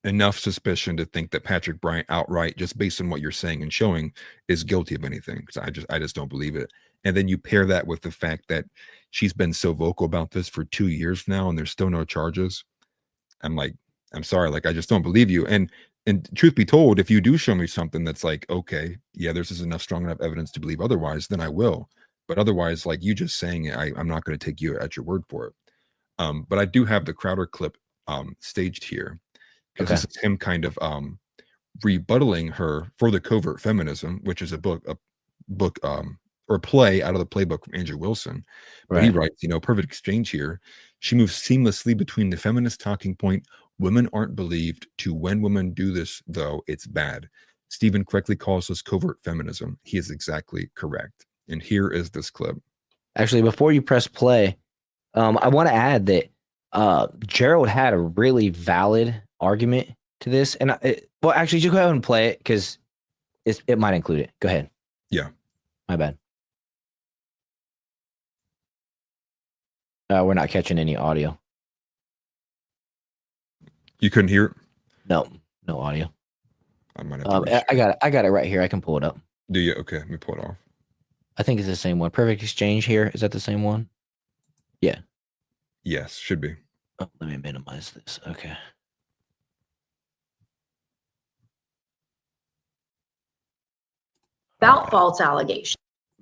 enough suspicion to think that Patrick Bryant outright, just based on what you're saying and showing, is guilty of anything. Because I just don't believe it. And then you pair that with the fact that she's been so vocal about this for 2 years now, and there's still no charges. I'm like, I'm sorry, like I just don't believe you. And truth be told, if you do show me something that's like, okay, yeah, there's enough strong enough evidence to believe otherwise, then I will. But otherwise, like you just saying it, I'm not going to take you at your word for it. But I do have the Crowder clip staged here, because Okay. this is him kind of rebuttaling her for the Covert Feminism, which is a book or play out of the playbook from Andrew Wilson. But he Right. writes, perfect exchange here. She moves seamlessly between the feminist talking point, women aren't believed, to when women do this, though, it's bad. Stephen correctly calls this covert feminism. He is exactly correct. And here is this clip. Actually, before you press play, I want to add that Gerald had a really valid argument to this. And well, actually, just go ahead and play it because it might include it. Go ahead. Yeah. My bad. We're not catching any audio. You couldn't hear it? No audio. I might have to I got it right here. I can pull it up. Do you? Okay, let me pull it off. I think it's the same one. Perfect exchange here. Is that the same one? Yeah. Yes, should be. Oh, let me minimize this. Okay. About false allegations.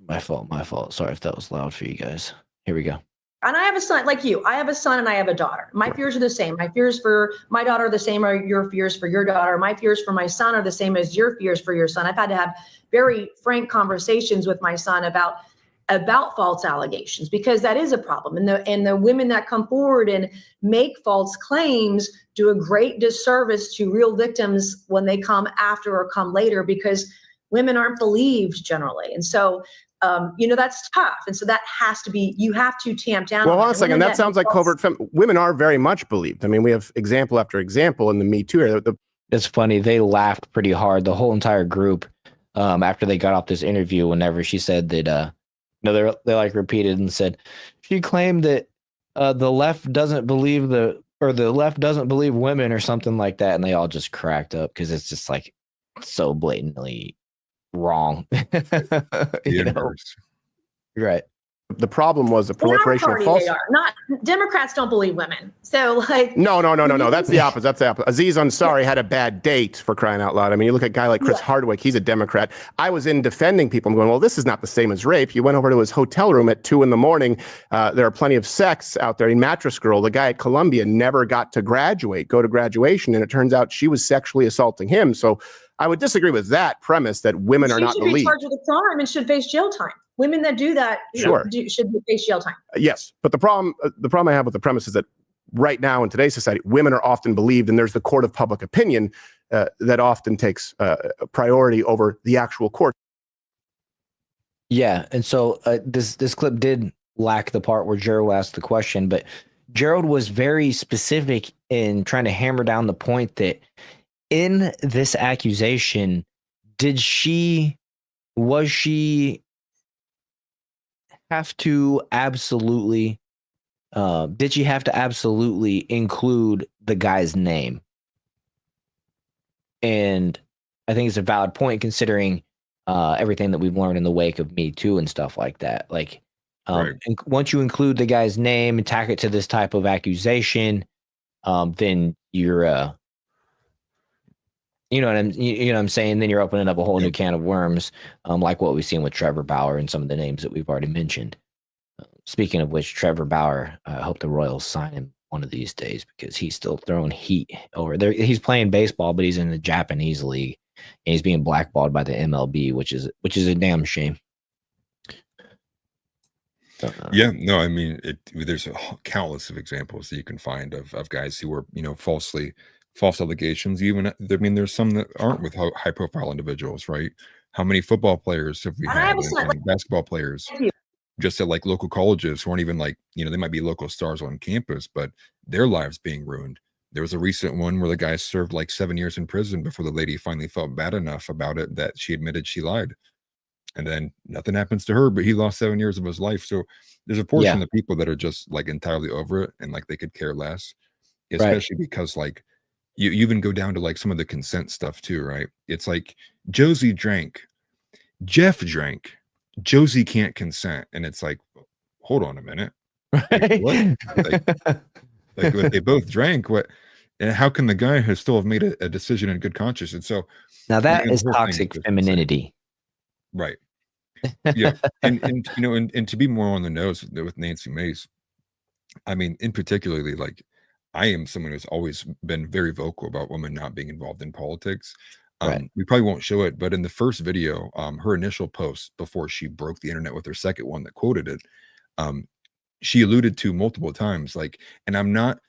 My fault. Sorry if that was loud for you guys. Here we go. And I have a son like you. I have a son and I have a daughter. My fears are the same. My fears for my daughter are the same as your fears for your daughter. My fears for my son are the same as your fears for your son. I've had to have very frank conversations with my son about false allegations, because that is a problem. And the women that come forward and make false claims do a great disservice to real victims when they come after or come later, because women aren't believed generally. And so that's tough. And so that has to be, you have to tamp down. Well, hold on a second. That sounds like covert women are very much believed. I mean, we have example after example in the Me Too era. It's funny. They laughed pretty hard, the whole entire group, after they got off this interview, whenever she said that, they like repeated and said, she claimed that the left doesn't believe the left doesn't believe women or something like that. And they all just cracked up because it's just like so blatantly wrong. Right. The problem was the proliferation of false. They are not. Democrats don't believe women. So like. No. That's the opposite. That's the opposite. Aziz Ansari had a bad date, for crying out loud. I mean, you look at a guy like Chris Hardwick. He's a Democrat. I was in defending people. I'm going, well, this is not the same as rape. You went over to his hotel room at 2 a.m. There are plenty of sex out there. In Mattress Girl, the guy at Columbia never got to go to graduation, and it turns out she was sexually assaulting him. So I would disagree with that premise that women are not believed. She should be charged with a crime and should face jail time. Women that do that should face jail time. Yes, but the problem I have with the premise is that right now in today's society, women are often believed, and there's the court of public opinion that often takes priority over the actual court. Yeah, and so this clip did lack the part where Gerald asked the question, but Gerald was very specific in trying to hammer down the point that in this accusation, was she have to absolutely did she have to absolutely include the guy's name? And I think it's a valid point considering everything that we've learned in the wake of Me Too and stuff like that. Like once you include the guy's name and tack it to this type of accusation, then you're you know what I'm saying? Then you're opening up a whole new can of worms, like what we've seen with Trevor Bauer and some of the names that we've already mentioned. Speaking of which, Trevor Bauer, I hope the Royals sign him one of these days because he's still throwing heat over there. He's playing baseball, but he's in the Japanese league, and he's being blackballed by the MLB, which is a damn shame. Yeah, no, I mean, there's countless of examples that you can find of guys who were, false allegations. There's some that aren't with high profile individuals, right? How many football players have we had and basketball players just at like local colleges who aren't even like, you know, they might be local stars on campus, but their lives being ruined. There was a recent one where the guy served like 7 years in prison before the lady finally felt bad enough about it that she admitted she lied. And then nothing happens to her, but he lost 7 years of his life. So there's a portion of people that are just like entirely over it and like they could care less, especially because like you even go down to like some of the consent stuff too, right? It's like Josie drank, Jeff drank, Josie can't consent. And it's like, hold on a minute. Like, what? Like they both drank. What? And how can the guy who still have made a decision in good conscience? And so now that is toxic femininity. Right. Yeah. and you know, and to be more on the nose with Nancy Mace, I mean, in particularly, like I am someone who's always been very vocal about women not being involved in politics. We probably won't show it, but in the first video, her initial post before she broke the internet with her second one that quoted it, she alluded to multiple times, like, and I'm not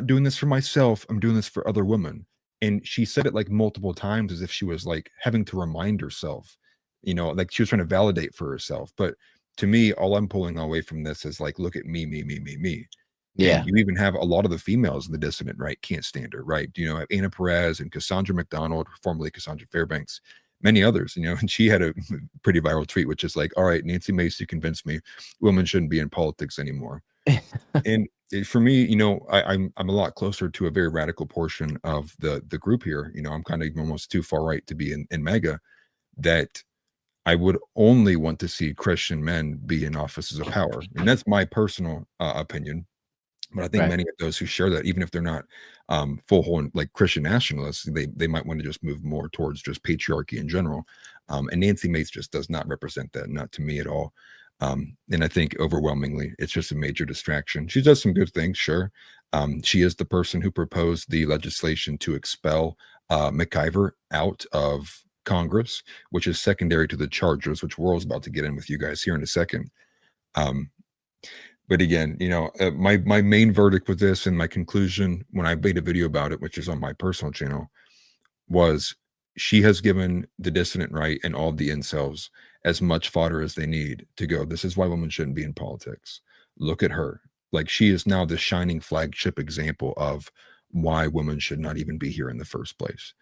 doing this for myself. I'm doing this for other women. And she said it like multiple times as if she was like having to remind herself, you know, like she was trying to validate for herself. But to me, all I'm pulling away from this is like, look at me. Yeah. And you even have a lot of the females in the dissident, right? Can't stand her, right? You know, Anna Perez and Cassandra McDonald, formerly Cassandra Fairbanks, many others, you know, and she had a pretty viral tweet, which is like, all right, Nancy Mace, you convinced me women shouldn't be in politics anymore. And for me, you know, I'm a lot closer to a very radical portion of the group here. You know, I'm kind of almost too far right to be in MAGA, that I would only want to see Christian men be in offices of power. And that's my personal opinion. But I think many of those who share that, even if they're not full like Christian nationalists, they might want to just move more towards just patriarchy in general. And Nancy Mace just does not represent that, not to me at all. And I think overwhelmingly, it's just a major distraction. She does some good things, sure. She is the person who proposed the legislation to expel McIver out of Congress, which is secondary to the charges, which Worrell's about to get in with you guys here in a second. But again, you know, my main verdict with this and my conclusion when I made a video about it, which is on my personal channel, was she has given the dissident right and all the incels as much fodder as they need to go, this is why women shouldn't be in politics. Look at her. Like, she is now the shining flagship example of why women should not even be here in the first place.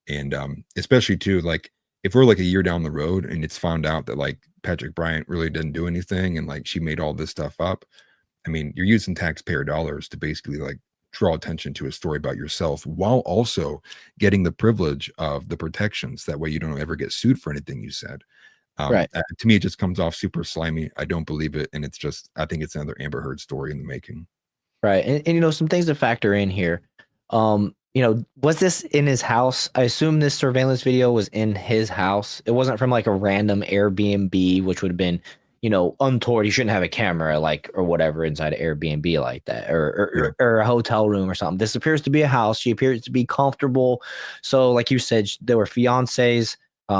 And especially too, like, if we're like a year down the road and it's found out that like Patrick Bryant really didn't do anything and like she made all this stuff up, I mean, you're using taxpayer dollars to basically like draw attention to a story about yourself while also getting the privilege of the protections. That way you don't ever get sued for anything you said. To me, it just comes off super slimy. I don't believe it. And it's just, I think it's another Amber Heard story in the making. Right. And you know, some things to factor in here. You know, was this in his house? I assume this surveillance video was in his house. It wasn't from like a random Airbnb, which would have been, you know, untoward. You shouldn't have a camera like or whatever inside an Airbnb like that, or a hotel room or something. This appears to be a house. She appears to be comfortable. So, like you said, there were fiancés.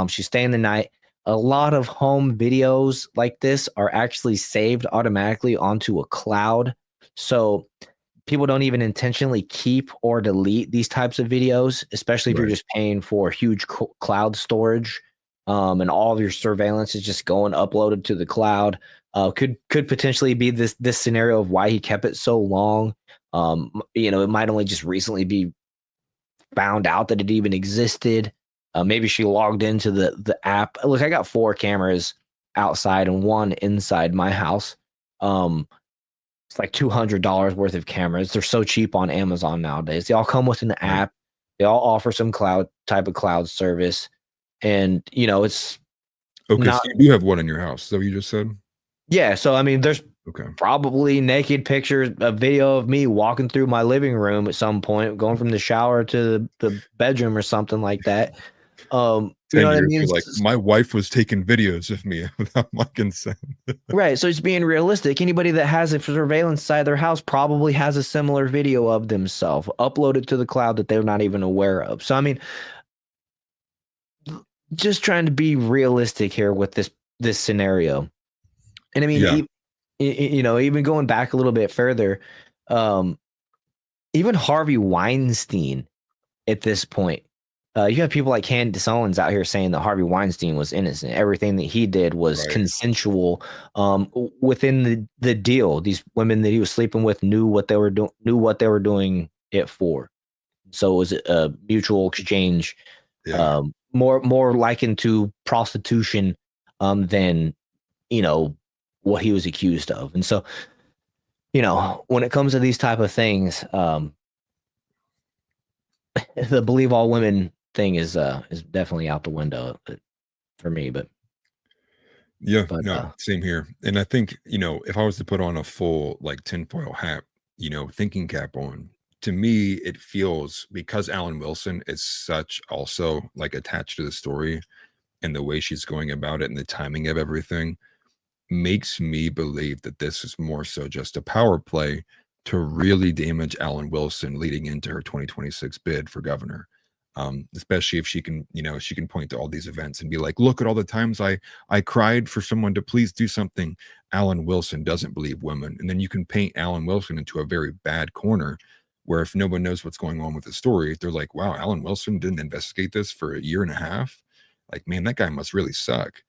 She's staying the night. A lot of home videos like this are actually saved automatically onto a cloud. So people don't even intentionally keep or delete these types of videos, especially if you're just paying for huge cloud storage, and all of your surveillance is just going uploaded to the cloud. Could potentially be this scenario of why he kept it so long. You know, it might only just recently be found out that it even existed. Maybe she logged into the app. Look, I got 4 cameras outside and 1 inside my house. It's like $200 worth of cameras. They're so cheap on Amazon nowadays. They all come with an app. They all offer some type of cloud service. And, you know, it's okay. So you do have one in your house. So you just said? Yeah. So, I mean, there's probably naked pictures, a video of me walking through my living room at some point, going from the shower to the bedroom or something like that. You know what I mean? Like, my wife was taking videos of me without my consent. Right. So it's being realistic. Anybody that has a surveillance side of their house probably has a similar video of themselves uploaded to the cloud that they're not even aware of. So, I mean, just trying to be realistic here with this scenario. And I mean, you know, even going back a little bit further, even Harvey Weinstein at this point you have people like Candace Owens out here saying that Harvey Weinstein was innocent. Everything that he did was consensual within the deal. These women that he was sleeping with knew what they were doing it for. So it was a mutual exchange, more likened to prostitution than, what he was accused of. And so, when it comes to these type of things, the believe all women thing is definitely out the window for me. But same here. And I think, if I was to put on a full like tinfoil hat, thinking cap on, to me, it feels, because Alan Wilson is such also like attached to the story, and the way she's going about it and the timing of everything makes me believe that this is more so just a power play to really damage Alan Wilson leading into her 2026 bid for governor. Especially if she can, she can point to all these events and be like, look at all the times I cried for someone to please do something. Alan Wilson doesn't believe women. And then you can paint Alan Wilson into a very bad corner, where if no one knows what's going on with the story, they're like, wow, Alan Wilson didn't investigate this for 1.5 years. Like, man, that guy must really suck.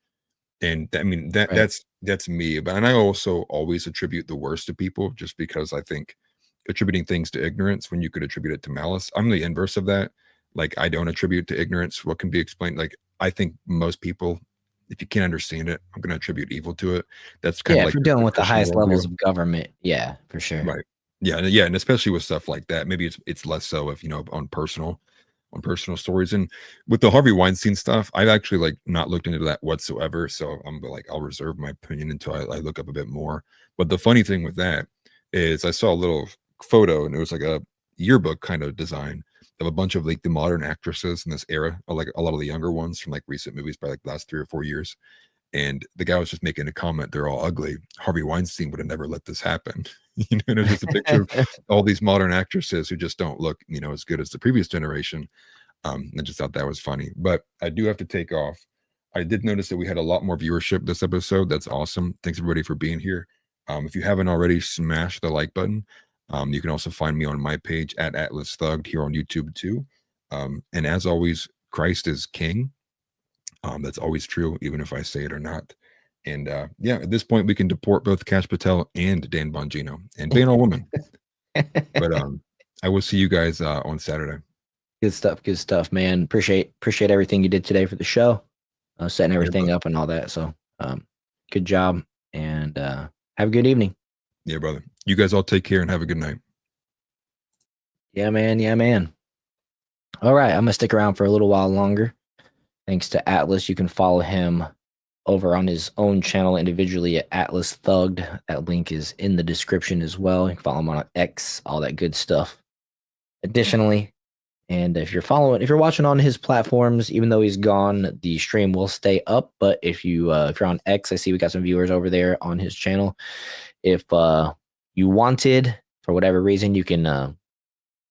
And that's me. But and I also always attribute the worst to people, just because I think attributing things to ignorance when you could attribute it to malice. I'm the inverse of that. Like, I don't attribute to ignorance what can be explained. Like, I think most people, if you can't understand it, I'm going to attribute evil to it. That's kind of like if you're dealing with the highest levels of government. Yeah, for sure. Right. Yeah. And especially with stuff like that, maybe it's less so if, on personal stories. And with the Harvey Weinstein stuff, I've actually like not looked into that whatsoever. So I'm like, I'll reserve my opinion until I look up a bit more. But the funny thing with that is I saw a little photo, and it was like a yearbook kind of design of a bunch of like the modern actresses in this era, or like a lot of the younger ones from like recent movies, by like the last 3 or 4 years. And the guy was just making a comment, they're all ugly. Harvey Weinstein would have never let this happen. And it's just a picture of all these modern actresses who just don't look, as good as the previous generation. I just thought that was funny. But I do have to take off. I did notice that we had a lot more viewership this episode. That's awesome. Thanks everybody for being here. If you haven't already, smash the like button. You can also find me on my page at Atlas Thugged here on YouTube too. And as always, Christ is king. That's always true, even if I say it or not. And at this point, we can deport both Kash Patel and Dan Bongino and ban all women. But I will see you guys on Saturday. Good stuff, man. Appreciate everything you did today for the show, setting everything up and all that. So good job, and have a good evening. Yeah, brother. You guys all take care and have a good night. Yeah, man. All right, I'm gonna stick around for a little while longer. Thanks to Atlas. You can follow him over on his own channel individually at Atlas Thugged. That link is in the description as well. You can follow him on X, all that good stuff. Additionally, and if you're watching on his platforms, even though he's gone, the stream will stay up. But if you're on X, I see we got some viewers over there on his channel. If you wanted, for whatever reason, you can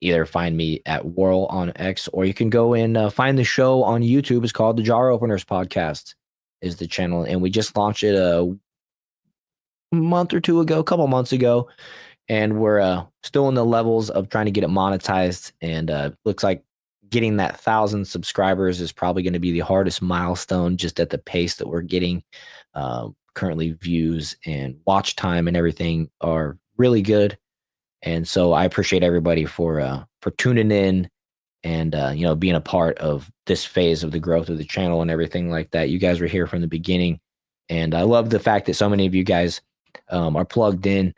either find me at Whirl on X, or you can go and find the show on YouTube. It's called the Jar Openers Podcast is the channel. And we just launched it a couple months ago. And we're still in the levels of trying to get it monetized. And looks like getting that 1,000 subscribers is probably going to be the hardest milestone, just at the pace that we're getting. Currently, views and watch time and everything are really good. And so I appreciate everybody for tuning in and being a part of this phase of the growth of the channel and everything like that. You guys were here from the beginning, and I love the fact that so many of you guys are plugged in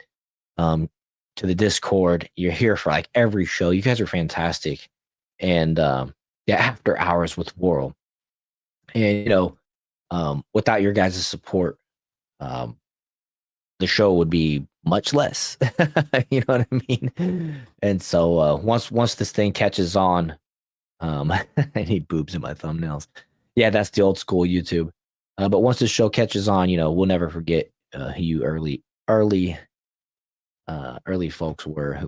to the Discord. You're here for like every show. You guys are fantastic. And after hours with Whirl, and without your guys' support, the show would be much less. You know what I mean? And so once this thing catches on, I need boobs in my thumbnails. Yeah, that's the old school YouTube. But once the show catches on, we'll never forget who you early folks were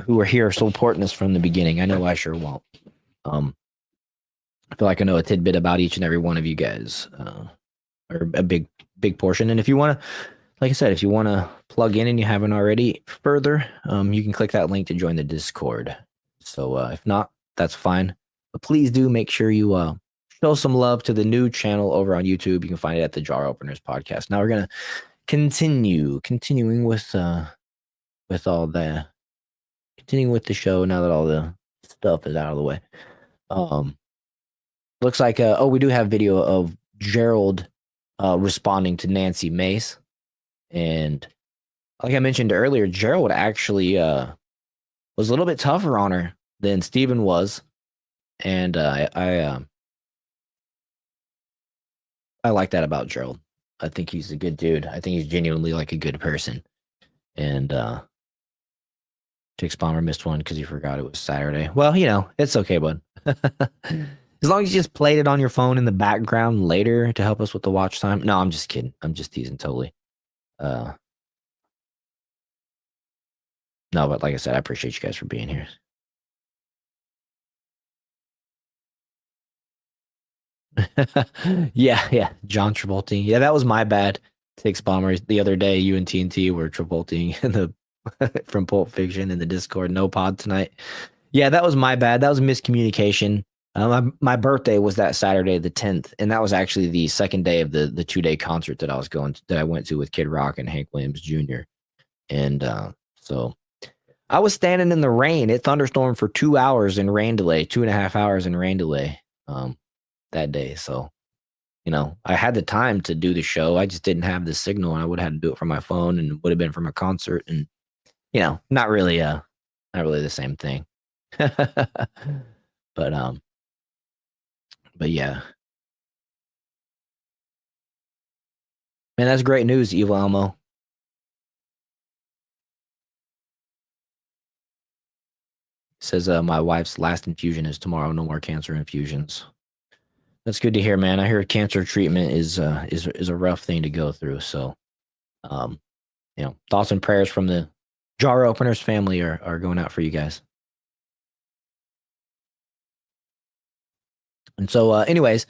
who were here supporting us from the beginning. I know I sure won't. I feel like I know a tidbit about each and every one of you guys, or a big portion. And if you want to, like I said, if you want to plug in and you haven't already further, you can click that link to join the Discord. So if not, that's fine. But please do make sure you show some love to the new channel over on YouTube. You can find it at the Jar Openers Podcast. Now we're gonna continuing with the show now that all the stuff is out of the way. Looks like we do have video of Gerald responding to Nancy Mace, and like I mentioned earlier, Gerald actually was a little bit tougher on her than Stephen was, and I like that about Gerald. I think he's a good dude. I think he's genuinely like a good person. And Jake Spalmer missed one because he forgot it was Saturday. Well, it's okay, bud. As long as you just played it on your phone in the background later to help us with the watch time. No, I'm just kidding. I'm just teasing totally. No, but like I said, I appreciate you guys for being here. yeah, John Travolta. Yeah, that was my bad. Takes Bombers the other day. You and TNT were Travolting in the from Pulp Fiction in the Discord. No pod tonight. Yeah, that was my bad. That was a miscommunication. My birthday was that Saturday, the 10th, and that was actually the second day of the 2-day concert that I went to with Kid Rock and Hank Williams Jr. And so I was standing in the rain. It thunderstormed for 2 hours in rain delay, 2.5 hours in rain delay. That day. So, I had the time to do the show. I just didn't have the signal, and I would have had to do it from my phone, and it would have been from a concert, and not really the same thing. But yeah. Man, that's great news, Evil Elmo. Says my wife's last infusion is tomorrow. No more cancer infusions. That's good to hear, man. I hear cancer treatment is a rough thing to go through. So, thoughts and prayers from the Jar Openers family are going out for you guys. And so, anyways,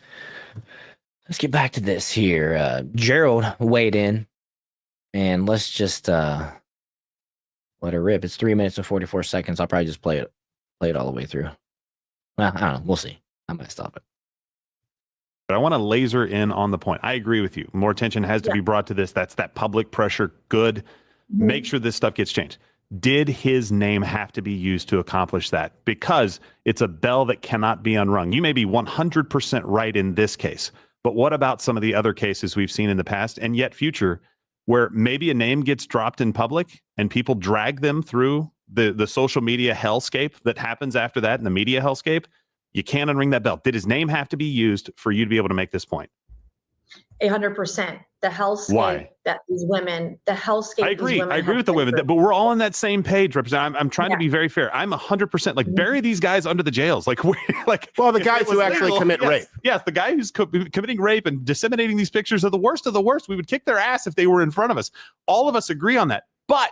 let's get back to this here. Gerald weighed in, and let's just let it rip. It's 3 minutes and 44 seconds. I'll probably just play it all the way through. Well, I don't know. We'll see. I might stop it. But I want to laser in on the point. I agree with you. More attention has to be brought to this. That's that public pressure. Good. Make sure this stuff gets changed. Did his name have to be used to accomplish that? Because it's a bell that cannot be unrung. You may be 100% right in this case, but what about some of the other cases we've seen in the past and yet future where maybe a name gets dropped in public and people drag them through the social media hellscape that happens after that in the media hellscape? You can't unring that bell. Did his name have to be used for you to be able to make this point? 100%. The hellscape that these women, the hellscape. I agree with the women, but we're all on that same page, Representative. I'm trying to be very fair. I'm 100% like bury these guys under the jails. Like the guys who actually commit rape. Yes, the guy who's committing rape and disseminating these pictures of the worst of the worst. We would kick their ass if they were in front of us. All of us agree on that. But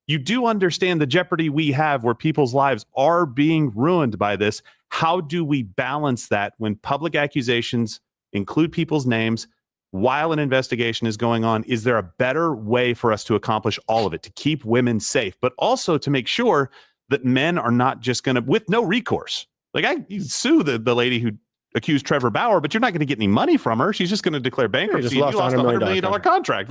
you do understand the jeopardy we have where people's lives are being ruined by this. How do we balance that when public accusations include people's names while an investigation is going on? Is there a better way for us to accomplish all of it, to keep women safe, but also to make sure that men are not just going to, with no recourse? Like you sue the lady who accused Trevor Bauer, but you're not going to get any money from her. She's just going to declare bankruptcy. You lost a $100 million contract.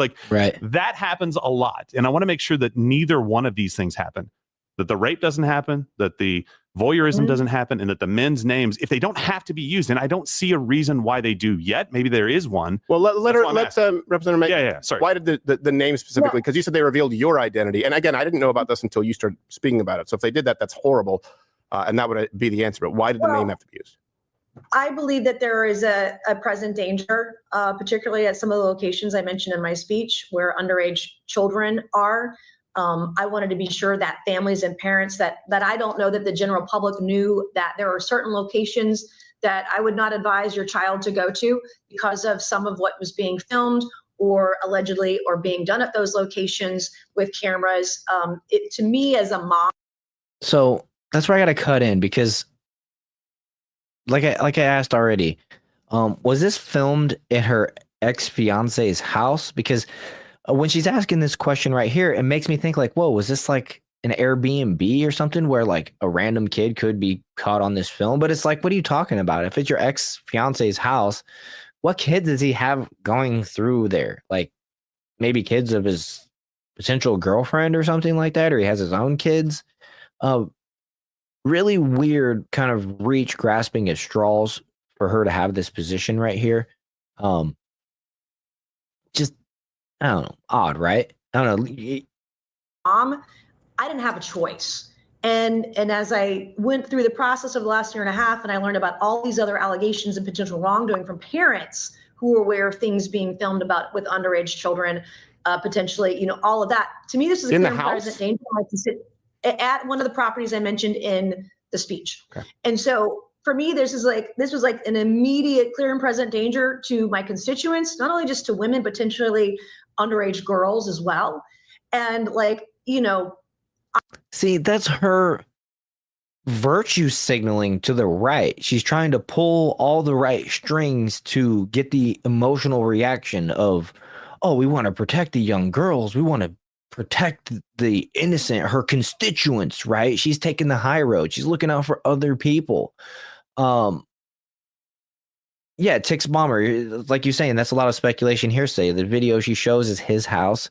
That happens a lot. And I want to make sure that neither one of these things happen, that the rape doesn't happen, that the voyeurism doesn't happen, and that the men's names, if they don't have to be used, and I don't see a reason why they do yet. Maybe there is one. Well, let's Representative Mace. Sorry. Why did the name specifically? Because you said they revealed your identity. And again, I didn't know about this until you started speaking about it. So if they did that, that's horrible. And that would be the answer. But why did the name have to be used? I believe that there is a present danger, particularly at some of the locations I mentioned in my speech where underage children are. I wanted to be sure that families and parents that I don't know that the general public knew that there are certain locations that I would not advise your child to go to because of some of what was being filmed or allegedly or being done at those locations with cameras. To me as a mom. So that's where I got to cut in because like I asked already, was this filmed at her ex-fiance's house? Because when she's asking this question right here, it makes me think like, whoa, was this like an Airbnb or something where like a random kid could be caught on this film. But it's like, what are you talking about? If it's your ex-fiance's house, what kids does he have going through there? Like maybe kids of his potential girlfriend or something like that, or he has his own kids. Really weird kind of reach, grasping at straws for her to have this position right here. Just, I don't know, odd, right? I don't know. I didn't have a choice. And as I went through the process of the last year and a half, and I learned about all these other allegations and potential wrongdoing from parents who were aware of things being filmed about with underage children, potentially, you know, all of that. To me, this is a clear and present danger. I can sit at one of the properties I mentioned in the speech. Okay. And so for me, this was like an immediate clear and present danger to my constituents, not only just to women, potentially underage girls as well. And like, you know, see, that's her virtue signaling to the right. She's trying to pull all the right strings to get the emotional reaction of, oh, we want to protect the young girls. We want to protect the innocent, her constituents, right? She's taking the high road. She's looking out for other people. Yeah, Tix Bomber, like you're saying, that's a lot of speculation hearsay. The video she shows is his house,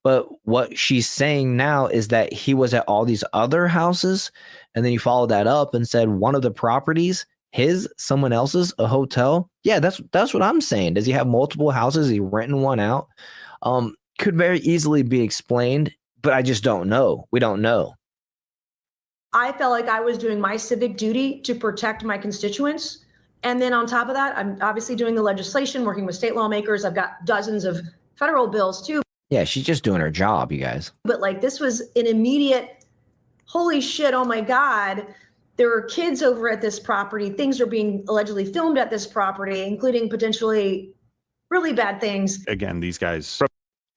but what she's saying now is that he was at all these other houses, and then you followed that up and said one of the properties, his, someone else's, a hotel. Yeah, that's what I'm saying. Does he have multiple houses? Is he renting one out? Could very easily be explained, but I just don't know. We don't know. I felt like I was doing my civic duty to protect my constituents. And then on top of that, I'm obviously doing the legislation, working with state lawmakers. I've got dozens of federal bills too. Yeah, she's just doing her job, you guys. But like, this was an immediate, holy shit, oh my God, there are kids over at this property. Things are being allegedly filmed at this property, including potentially really bad things. Again, these guys.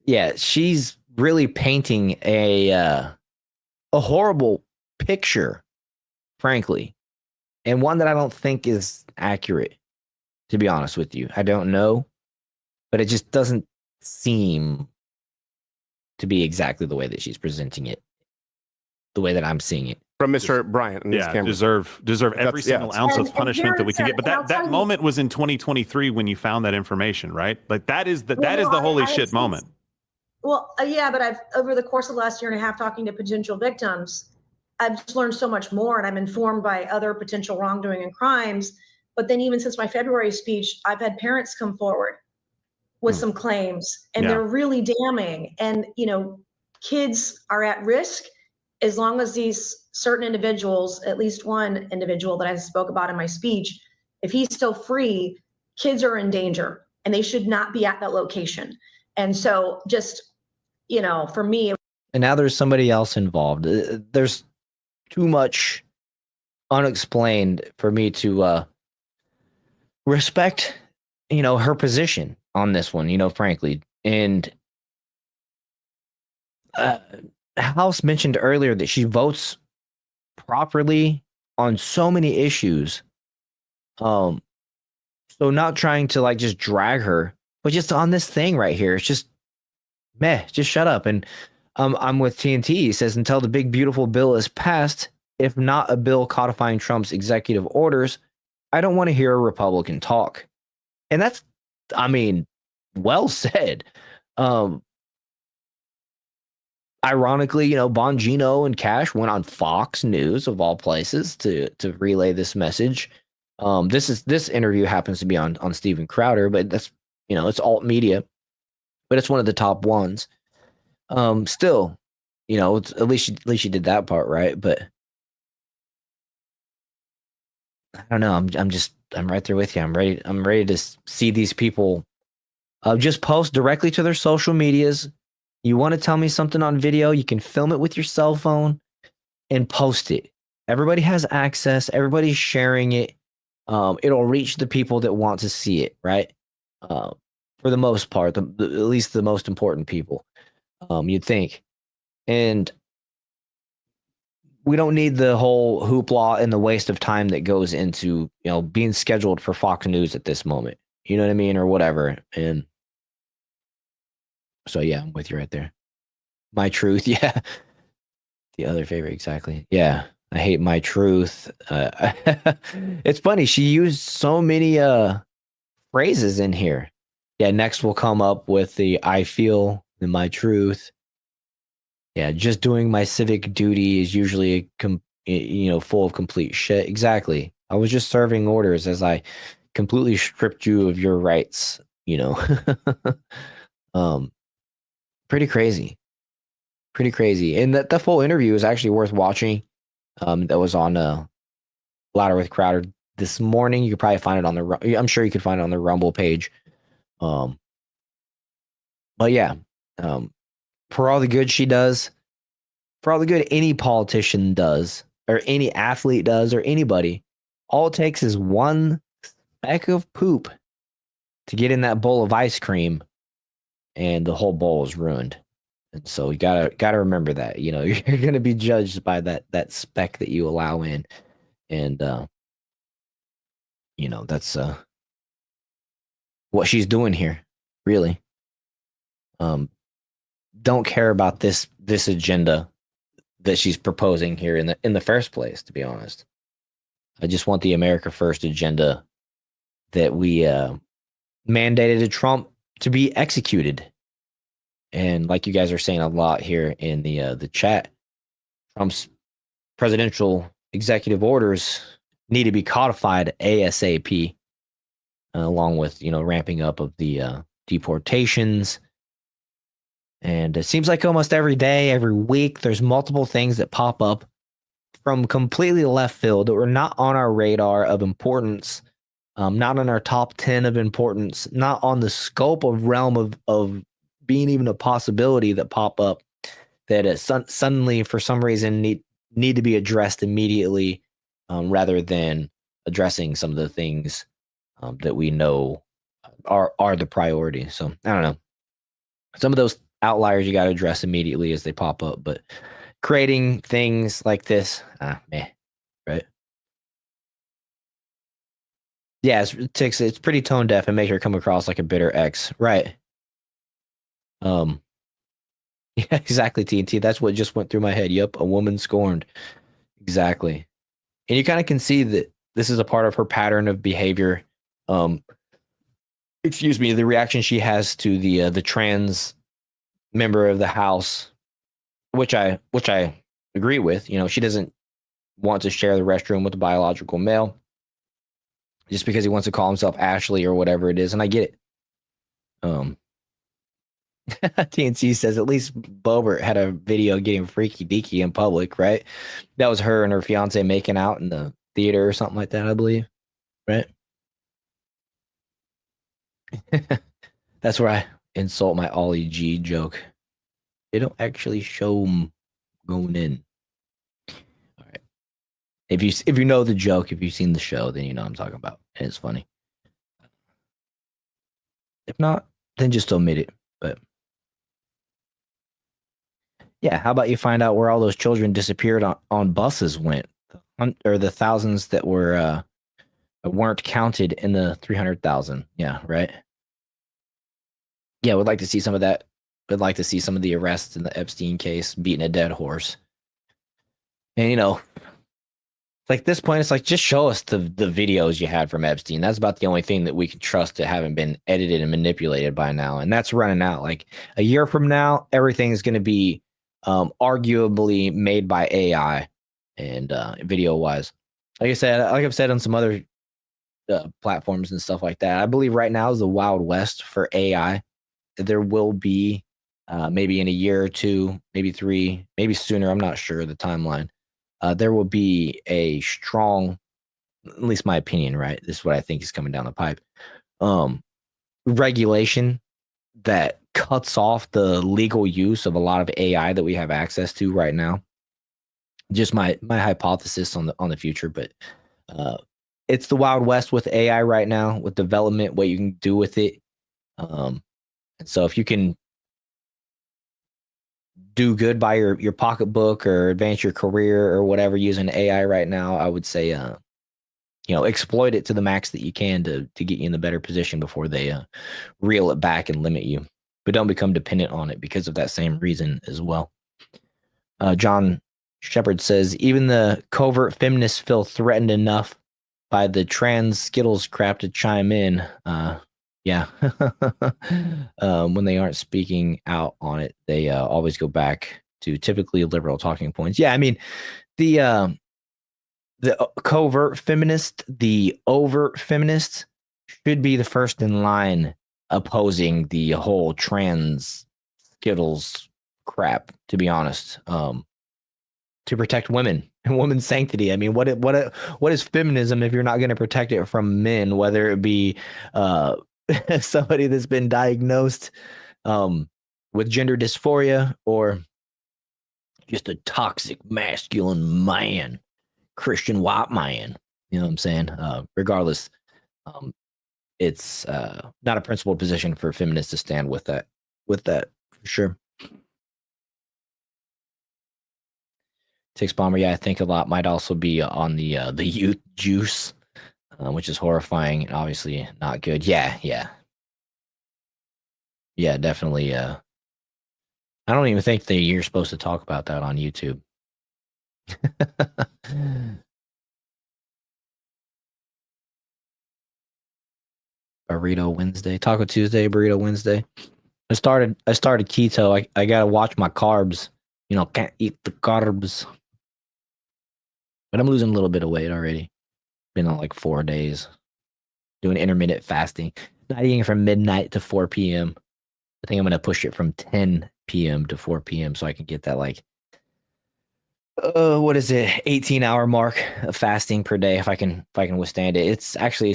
Yeah, she's really painting a horrible picture, frankly, and one that I don't think is accurate, to be honest with you. I don't know, but it just doesn't seem to be exactly the way that she's presenting it, the way that I'm seeing it. From Mr. Bryant. Yeah, deserve every single ounce of punishment that we can get. But that moment was in 2023 when you found that information, right? Like that is the holy shit moment. Well, yeah, but I've, over the course of the last year and a half talking to potential victims, I've just learned so much more, and I'm informed by other potential wrongdoing and crimes. But then even since my February speech, I've had parents come forward with some claims, and they're really damning. And, you know, kids are at risk as long as these certain individuals, at least one individual that I spoke about in my speech, if he's still free, kids are in danger and they should not be at that location. And so just, you know, for me. And now there's somebody else involved. There's too much unexplained for me to respect, you know, her position on this one, you know, frankly. And House mentioned earlier that she votes properly on so many issues. So not trying to like just drag her, but just on this thing right here. It's just meh, just shut up. And I'm with TNT. He says, until the big, beautiful bill is passed, if not a bill codifying Trump's executive orders, I don't want to hear a Republican talk. And that's, I mean, well said. Ironically, you know, Bongino and Cash went on Fox News of all places to relay this message. This interview happens to be on Steven Crowder, but that's, you know, it's alt media, but it's one of the top ones. Still, you know, it's, at least she did that part right. But I don't know. I'm right there with you. I'm ready to see these people just post directly to their social medias. You want to tell me something on video, you can film it with your cell phone and post it. Everybody has access. Everybody's sharing it. It'll reach the people that want to see it, right? For the most part, at least the most important people, you'd think. And we don't need the whole hoopla and the waste of time that goes into, you know, being scheduled for Fox News at this moment. You know what I mean? Or whatever. And so, yeah, I'm with you right there. My truth. Yeah. The other favorite, exactly. Yeah. I hate my truth. It's funny. She used so many phrases in here. Yeah. Next we'll come up with the I feel and my truth. Yeah. Just doing my civic duty is usually, full of complete shit. Exactly. I was just serving orders as I completely stripped you of your rights, pretty crazy. Pretty crazy. And that full interview is actually worth watching. That was on Louder with Crowder this morning. You could probably find it on the. I'm sure you could find it on the Rumble page. But yeah, for all the good she does, for all the good any politician does, or any athlete does, or anybody, all it takes is one speck of poop to get in that bowl of ice cream, and the whole bowl is ruined. And so you gotta remember that, you're gonna be judged by that speck that you allow in. And that's what she's doing here, really. Don't care about this agenda that she's proposing here in the first place, to be honest. I just want the America First agenda that we mandated to Trump to be executed. And like you guys are saying a lot here in the chat, Trump's presidential executive orders need to be codified ASAP, along with ramping up of the deportations. And it seems like almost every day, every week, there's multiple things that pop up from completely left field that were not on our radar of importance, not on our top 10 of importance, not on the scope of realm of being even a possibility, that pop up that suddenly for some reason need to be addressed immediately, rather than addressing some of the things that we know are the priority. So I don't know. Some of those outliers you got to address immediately as they pop up, but creating things like this, right? Yeah, it's pretty tone deaf and make her come across like a bitter ex, right? Yeah, exactly, TNT. That's what just went through my head. Yep, a woman scorned. Exactly. And you kind of can see that this is a part of her pattern of behavior. Excuse me, the reaction she has to the trans member of the House, which I agree with. She doesn't want to share the restroom with a biological male just because he wants to call himself Ashley or whatever it is, and I get it. TNC says at least Bobert had a video getting freaky deaky in public, right? That was her and her fiance making out in the theater or something like that, I believe, right? That's where I insult my Ollie G joke. They don't actually show them going in. All right. If you know the joke, if you've seen the show, then you know what I'm talking about. And it's funny. If not, then just omit it. But yeah, how about you find out where all those children disappeared on buses went, or the thousands that weren't counted in the 300,000. Yeah, right. Yeah, would like to see some of that. Would like to see some of the arrests in the Epstein case, beating a dead horse. And like this point, it's like, just show us the videos you had from Epstein. That's about the only thing that we can trust to haven't been edited and manipulated by now. And that's running out. Like a year from now, everything is going to be arguably made by AI and video wise. Like I've said on some other platforms and stuff like that, I believe right now is the Wild West for AI. There will be maybe in a year or two, maybe 3, maybe sooner. I'm not sure the timeline. There will be a strong, at least my opinion, right? This is what I think is coming down the pipe. Regulation that cuts off the legal use of a lot of AI that we have access to right now. Just my hypothesis on the future, but it's the Wild West with AI right now, with development, what you can do with it. And so if you can do good by your pocketbook or advance your career or whatever using AI right now, I would say, exploit it to the max that you can to get you in the better position before they reel it back and limit you. But don't become dependent on it because of that same reason as well. John Shepard says, even the covert feminists feel threatened enough by the trans Skittles crap to chime in. Yeah. When they aren't speaking out on it, they always go back to typically liberal talking points. Yeah, I mean, the covert feminist, the overt feminist should be the first in line opposing the whole trans Skittles crap, to be honest. To protect women and women's sanctity. I mean, what is feminism if you're not going to protect it from men, whether it be somebody that's been diagnosed with gender dysphoria or just a toxic masculine man, Christian white man. You know what I'm saying? Regardless, it's not a principled position for feminists to stand with that. For sure. Tix Bomber, yeah, I think a lot might also be on the youth juice, which is horrifying and obviously not good. Yeah, definitely. I don't even think that you're supposed to talk about that on YouTube. Burrito Wednesday, Taco Tuesday, Burrito Wednesday. I started keto. I gotta watch my carbs. You know, can't eat the carbs. But I'm losing a little bit of weight already. Been on like 4 days. Doing intermittent fasting. Not eating from midnight to 4 p.m. I think I'm going to push it from 10 p.m. to 4 p.m. so I can get that like, 18-hour mark of fasting per day if I can withstand it. It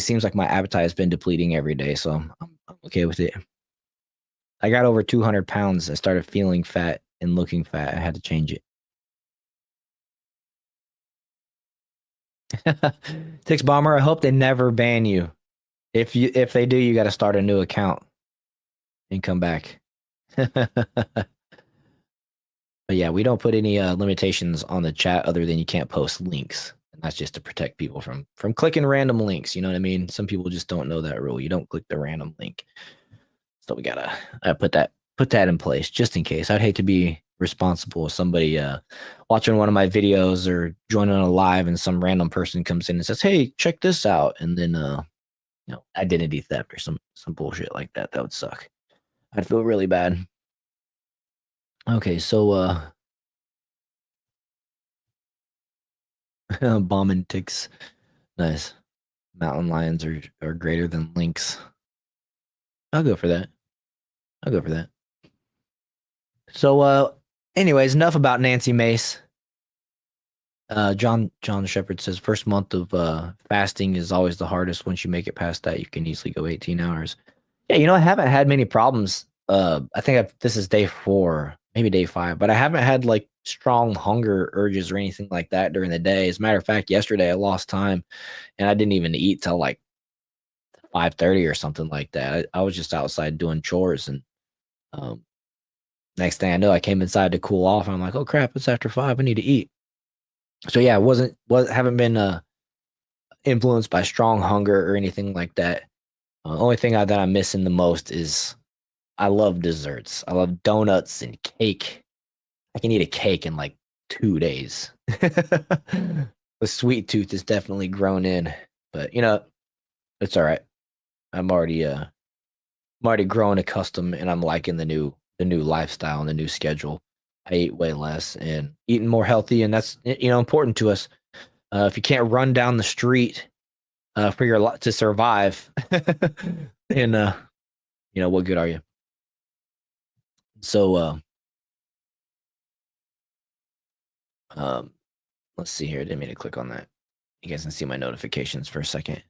seems like my appetite has been depleting every day, so I'm okay with it. I got over 200 pounds. I started feeling fat and looking fat. I had to change it. Tix Bomber, I hope they never ban you. If they do, you got to start a new account and come back. But yeah, we don't put any limitations on the chat other than you can't post links, and that's just to protect people from clicking random links. You know what I mean? Some people just don't know that rule. You don't click the random link, so we gotta put that in place just in case. I'd hate to be responsible if somebody watching one of my videos or joining on a live and some random person comes in and says, hey, check this out, and then identity theft or some bullshit like that. That would suck. I'd feel really bad. Okay, so bombing ticks. Nice. Mountain lions are greater than lynx. I'll go for that. So anyways, enough about Nancy Mace. John Shepard says first month of fasting is always the hardest. Once you make it past that, you can easily go 18 hours. Yeah, I haven't had many problems. I think this is day 4, maybe day 5, but I haven't had like strong hunger urges or anything like that during the day. As a matter of fact, yesterday I lost time and I didn't even eat till like 5:30 or something like that. I was just outside doing chores, and next thing I know, I came inside to cool off. And I'm like, oh crap, it's after 5. I need to eat. So yeah, haven't been influenced by strong hunger or anything like that. Only thing that I'm missing the most is I love desserts. I love donuts and cake. I can eat a cake in like 2 days. The sweet tooth is definitely grown in, but it's all right. I'm already growing accustomed, and I'm liking the new lifestyle and the new schedule. I eat way less and eating more healthy, and that's important to us. If you can't run down the street for your life to survive, then what good are you? So let's see here. I didn't mean to click on that. You guys can see my notifications for a second.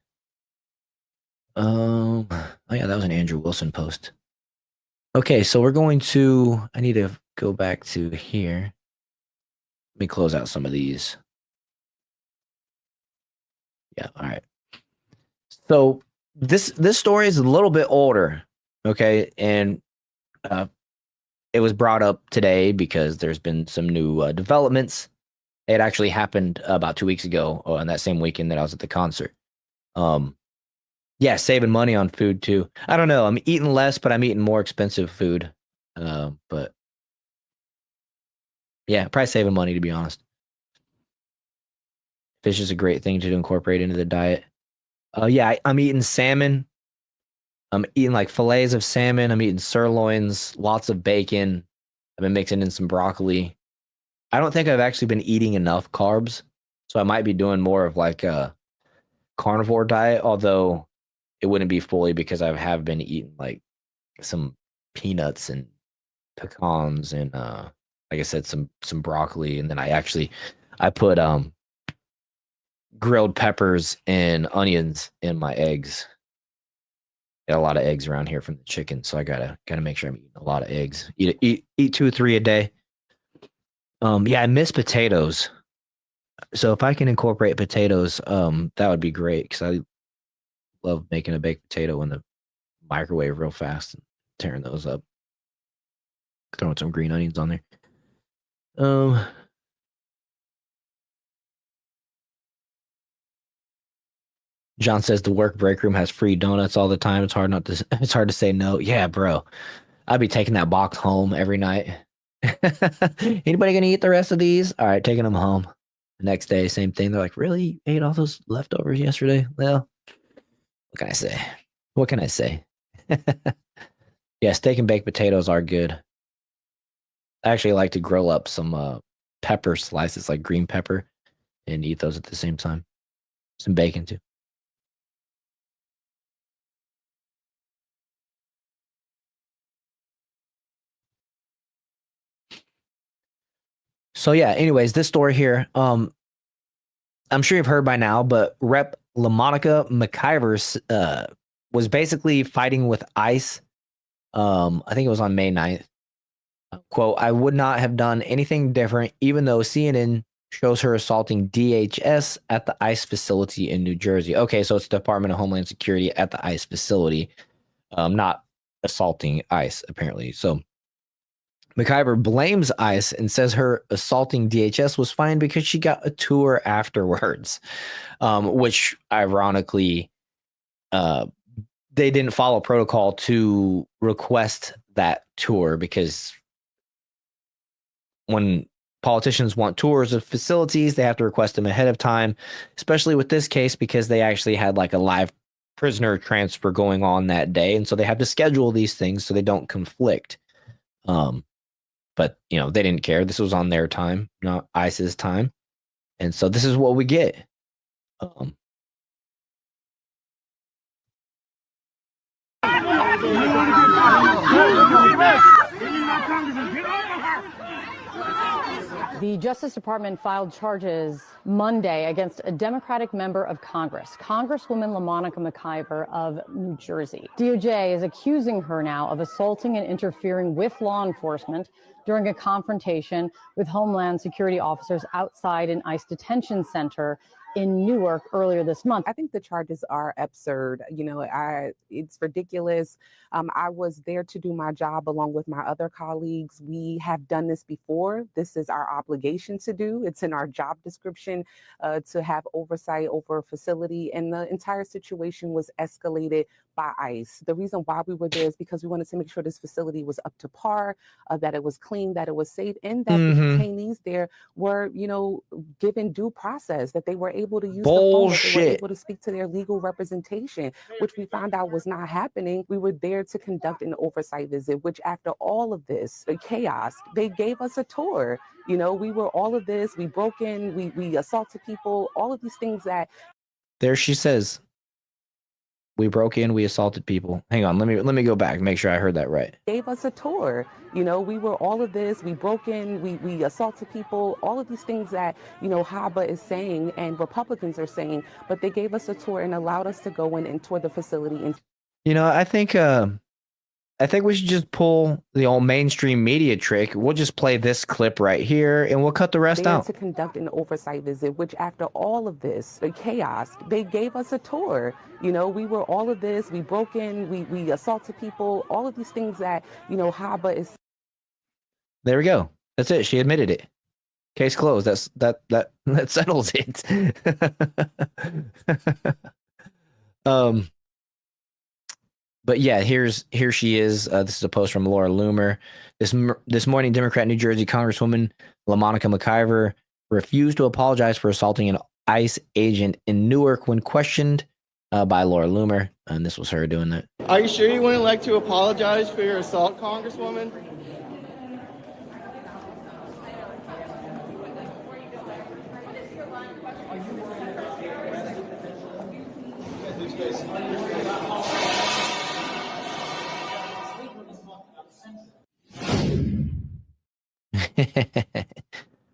Oh yeah, that was an Andrew Wilson post. Okay, so I need to go back to here. Let me close out some of these. Yeah, all right. So this story is a little bit older, okay? And it was brought up today because there's been some new developments. It actually happened about 2 weeks ago on that same weekend that I was at the concert. Yeah, saving money on food too. I don't know. I'm eating less, but I'm eating more expensive food. But yeah, probably saving money, to be honest. Fish is a great thing to incorporate into the diet. Yeah, I'm eating salmon. I'm eating like fillets of salmon. I'm eating sirloins, lots of bacon. I've been mixing in some broccoli. I don't think I've actually been eating enough carbs, so I might be doing more of like a carnivore diet, although it wouldn't be fully because I have been eating like some peanuts and pecans and like I said, some broccoli, and then I put grilled peppers and onions in my eggs. Got a lot of eggs around here from the chicken, so I gotta make sure I'm eating a lot of eggs. Eat 2 or 3 a day. Yeah, I miss potatoes. So if I can incorporate potatoes, that would be great because I love making a baked potato in the microwave real fast and tearing those up. Throwing some green onions on there. John says the work break room has free donuts all the time. It's hard to say no. Yeah, bro. I'd be taking that box home every night. Anybody gonna eat the rest of these? All right, taking them home. The next day, same thing. They're like, really? You ate all those leftovers yesterday? Well, what can I say? What can I say? Yeah, steak and baked potatoes are good. I actually like to grill up some pepper slices, like green pepper, and eat those at the same time. Some bacon too. So yeah, anyways, this story here, I'm sure you've heard by now, but Rep. LaMonica McIver was basically fighting with ICE. I think it was on May 9th. Quote, I would not have done anything different, even though CNN shows her assaulting DHS at the ICE facility in New Jersey. Okay, so it's the Department of Homeland Security at the ICE facility, not assaulting ICE, apparently. So McIver blames ICE and says her assaulting DHS was fine because she got a tour afterwards, which ironically, they didn't follow protocol to request that tour, because when politicians want tours of facilities, they have to request them ahead of time, especially with this case, because they actually had like a live prisoner transfer going on that day. And so they have to schedule these things so they don't conflict. But, you know, they didn't care. This was on their time, not ICE's time. And so this is what we get. The Justice Department filed charges Monday against a Democratic member of Congress, Congresswoman LaMonica McIver of New Jersey. DOJ is accusing her now of assaulting and interfering with law enforcement during a confrontation with Homeland Security officers outside an ICE detention center in Newark earlier this month. I think the charges are absurd. You know, it's ridiculous. I was there to do my job along with my other colleagues. We have done this before. This is our obligation to do. It's in our job description to have oversight over a facility, and the entire situation was escalated by ICE. The reason why we were there is because we wanted to make sure this facility was up to par, that it was clean, that it was safe, and that the detainees there were, you know, given due process, that they were able to use the phone, that they were able to speak to their legal representation, which we found out was not happening. We were there to conduct an oversight visit, which after all of this, the chaos, they gave us a tour. You know, we were all of this, we broke in, we assaulted people, all of these things that. There she says, we broke in, we assaulted people. Hang on, let me go back, make sure I heard that right. Gave us a tour. You know, we were all of this, we broke in, we assaulted people, all of these things that, you know, HABA is saying and Republicans are saying, but they gave us a tour and allowed us to go in and tour the facility. And you know, I think we should just pull the old mainstream media trick. We'll just play this clip right here and we'll cut the rest out. To conduct an oversight visit, which after all of this, the chaos, they gave us a tour. You know, we were all of this, we broke in, we assaulted people, all of these things that, you know, HABA is. There we go. That's it. She admitted it. Case closed. That settles it. But yeah, here she is. This is a post from Laura Loomer. This morning, Democrat New Jersey Congresswoman LaMonica McIver refused to apologize for assaulting an ICE agent in Newark when questioned by Laura Loomer. And this was her doing that. Are you sure you wouldn't like to apologize for your assault, Congresswoman?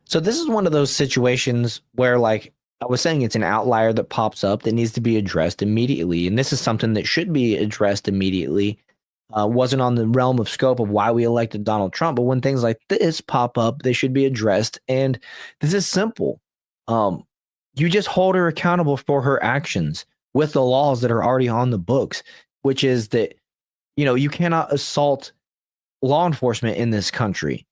So this is one of those situations where, like I was saying, it's an outlier that pops up that needs to be addressed immediately. And this is something that should be addressed immediately. Wasn't on the realm of scope of why we elected Donald Trump, but when things like this pop up, they should be addressed. And this is simple. You just hold her accountable for her actions with the laws that are already on the books, which is that, you know, you cannot assault law enforcement in this country.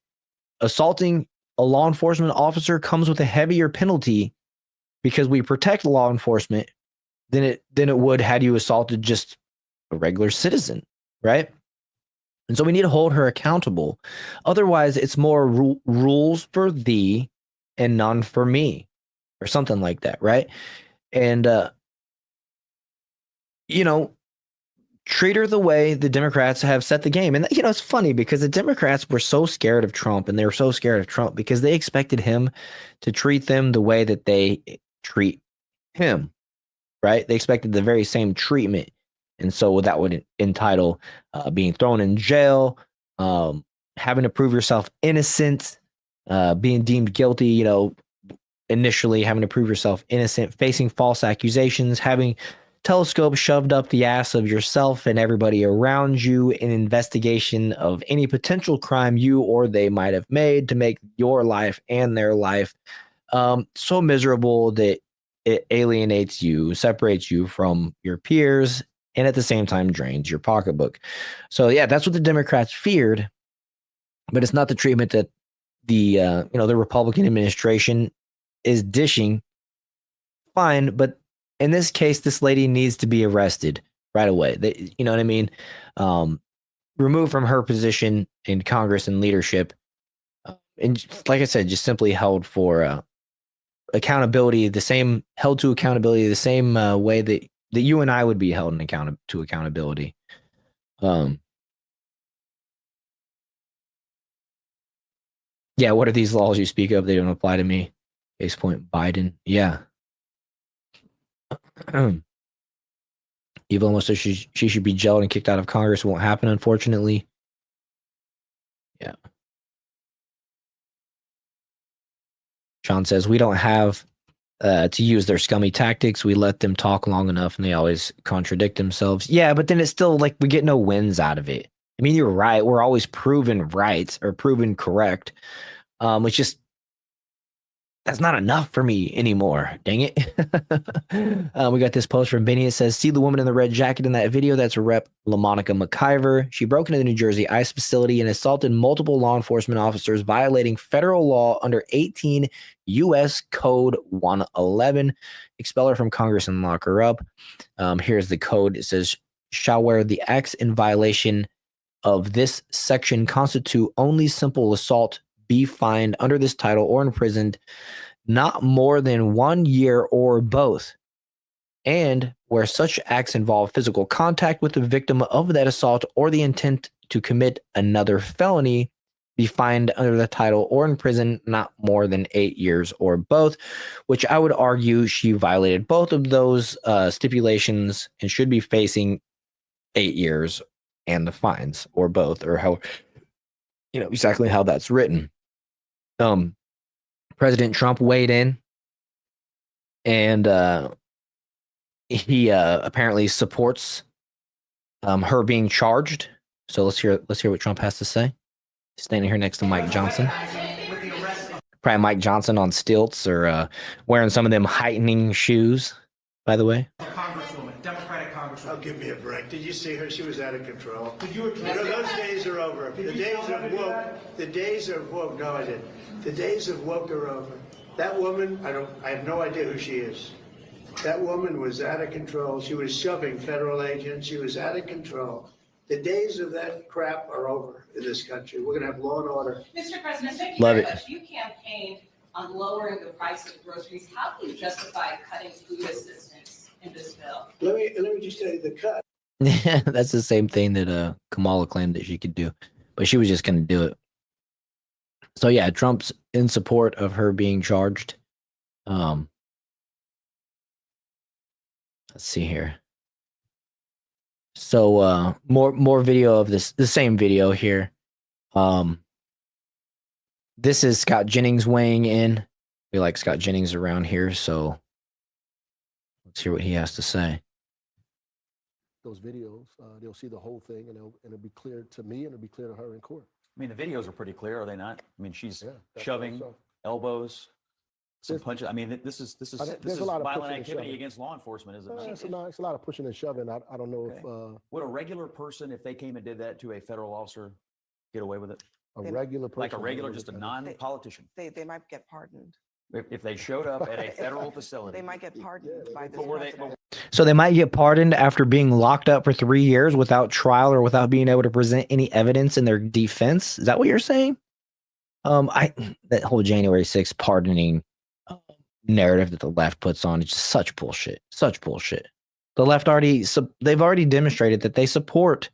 Assaulting a law enforcement officer comes with a heavier penalty because we protect law enforcement than it would had you assaulted just a regular citizen, right? And so we need to hold her accountable. Otherwise, it's more rules for thee and none for me, or something like that, right? And you know, treat her the way the Democrats have set the game. And, you know, it's funny because the Democrats were so scared of Trump, and they were so scared of Trump because they expected him to treat them the way that they treat him, right? They expected the very same treatment. And so that would entitle being thrown in jail, having to prove yourself innocent, being deemed guilty, you know, initially having to prove yourself innocent, facing false accusations, having telescope shoved up the ass of yourself and everybody around you in investigation of any potential crime you or they might have made to make your life and their life so miserable that it alienates you, separates you from your peers, and at the same time drains your pocketbook. So yeah, that's what the Democrats feared, but it's not the treatment that the the Republican administration is dishing. Fine, but in this case, this lady needs to be arrested right away. You know what I mean? Removed from her position in Congress and leadership. And like I said, just simply held for accountability, held to accountability the same way that you and I would be held to accountability. Yeah, what are these laws you speak of? They don't apply to me. Case point, Biden. Yeah. Evil almost says she should be jailed and kicked out of Congress. Won't happen, unfortunately. Yeah. Sean says, we don't have to use their scummy tactics. We let them talk long enough and they always contradict themselves. Yeah, but then it's still like we get no wins out of it. I mean, you're right. We're always proven right or proven correct. It's just, that's not enough for me anymore. Dang it. We got this post from Benny. It says, see the woman in the red jacket in that video? That's Rep. LaMonica McIver. She broke into the New Jersey ICE facility and assaulted multiple law enforcement officers, violating federal law under 18 U.S. Code 111. Expel her from Congress and lock her up. Here's the code. It says, shall where the acts in violation of this section constitute only simple assault be fined under this title or imprisoned not more than 1 year or both. And where such acts involve physical contact with the victim of that assault or the intent to commit another felony, be fined under the title or imprisoned not more than 8 years or both, which I would argue she violated both of those stipulations and should be facing 8 years and the fines, or both, or how, exactly how that's written. President Trump weighed in, and he apparently supports her being charged. So let's hear what Trump has to say. Standing here next to Mike Johnson. Probably Mike Johnson on stilts or wearing some of them heightening shoes, by the way. Congresswoman, Democratic Congresswoman. Oh, give me a break. Did you see her? She was out of control. Did you address those days are over. The days of woke. No, I didn't. The days of woke are over. That woman, I have no idea who she is. That woman was out of control. She was shoving federal agents. She was out of control. The days of that crap are over in this country. We're going to have law and order. Mr. President, thank you Love very it. much. You campaigned on lowering the price of groceries. How do you justify cutting food assistance in this bill? Let me just say the cut. That's the same thing that Kamala claimed that she could do, but she was just going to do it. So yeah, Trump's in support of her being charged. Let's see here. So more video of this, the same video here. This is Scott Jennings weighing in. We like Scott Jennings around here, so let's hear what he has to say. Those videos, they'll see the whole thing, and it'll be clear to me, and it'll be clear to her in court. I mean, the videos are pretty clear, are they not? I mean, she's Yeah, shoving elbows, some There's- punches. I mean, this is there's this is a lot of violent pushing and activity shoving. against law enforcement, is it not? It's a lot of pushing and shoving. I don't know Okay. if Would a regular person, if they came and did that to a federal officer, get away with it? a regular person, Like a regular, just a non-politician. They might get pardoned. If they showed up at a federal facility. They might get pardoned by this But were they- president. So they might get pardoned after being locked up for 3 years without trial or without being able to present any evidence in their defense. Is that what you're saying? That whole January 6th pardoning narrative that the left puts on is just such bullshit. Such bullshit. The left they've already demonstrated that they support,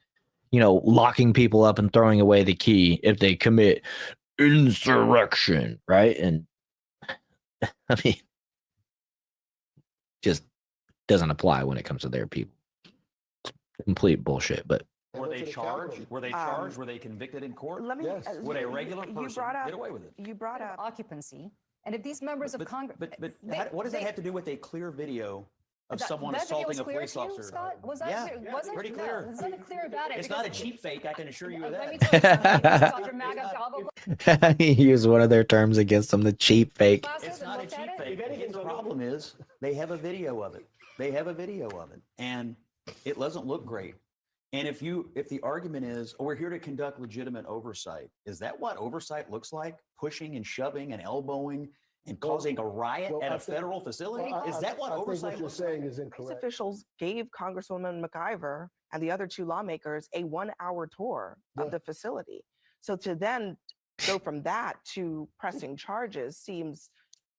locking people up and throwing away the key if they commit insurrection, right? And I mean, just doesn't apply when it comes to their people. Complete bullshit. But Were they charged? Were they charged? Were they convicted in court? Let me. Would a regular person get away with it? You brought up occupancy, and if these members of Congress, But what does that have to do with a clear video of someone assaulting a police officer? Scott? Was that Yeah, clear? Wasn't pretty clear. There's nothing clear about it. It's not a cheap fake, I can assure you of Let me that. tell you something. Dr. MAGA gobble. he used one of their terms against them, the cheap fake. It's not a cheap fake. The problem is they have a video of it. And it doesn't look great. And if the argument is, we're here to conduct legitimate oversight, is that what oversight looks like? Pushing and shoving and elbowing and causing a riot at a federal facility? Is that what oversight looks like? saying is These incorrect. officials gave Congresswoman McIver and the other two lawmakers a 1-hour tour of the facility. So to then go from that to pressing charges seems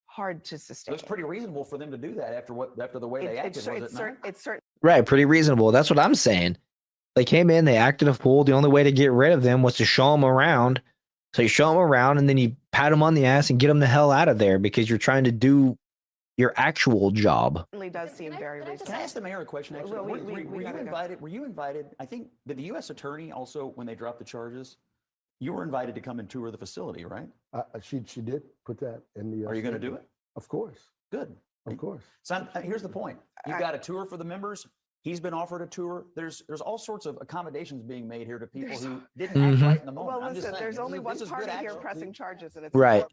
hard to sustain. It's pretty reasonable for them to do that after the way they acted, was it not? It's certain. Right, pretty reasonable. That's what I'm saying. They came in, they acted a fool. The only way to get rid of them was to show them around. So you show them around and then you pat them on the ass and get them the hell out of there because you're trying to do your actual job. Certainly does seem very reasonable. Can I ask the mayor a question? Actually, Well, were you gotta go. invited? Were you invited? I think did the U.S. attorney also, when they dropped the charges, you were invited to come and tour the facility, right? She did put that in the. Are you going to do it? Of course. Good. Of course. So here's the point: you got a tour for the members. He's been offered a tour. There's all sorts of accommodations being made here to people who didn't act right in the moment. Well, I'm just listen, saying, there's only one this is party good here action. pressing charges, and it's Right.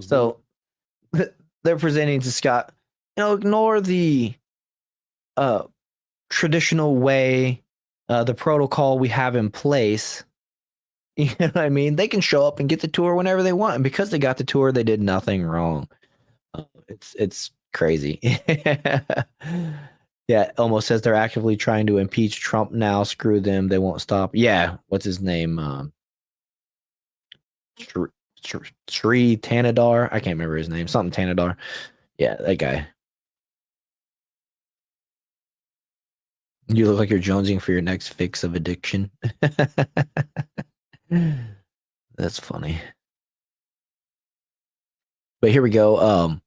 So they're presenting to Scott, ignore the traditional way, the protocol we have in place. You know what I mean? They can show up and get the tour whenever they want. And because they got the tour, they did nothing wrong. It's crazy. Yeah, Elmo says they're actively trying to impeach Trump now. Screw them. They won't stop. Yeah, what's his name? Sri Tanadar. I can't remember his name. Something Tanadar. Yeah, that guy. You look like you're jonesing for your next fix of addiction. That's funny. But here we go.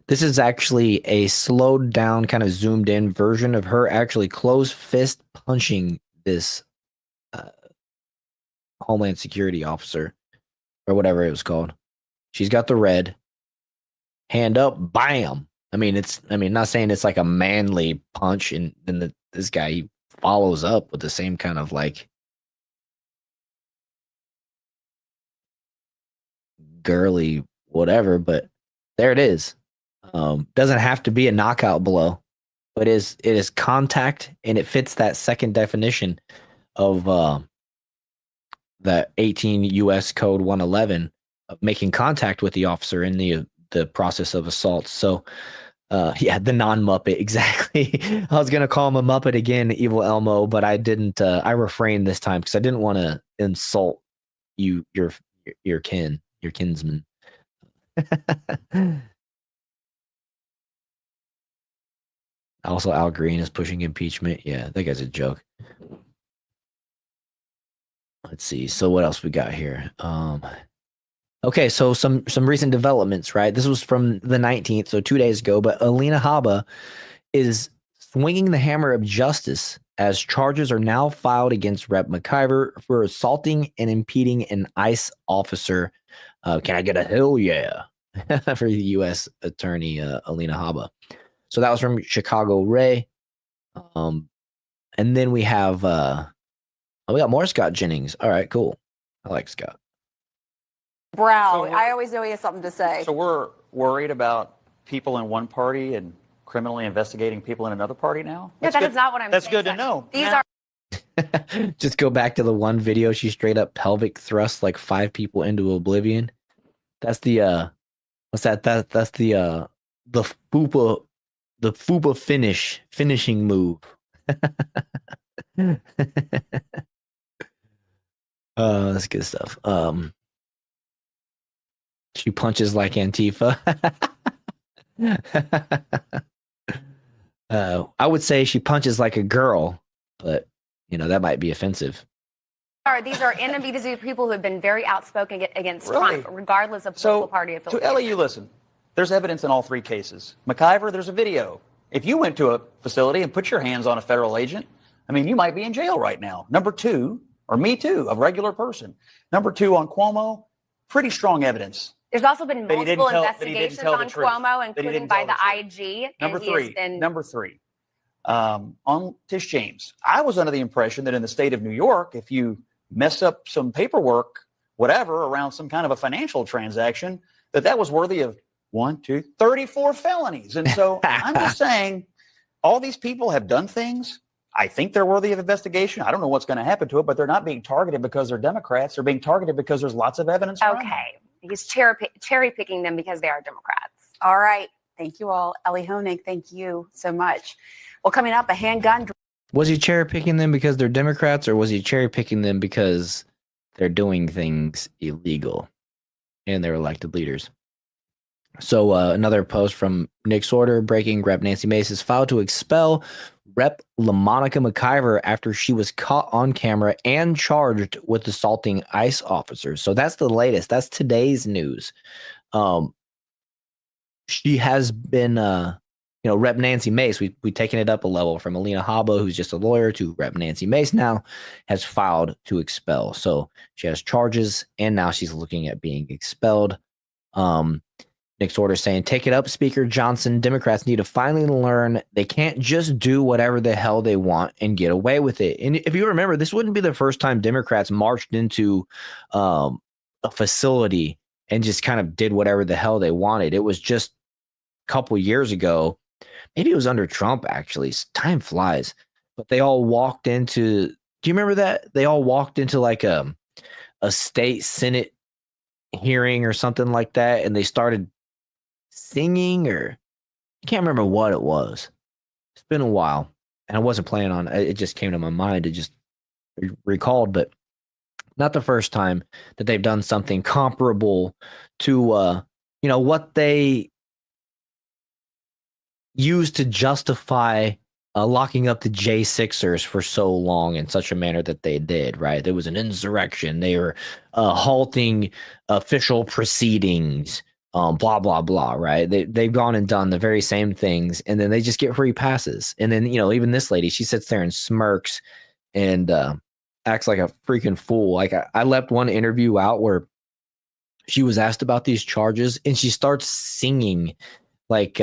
This is actually a slowed down, kind of zoomed in version of her actually closed fist punching this Homeland Security officer or whatever it was called. She's got the red hand up, bam. I mean, not saying it's like a manly punch, and then this guy, he follows up with the same kind of like girly whatever, but there it is. Doesn't have to be a knockout blow, but it is contact, and it fits that second definition of the 18 U.S. Code 111 of making contact with the officer in the process of assault. So, yeah, the non-Muppet, exactly. I was gonna call him a Muppet again, Evil Elmo, but I didn't. I refrained this time because I didn't want to insult your kinsman. Also, Al Green is pushing impeachment. Yeah, that guy's a joke. Let's see. So what else we got here? Okay, so some recent developments, right? This was from the 19th, so 2 days ago. But Alina Habba is swinging the hammer of justice as charges are now filed against Rep. McIver for assaulting and impeding an ICE officer. Can I get a hell yeah for the U.S. Attorney Alina Habba? So that was from Chicago Ray. And then we have we got more Scott Jennings. All right, cool. I like Scott. Brow. I always know he has something to say. So we're worried about people in one party and criminally investigating people in another party now? No, that is not what I'm saying. That's good to know. These are Just go back to the one video. She straight up pelvic thrust like 5 people into oblivion. That's the what's that? That's the FUPA finishing move. That's good stuff. She punches like Antifa. I would say she punches like a girl, but that might be offensive. these are enemies. These are people who have been very outspoken against Really? Trump, regardless of political party To affiliation. Ellie, you listen. There's evidence in all 3 cases. McIver, there's a video. If you went to a facility and put your hands on a federal agent, I mean, you might be in jail right now. Number 2, or me too, a regular person. Number 2, on Cuomo, pretty strong evidence. There's also been That he didn't multiple tell- that he didn't investigations tell the on truth. Cuomo, That he including didn't by tell the the IG. Number and he has 3, been number 3, on Tish James. I was under the impression that in the state of New York, if you mess up some paperwork, whatever, around some kind of a financial transaction, that was worthy of 34 felonies. And so I'm just saying, all these people have done things. I think they're worthy of investigation. I don't know what's going to happen to it, but they're not being targeted because they're Democrats. They're being targeted because there's lots of evidence. around them. Okay. He's cherry picking them because they are Democrats. All right. Thank you all. Ellie Honig, thank you so much. Well, coming up, a handgun. Was he cherry picking them because they're Democrats, or was he cherry picking them because they're doing things illegal and they're elected leaders? So another post from Nick Sorter, breaking: Rep. Nancy Mace has filed to expel Rep. LaMonica McIver after she was caught on camera and charged with assaulting ICE officers. So that's the latest. That's today's news. She has been, Rep. Nancy Mace. We taken it up a level from Alina Habba, who's just a lawyer, to Rep. Nancy Mace now has filed to expel. So she has charges, and now she's looking at being expelled. Nick Sorter saying, take it up, Speaker Johnson. Democrats need to finally learn they can't just do whatever the hell they want and get away with it. And if you remember, this wouldn't be the first time Democrats marched into a facility and just kind of did whatever the hell they wanted. It was just a couple years ago. Maybe it was under Trump, actually. Time flies. But they all walked into, do you remember that? They all walked into like a state Senate hearing or something like that, and they started singing, or I can't remember what it was. It's been a while, and I wasn't planning on it. It just came to my mind. It just recalled, but not the first time that they've done something comparable to what they used to justify locking up the J6ers for so long in such a manner that they did, right? There was an insurrection. They were halting official proceedings, blah, blah, blah, right? They've gone and done the very same things, and then they just get free passes. And then, even this lady, she sits there and smirks and acts like a freaking fool. Like I left one interview out where she was asked about these charges, and she starts singing like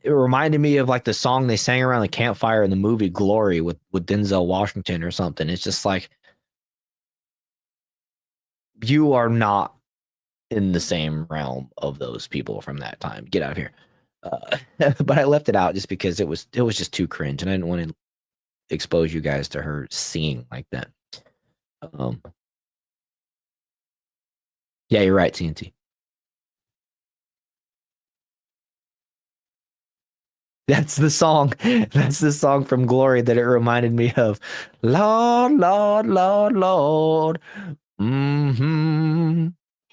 it reminded me of like the song they sang around the campfire in the movie Glory with Denzel Washington or something. It's just like, you are not in the same realm of those people from that time. Get out of here. But I left it out just because it was just too cringe, and I didn't want to expose you guys to her singing like that. Yeah, you're right, TNT. That's the song. That's the song from Glory that it reminded me of. Lord, Lord, Lord, Lord.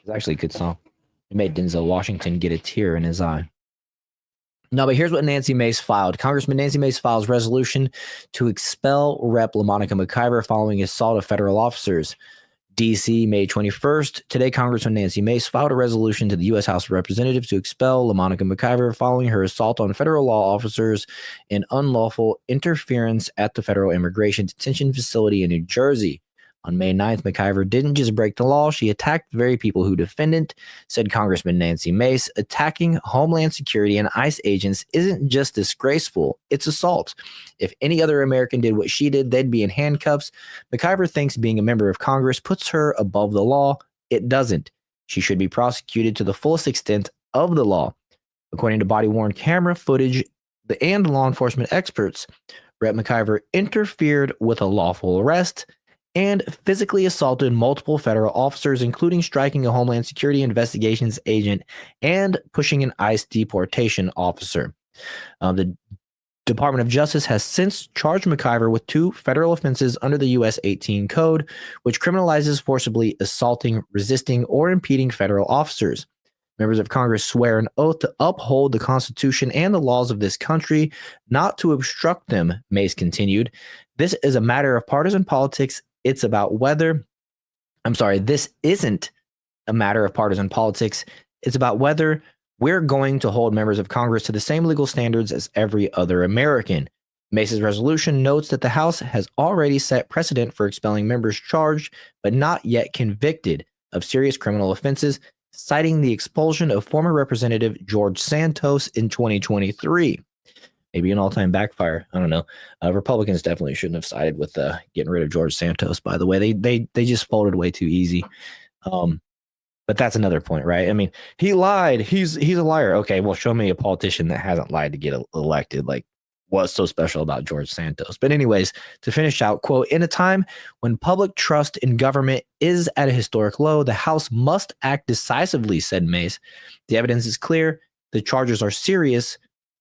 It's actually a good song. It made Denzel Washington get a tear in his eye. No, but here's what Nancy Mace filed. Congressman Nancy Mace files resolution to expel Rep. LaMonica McIver following assault of federal officers. D.C., May 21st. Today, Congressman Nancy Mace filed a resolution to the U.S. House of Representatives to expel LaMonica McIver following her assault on federal law officers and unlawful interference at the federal immigration detention facility in New Jersey. On May 9th, McIver didn't just break the law, she attacked the very people who defend it, said Congressman Nancy Mace. Attacking Homeland Security and ICE agents isn't just disgraceful, it's assault. If any other American did what she did, they'd be in handcuffs. McIver thinks being a member of Congress puts her above the law. It doesn't. She should be prosecuted to the fullest extent of the law. According to body-worn camera footage and law enforcement experts, Rep. McIver interfered with a lawful arrest and physically assaulted multiple federal officers, including striking a Homeland Security investigations agent and pushing an ICE deportation officer. The Department of Justice has since charged McIver with 2 federal offenses under the U.S. 18 Code, which criminalizes forcibly assaulting, resisting, or impeding federal officers. Members of Congress swear an oath to uphold the Constitution and the laws of this country, not to obstruct them, Mace continued. This is a matter of partisan politics. It's about whether, this isn't a matter of partisan politics. It's about whether we're going to hold members of Congress to the same legal standards as every other American. Mace's resolution notes that the House has already set precedent for expelling members charged but not yet convicted of serious criminal offenses, citing the expulsion of former Representative George Santos in 2023. Maybe an all-time backfire. I don't know. Republicans definitely shouldn't have sided with getting rid of George Santos, by the way. They just folded way too easy. But that's another point, right? I mean, he lied. He's a liar. Okay, well, show me a politician that hasn't lied to get elected. Like, what's so special about George Santos? But anyways, to finish out, quote, in a time when public trust in government is at a historic low, the House must act decisively, said Mace. The evidence is clear. The charges are serious,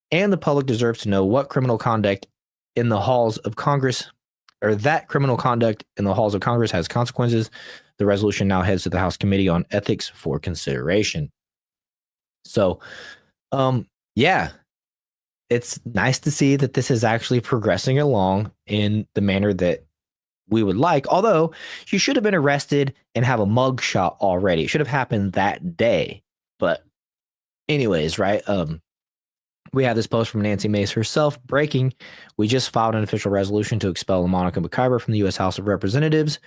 and the public deserves to know what criminal conduct in the halls of Congress, or that criminal conduct in the halls of Congress has consequences. The resolution now heads to the House Committee on Ethics for consideration. So, yeah, it's nice to see that this is actually progressing along in the manner that we would like, although she should have been arrested and have a mugshot already. It should have happened that day. But anyways, right? We have this post from Nancy Mace herself. Breaking, we just filed an official resolution to expel LaMonica McIver from the U.S. House of Representatives.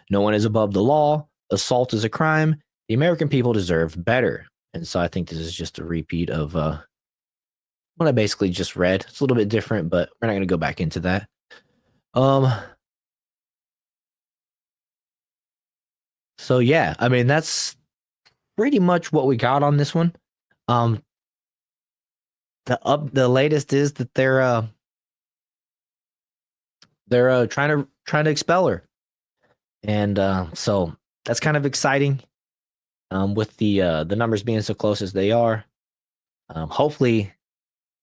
No one is above the law. Assault is a crime. The American people deserve better. And so I think this is just a repeat of what I basically just read. It's a little bit different, but we're not going to go back into that. So yeah, I mean, that's pretty much what we got on this one. The latest is that they're trying to expel her, and so that's kind of exciting. With the numbers being so close as they are, hopefully,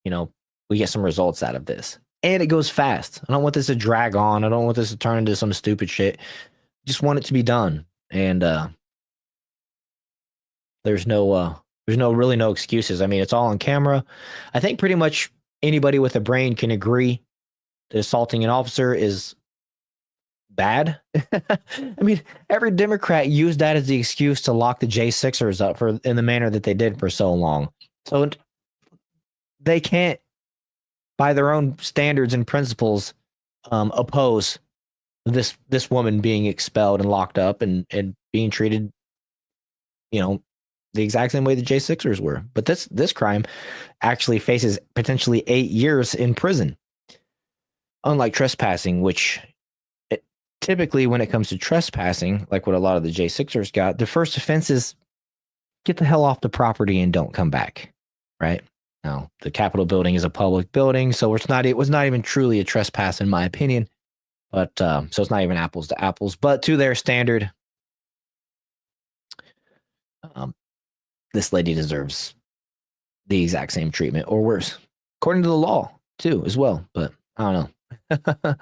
we get some results out of this, and it goes fast. I don't want this to drag on. I don't want this to turn into some stupid shit. Just want it to be done, and there's really no excuses. I mean, it's all on camera. I think pretty much anybody with a brain can agree that assaulting an officer is bad. I mean, every Democrat used that as the excuse to lock the J6ers up in the manner that they did for so long. So they can't, by their own standards and principles, oppose this woman being expelled and locked up and being treated, the exact same way the J6ers were. But this crime actually faces potentially 8 years in prison. Unlike trespassing, which typically when it comes to trespassing, like what a lot of the J6ers got, the first offense is get the hell off the property and don't come back, right? Now, the Capitol building is a public building, so it was not even truly a trespass in my opinion. But so it's not even apples to apples. But to their standard, this lady deserves the exact same treatment or worse, according to the law too, as well. But I don't know.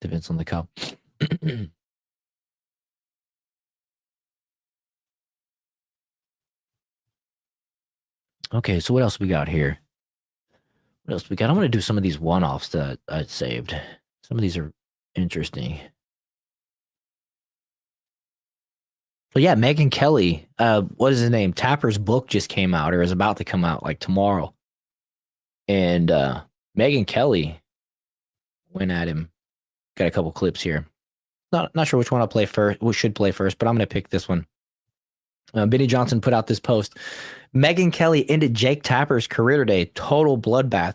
Depends on the cup. Okay, so what else we got here? What else we got? I'm going to do some of these one-offs that I saved. Some of these are interesting. So yeah, Megyn Kelly, what is his name? Tapper's book just came out or is about to come out like tomorrow. And Megyn Kelly went at him. Got a couple clips here. Not sure which one I'll play first. We should play first, but I'm going to pick this one. Benny Johnson put out this post. Megyn Kelly ended Jake Tapper's career today. Total bloodbath.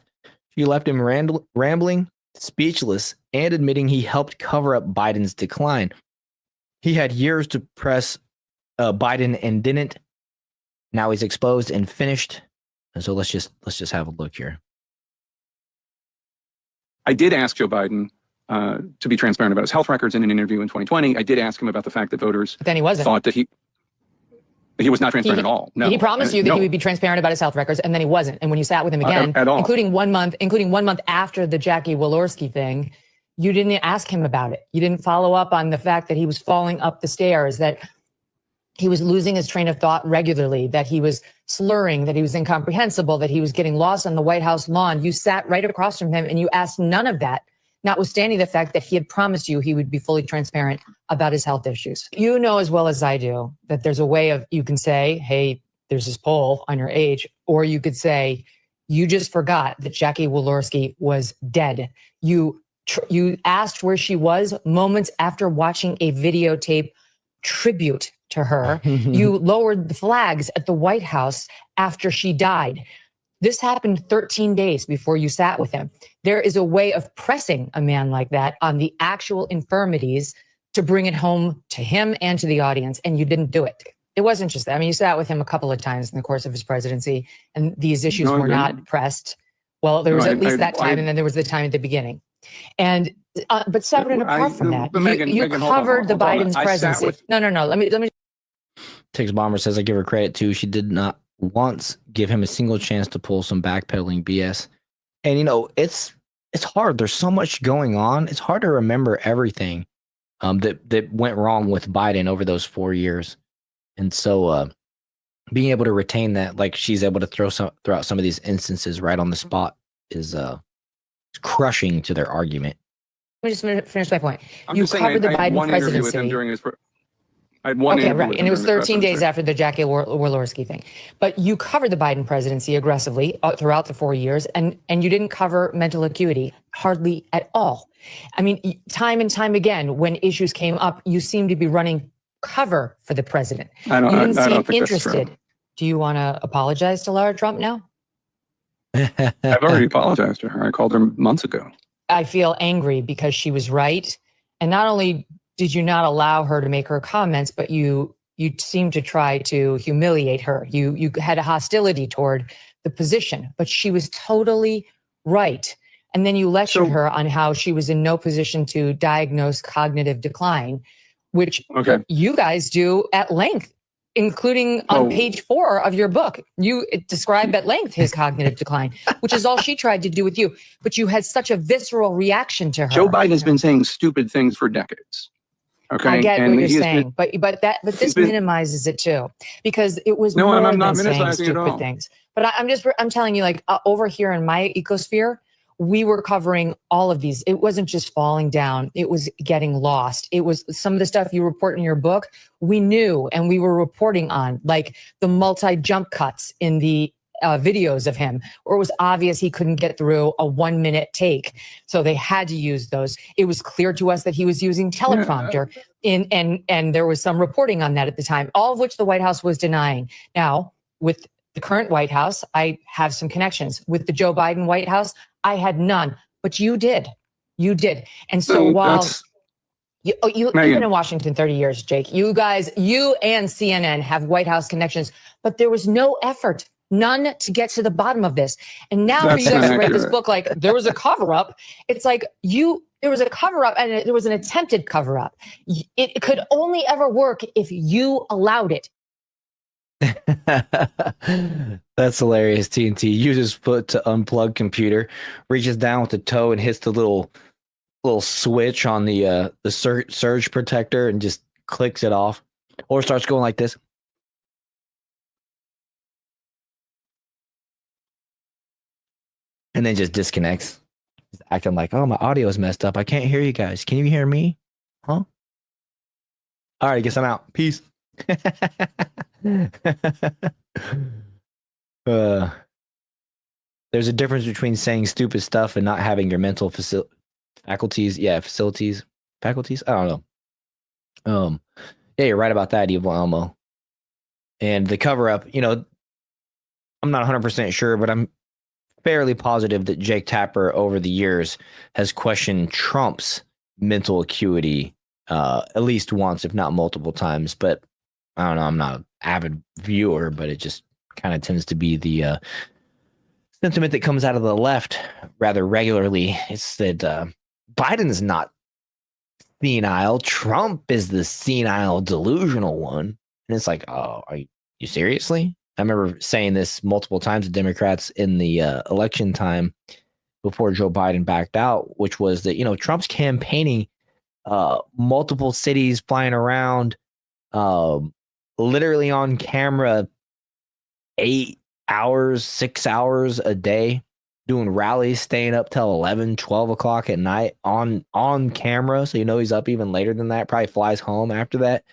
She left him rambling, speechless, and admitting he helped cover up Biden's decline. He had years to press Biden and didn't. Now he's exposed and finished. And so let's just have a look here. I did ask Joe Biden to be transparent about his health records in an interview in 2020. I did ask him about the fact that voters But then he wasn't. thought that he was not transparent at all. No, He promised you that no. he would be transparent about his health records, and then he wasn't. And when you sat with him again, at all. including 1 month after the Jackie Walorski thing, you didn't ask him about it. You didn't follow up on the fact that he was falling up the stairs, that he was losing his train of thought regularly, that he was slurring, that he was incomprehensible, that he was getting lost on the White House lawn. You sat right across from him and you asked none of that, notwithstanding the fact that he had promised you he would be fully transparent about his health issues. You know as well as I do that there's a way of, you can say, hey, there's this poll on your age, or you could say, you just forgot that Jackie Walorski was dead. You asked where she was moments after watching a videotape tribute to her. You lowered the flags at the White House after she died. This happened 13 days before you sat with him. There is a way of pressing a man like that on the actual infirmities to bring it home to him and to the audience, and you didn't do it. It wasn't just that. I mean, you sat with him a couple of times in the course of his presidency, and these issues were not pressed. Well, there was at least that time, and then there was the time at the better and but separate and apart from that, you covered the Biden's presidency. No. Let me. Tiggs Bomber says, I give her credit too. She did not once give him a single chance to pull some backpedaling BS. And, you know, it's hard. There's so much going on. It's hard to remember everything that went wrong with Biden over those 4 years. And so being able to retain that, like she's able to throw out some of these instances right on the spot is crushing to their argument. Let me just finish my point. I'm You just saying, covered the I had Biden one interview presidency. with him during his. I had one Okay, interview right. with And it him was during the 13 days presidency. after the Jackie Walorski thing. But you covered the Biden presidency aggressively throughout the 4 years, and you didn't cover mental acuity hardly at all. I mean, time and time again, when issues came up, you seemed to be running cover for the president. I don't You didn't think seem that's true. interested. Do you want to apologize to Lara Trump now? I've already apologized to her. I called her months ago. I feel angry because she was right. And not only did you not allow her to make her comments, but you seemed to try to humiliate her. You had a hostility toward the position, but she was totally right. And then you lectured her on how she was in no position to diagnose cognitive decline, which you guys do at length, including on page 4 of your book. You describe at length his cognitive decline, which is all she tried to do with you. But you had such a visceral reaction to her. Joe Biden has been saying stupid things for decades. Okay, I get and what you're he has saying, been- but this minimizes it too, because it was No, more I'm than not saying minimizing it at stupid all. things. But I'm telling you, like over here in my ecosphere, we were covering all of these. It wasn't just falling down; it was getting lost. It was some of the stuff you report in your book. We knew, and we were reporting on, like the multi-jump cuts in the videos of him, where it was obvious he couldn't get through a 1-minute take. So they had to use those. It was clear to us that he was using teleprompter and there was some reporting on that at the time, all of which the White House was denying. Now, with the current White House, I have some connections. With the Joe Biden White House, I had none, but you did. You did. And so while you've been in Washington 30 years, Jake, you guys, you and CNN have White House connections, but there was no effort, none, to get to the bottom of this. And now for you guys to write this book like there was a cover up, it's like there was a cover up and there was an attempted cover up. It could only ever work if you allowed it. That's hilarious. TNT uses foot to unplug computer, reaches down with the toe and hits the little little switch on the surge protector and just clicks it off, or starts going like this. And then just disconnects, just acting like, oh, my audio is messed up. I can't hear you guys. Can you hear me? Huh? All right, I guess I'm out. Peace. There's a difference between saying stupid stuff and not having your mental faculties. Yeah, faculties. I don't know. Yeah, you're right about that, Evil Elmo. And the cover up, I'm not 100% sure, but I'm fairly positive that Jake Tapper over the years has questioned Trump's mental acuity at least once, if not multiple times. But I don't know. I'm not an avid viewer, but it just kind of tends to be the sentiment that comes out of the left rather regularly. It's that Biden is not senile. Trump is the senile, delusional one. And it's like, oh, are you seriously? I remember saying this multiple times to Democrats in the election time before Joe Biden backed out, which was that, Trump's campaigning multiple cities, flying around, literally on camera 8 hours, 6 hours a day, doing rallies, staying up till 11, 12 o'clock at night on camera. So, he's up even later than that, probably flies home after that.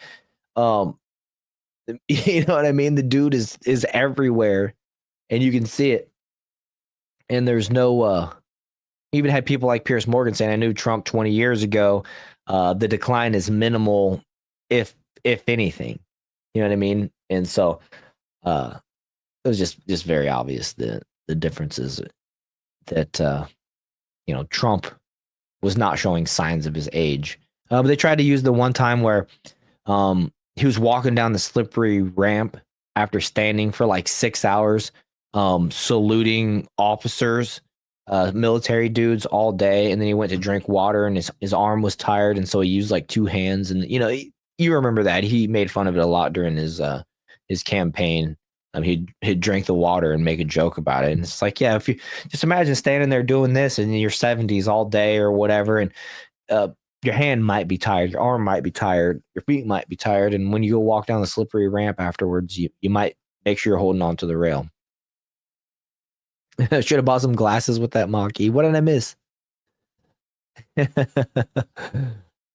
You know what I mean? The dude is everywhere and you can see it. And there's no, even had people like Piers Morgan saying, I knew Trump 20 years ago. The decline is minimal, if anything, you know what I mean? And so it was just very obvious the differences that, Trump was not showing signs of his age. But they tried to use the one time where, he was walking down the slippery ramp after standing for like 6 hours, saluting officers, military dudes all day. And then he went to drink water and his arm was tired. And so he used like two hands. And, you remember that. He made fun of it a lot during his campaign. He'd drink the water and make a joke about it. And it's like, yeah, if you just imagine standing there doing this in your 70s all day or whatever. And, your hand might be tired, your arm might be tired, your feet might be tired, and when you go walk down the slippery ramp afterwards, you might make sure you're holding on to the rail. Should have bought some glasses with that Mach-E. What did I miss? The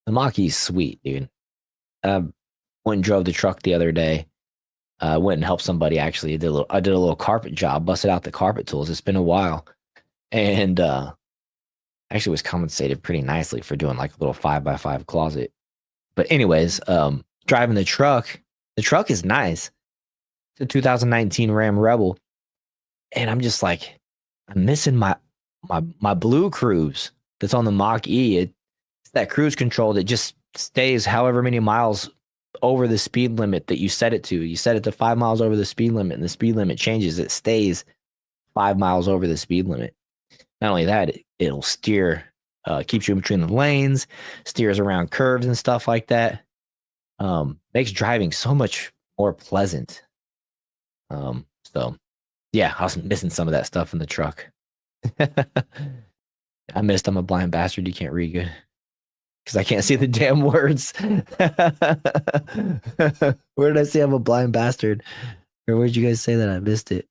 Mach-E's sweet, dude. Went and drove the truck the other day. Went and helped somebody actually. I did a little carpet job, busted out the carpet tools. It's been a while. And actually was compensated pretty nicely for doing like a little 5x5 closet. But anyways, driving the truck is nice. It's a 2019 Ram Rebel. And I'm just like, I'm missing my Blue Cruise that's on the Mach-E. It's that cruise control that just stays however many miles over the speed limit that you set it to. You set it to 5 miles over the speed limit and the speed limit changes. It stays 5 miles over the speed limit. Not only that, it'll steer, keeps you in between the lanes, steers around curves and stuff like that. Makes driving so much more pleasant. So, yeah, I was missing some of that stuff in the truck. I missed I'm a blind bastard. You can't read good because I can't see the damn words. Where did I say I'm a blind bastard? Or where did you guys say that? I missed it.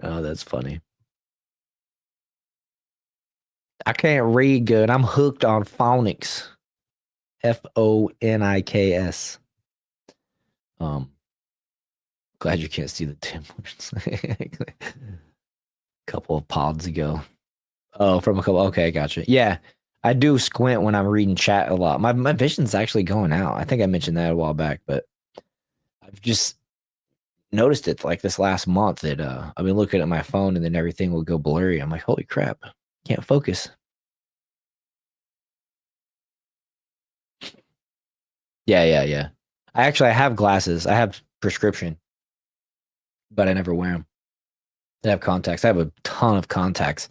Oh, that's funny. I can't read good. I'm hooked on phonics. Phoniks. Glad you can't see the damn words. Couple of pods ago. Oh, from a couple. Okay, gotcha. Yeah, I do squint when I'm reading chat a lot. My vision's actually going out. I think I mentioned that a while back, but I've just noticed it like this last month that I've been looking at my phone and then everything will go blurry. I'm like, holy crap, can't focus. Yeah. I have glasses. I have prescription, but I never wear them. I have contacts. I have a ton of contacts,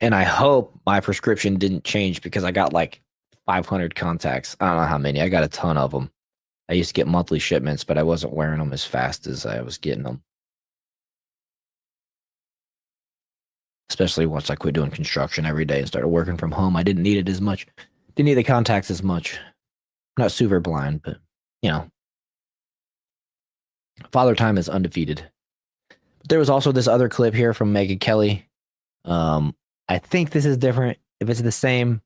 and I hope my prescription didn't change because I got like 500 contacts. I don't know how many. I got a ton of them. I used to get monthly shipments, but I wasn't wearing them as fast as I was getting them. especially once I quit doing construction every day and started working from home. I didn't need it as much. Didn't need the contacts as much. I'm not super blind, but you know, Father Time is undefeated. There was also this other clip here from Megyn Kelly. I think this is different. If it's the same,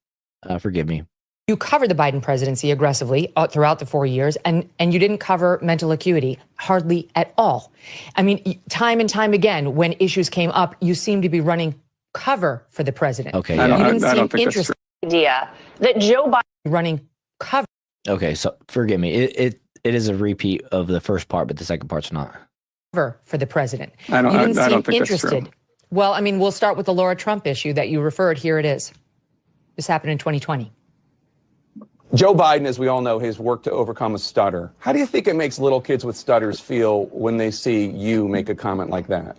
forgive me. You covered the Biden presidency aggressively throughout the 4 years, and you didn't cover mental acuity hardly at all. I mean, time and time again, when issues came up, you seemed to be running cover for the president. Okay, You didn't I seem don't think that's interested. Idea that Joe Biden running cover. Okay, so forgive me. It is a repeat of the first part, but the second part's not. Cover for the president. I don't- You didn't I seem don't think that's interested. true. Well, I mean, we'll start with the Laura Trump issue that you referred. Here it is. This happened in 2020. Joe Biden, as we all know, has worked to overcome a stutter. How do you think it makes little kids with stutters feel when they see you make a comment like that?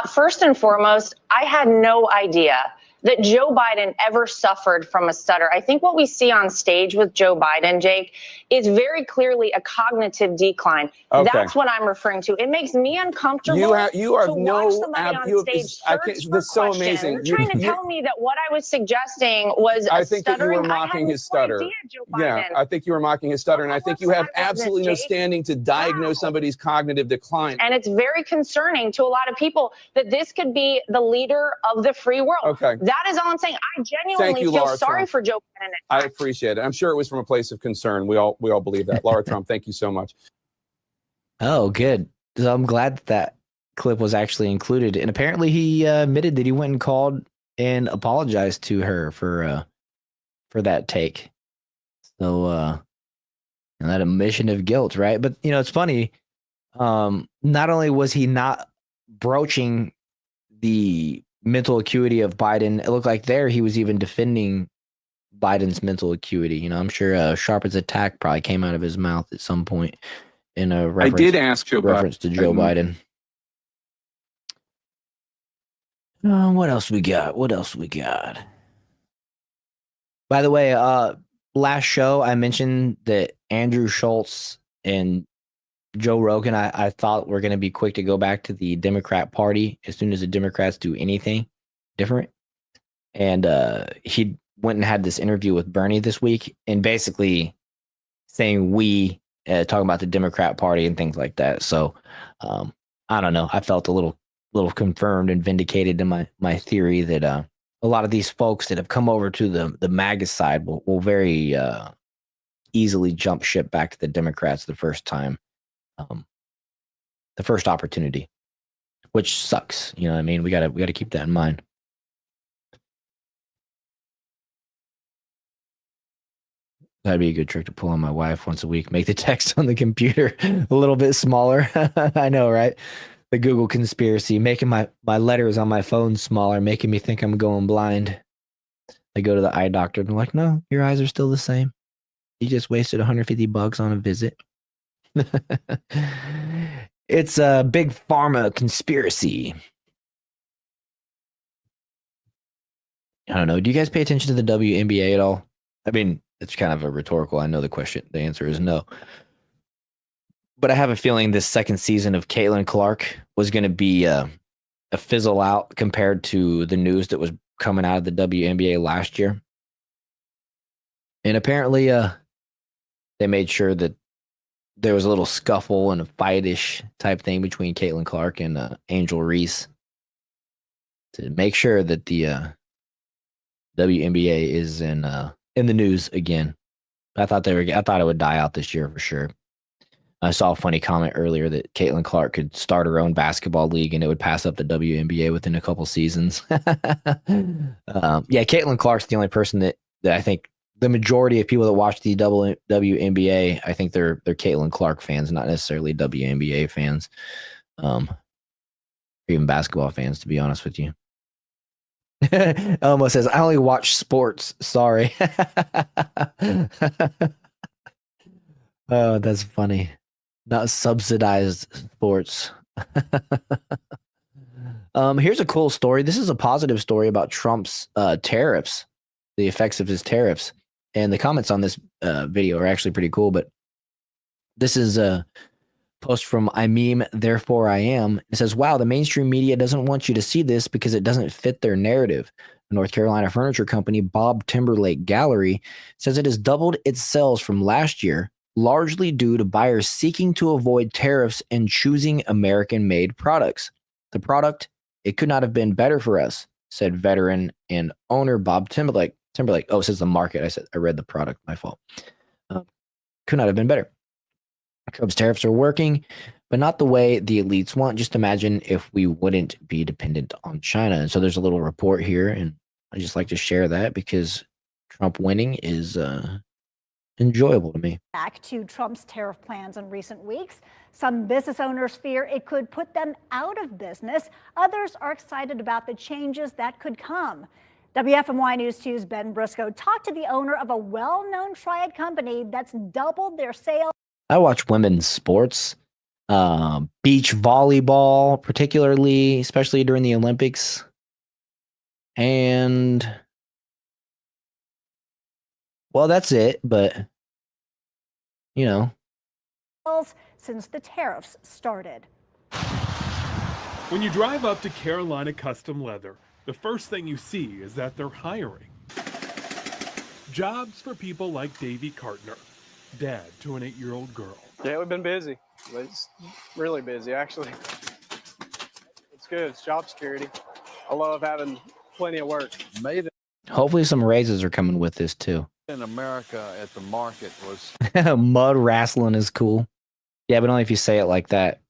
First and foremost, I had no idea that Joe Biden ever suffered from a stutter. I think what we see on stage with Joe Biden, Jake, is very clearly a cognitive decline. Okay. That's what I'm referring to. It makes me uncomfortable You are to watch somebody on stage search for that's so questions. amazing. You're trying to tell me that what I was suggesting was I think that you stuttering. were mocking his I had no stutter. idea, Joe Yeah, Biden. I think you were mocking his stutter, and I think you have absolutely no Jake. standing to diagnose somebody's cognitive decline. And it's very concerning to a lot of people that this could be the leader of the free world. Okay. That is all I'm saying. I genuinely you, feel Laura sorry Trump. for Joe Biden. I appreciate it. I'm sure it was from a place of concern. We all believe that. Laura Trump, thank you so much. Oh, good. So I'm glad that clip was actually included. And apparently he admitted that he went and called and apologized to her for that take. So and that admission of guilt, right? But you know, it's funny. Not only was he not broaching the mental acuity of Biden, it looked like there he was even defending Biden's mental acuity. You know, I'm sure sharp as a tack probably came out of his mouth at some point in a reference, did ask Joe reference to Joe Biden. What else we got? By the way, last show I mentioned that Andrew Schultz and Joe Rogan, I thought were going to be quick to go back to the Democrat Party as soon as the Democrats do anything different. And he went and had this interview with Bernie this week and basically saying talking about the Democrat Party and things like that. So I don't know. I felt a little confirmed and vindicated in my theory that a lot of these folks that have come over to the MAGA side will very easily jump ship back to the Democrats the first time. The first opportunity, which sucks. You know what I mean? We gotta keep that in mind. That'd be a good trick to pull on my wife once a week. Make the text on the computer a little bit smaller. I know, right? The Google conspiracy, making my letters on my phone smaller, making me think I'm going blind. I go to the eye doctor and they're like, no, your eyes are still the same. You just wasted $150 on a visit. It's a big pharma conspiracy. I don't know. Do you guys pay attention to the WNBA at all? I mean, it's kind of a rhetorical. I know the answer is no. But I have a feeling this second season of Caitlin Clark was going to be a fizzle out compared to the news that was coming out of the WNBA last year. And apparently they made sure that there was a little scuffle and a fight-ish type thing between Caitlin Clark and Angel Reese to make sure that the WNBA is in the news again. I thought it would die out this year for sure. I saw a funny comment earlier that Caitlin Clark could start her own basketball league and it would pass up the WNBA within a couple seasons. Yeah, Caitlin Clark's the only person that I think the majority of people that watch the WNBA, I think they're Caitlin Clark fans, not necessarily WNBA fans, or even basketball fans, to be honest with you. Elmo says, I only watch sports. Sorry. Oh, that's funny. Not subsidized sports. Here's a cool story. This is a positive story about Trump's tariffs, the effects of his tariffs. And the comments on this video are actually pretty cool. But this is post from I meme, therefore I am. It says, wow, the mainstream media doesn't want you to see this because it doesn't fit their narrative. The North Carolina furniture company Bob Timberlake Gallery says it has doubled its sales from last year, largely due to buyers seeking to avoid tariffs and choosing American-made products. The product, it could not have been better for us, said veteran and owner Bob Timberlake. Oh, it says the market. I read the product. My fault. Could not have been better. Trump's tariffs are working, but not the way the elites want. Just imagine if we wouldn't be dependent on China. And so there's a little report here, and I just like to share that because Trump winning is enjoyable to me. Back to Trump's tariff plans in recent weeks. Some business owners fear it could put them out of business. Others are excited about the changes that could come. WFMY News 2's Ben Briscoe talked to the owner of a well-known triad company that's doubled their sales. I watch women's sports, beach volleyball, particularly, especially during the Olympics. And, well, that's it. But, you know. Since the tariffs started. When you drive up to Carolina Custom Leather, the first thing you see is that they're hiring. Jobs for people like Davey Cartner, dad to an 8-year-old girl. Yeah, we've been busy. It's really busy, actually. It's good. It's job security. I love having plenty of work. Made Hopefully some raises are coming with this too. in America at the market was Mud wrestling is cool. Yeah, but only if you say it like that.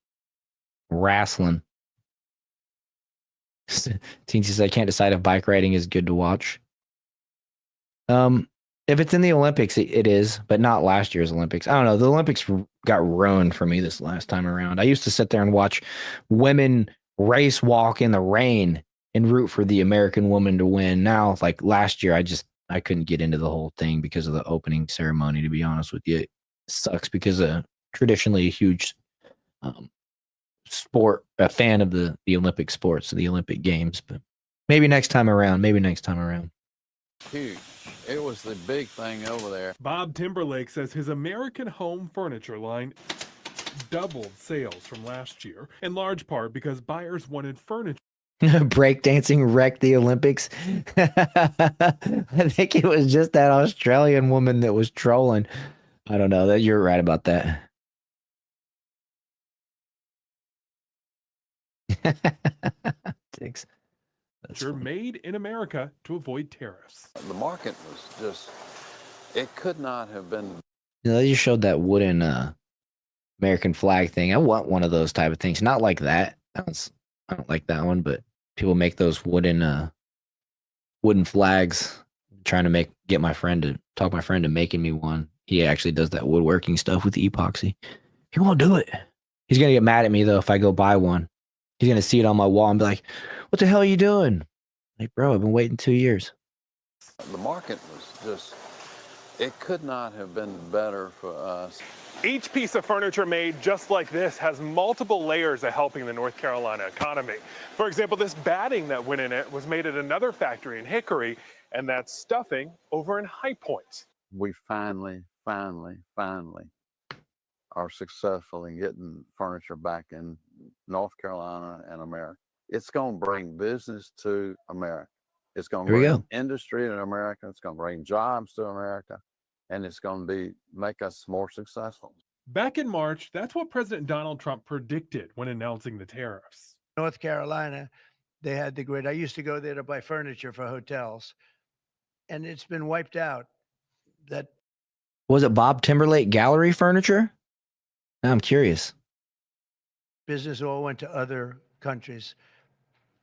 Wrestling. Teensy says I can't decide if bike riding is good to watch. If it's in the Olympics, it is, but not last year's Olympics. I don't know. The Olympics got ruined for me this last time around. I used to sit there and watch women race walk in the rain and root for the American woman to win. Now, like last year, I couldn't get into the whole thing because of the opening ceremony, to be honest with you. It sucks because traditionally a huge a fan of the Olympic sports, the Olympic Games, but maybe next time around. huge. It was the big thing over there. Bob Timberlake says his American home furniture line doubled sales from last year, in large part because buyers wanted furniture. Breakdancing wrecked the Olympics. I think it was just that Australian woman that was trolling. I don't know. That you're right about that. Thanks. Furniture made in America to avoid tariffs. The market was just, it could not have been. You know, they just showed that wooden American flag thing. I want one of those type of things. Not like that. I don't like that one, but people make those wooden flags. I'm trying to get my friend to talk my friend to making me one. He actually does that woodworking stuff with the epoxy. He won't do it. He's gonna get mad at me though if I go buy one. He's gonna see it on my wall and be like, "What the hell are you doing?" Like, bro, I've been waiting 2 years. The market was just, it could not have been better for us. Each piece of furniture made just like this has multiple layers of helping the North Carolina economy. For example, this batting that went in it was made at another factory in Hickory, and that's stuffing over in High Point. We finally are successful in getting furniture back in North Carolina and America. It's going to bring business to America. It's going to bring industry to America. It's going to bring jobs to America. And it's going to make us more successful. Back in March, that's what President Donald Trump predicted when announcing the tariffs. North Carolina, they had the grid. I used to go there to buy furniture for hotels, and it's been wiped out. That was it Bob Timberlake Gallery furniture? Now I'm curious. Business all went to other countries,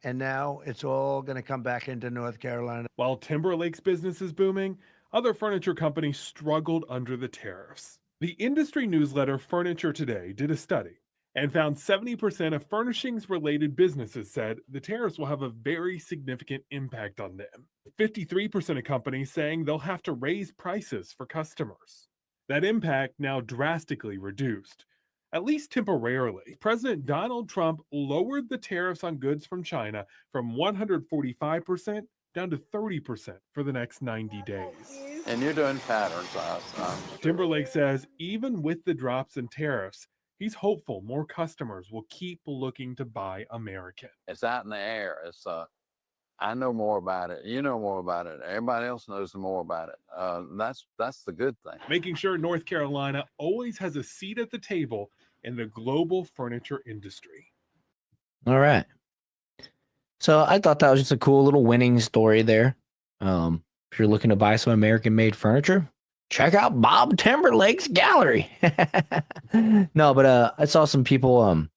and now it's all going to come back into North Carolina. While Timberlake's business is booming, other furniture companies struggled under the tariffs. The industry newsletter Furniture Today did a study and found 70% of furnishings-related businesses said the tariffs will have a very significant impact on them. 53% of companies saying they'll have to raise prices for customers. That impact now drastically reduced, at least temporarily. President Donald Trump lowered the tariffs on goods from China from 145% down to 30% for the next 90 days. And you're doing patterns. Timberlake says even with the drops in tariffs, He's hopeful more customers will keep looking to buy American. It's out in the air. I know more about it. You know more about it. Everybody else knows more about it. That's the good thing. Making sure North Carolina always has a seat at the table in the global furniture industry. All right. So I thought that was just a cool little winning story there. If you're looking to buy some American-made furniture, check out Bob Timberlake's gallery. No, but I saw some people.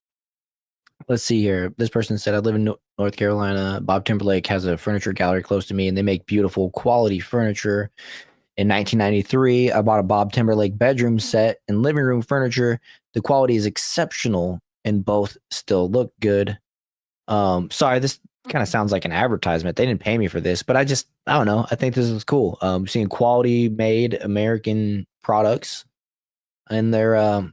Let's see here. This person said, I live in North Carolina. Bob Timberlake has a furniture gallery close to me, and they make beautiful quality furniture. In 1993, I bought a Bob Timberlake bedroom set and living room furniture. The quality is exceptional, and both still look good. Sorry, this kind of sounds like an advertisement. They didn't pay me for this, but I don't know. I think this is cool. Seeing quality made American products, and they're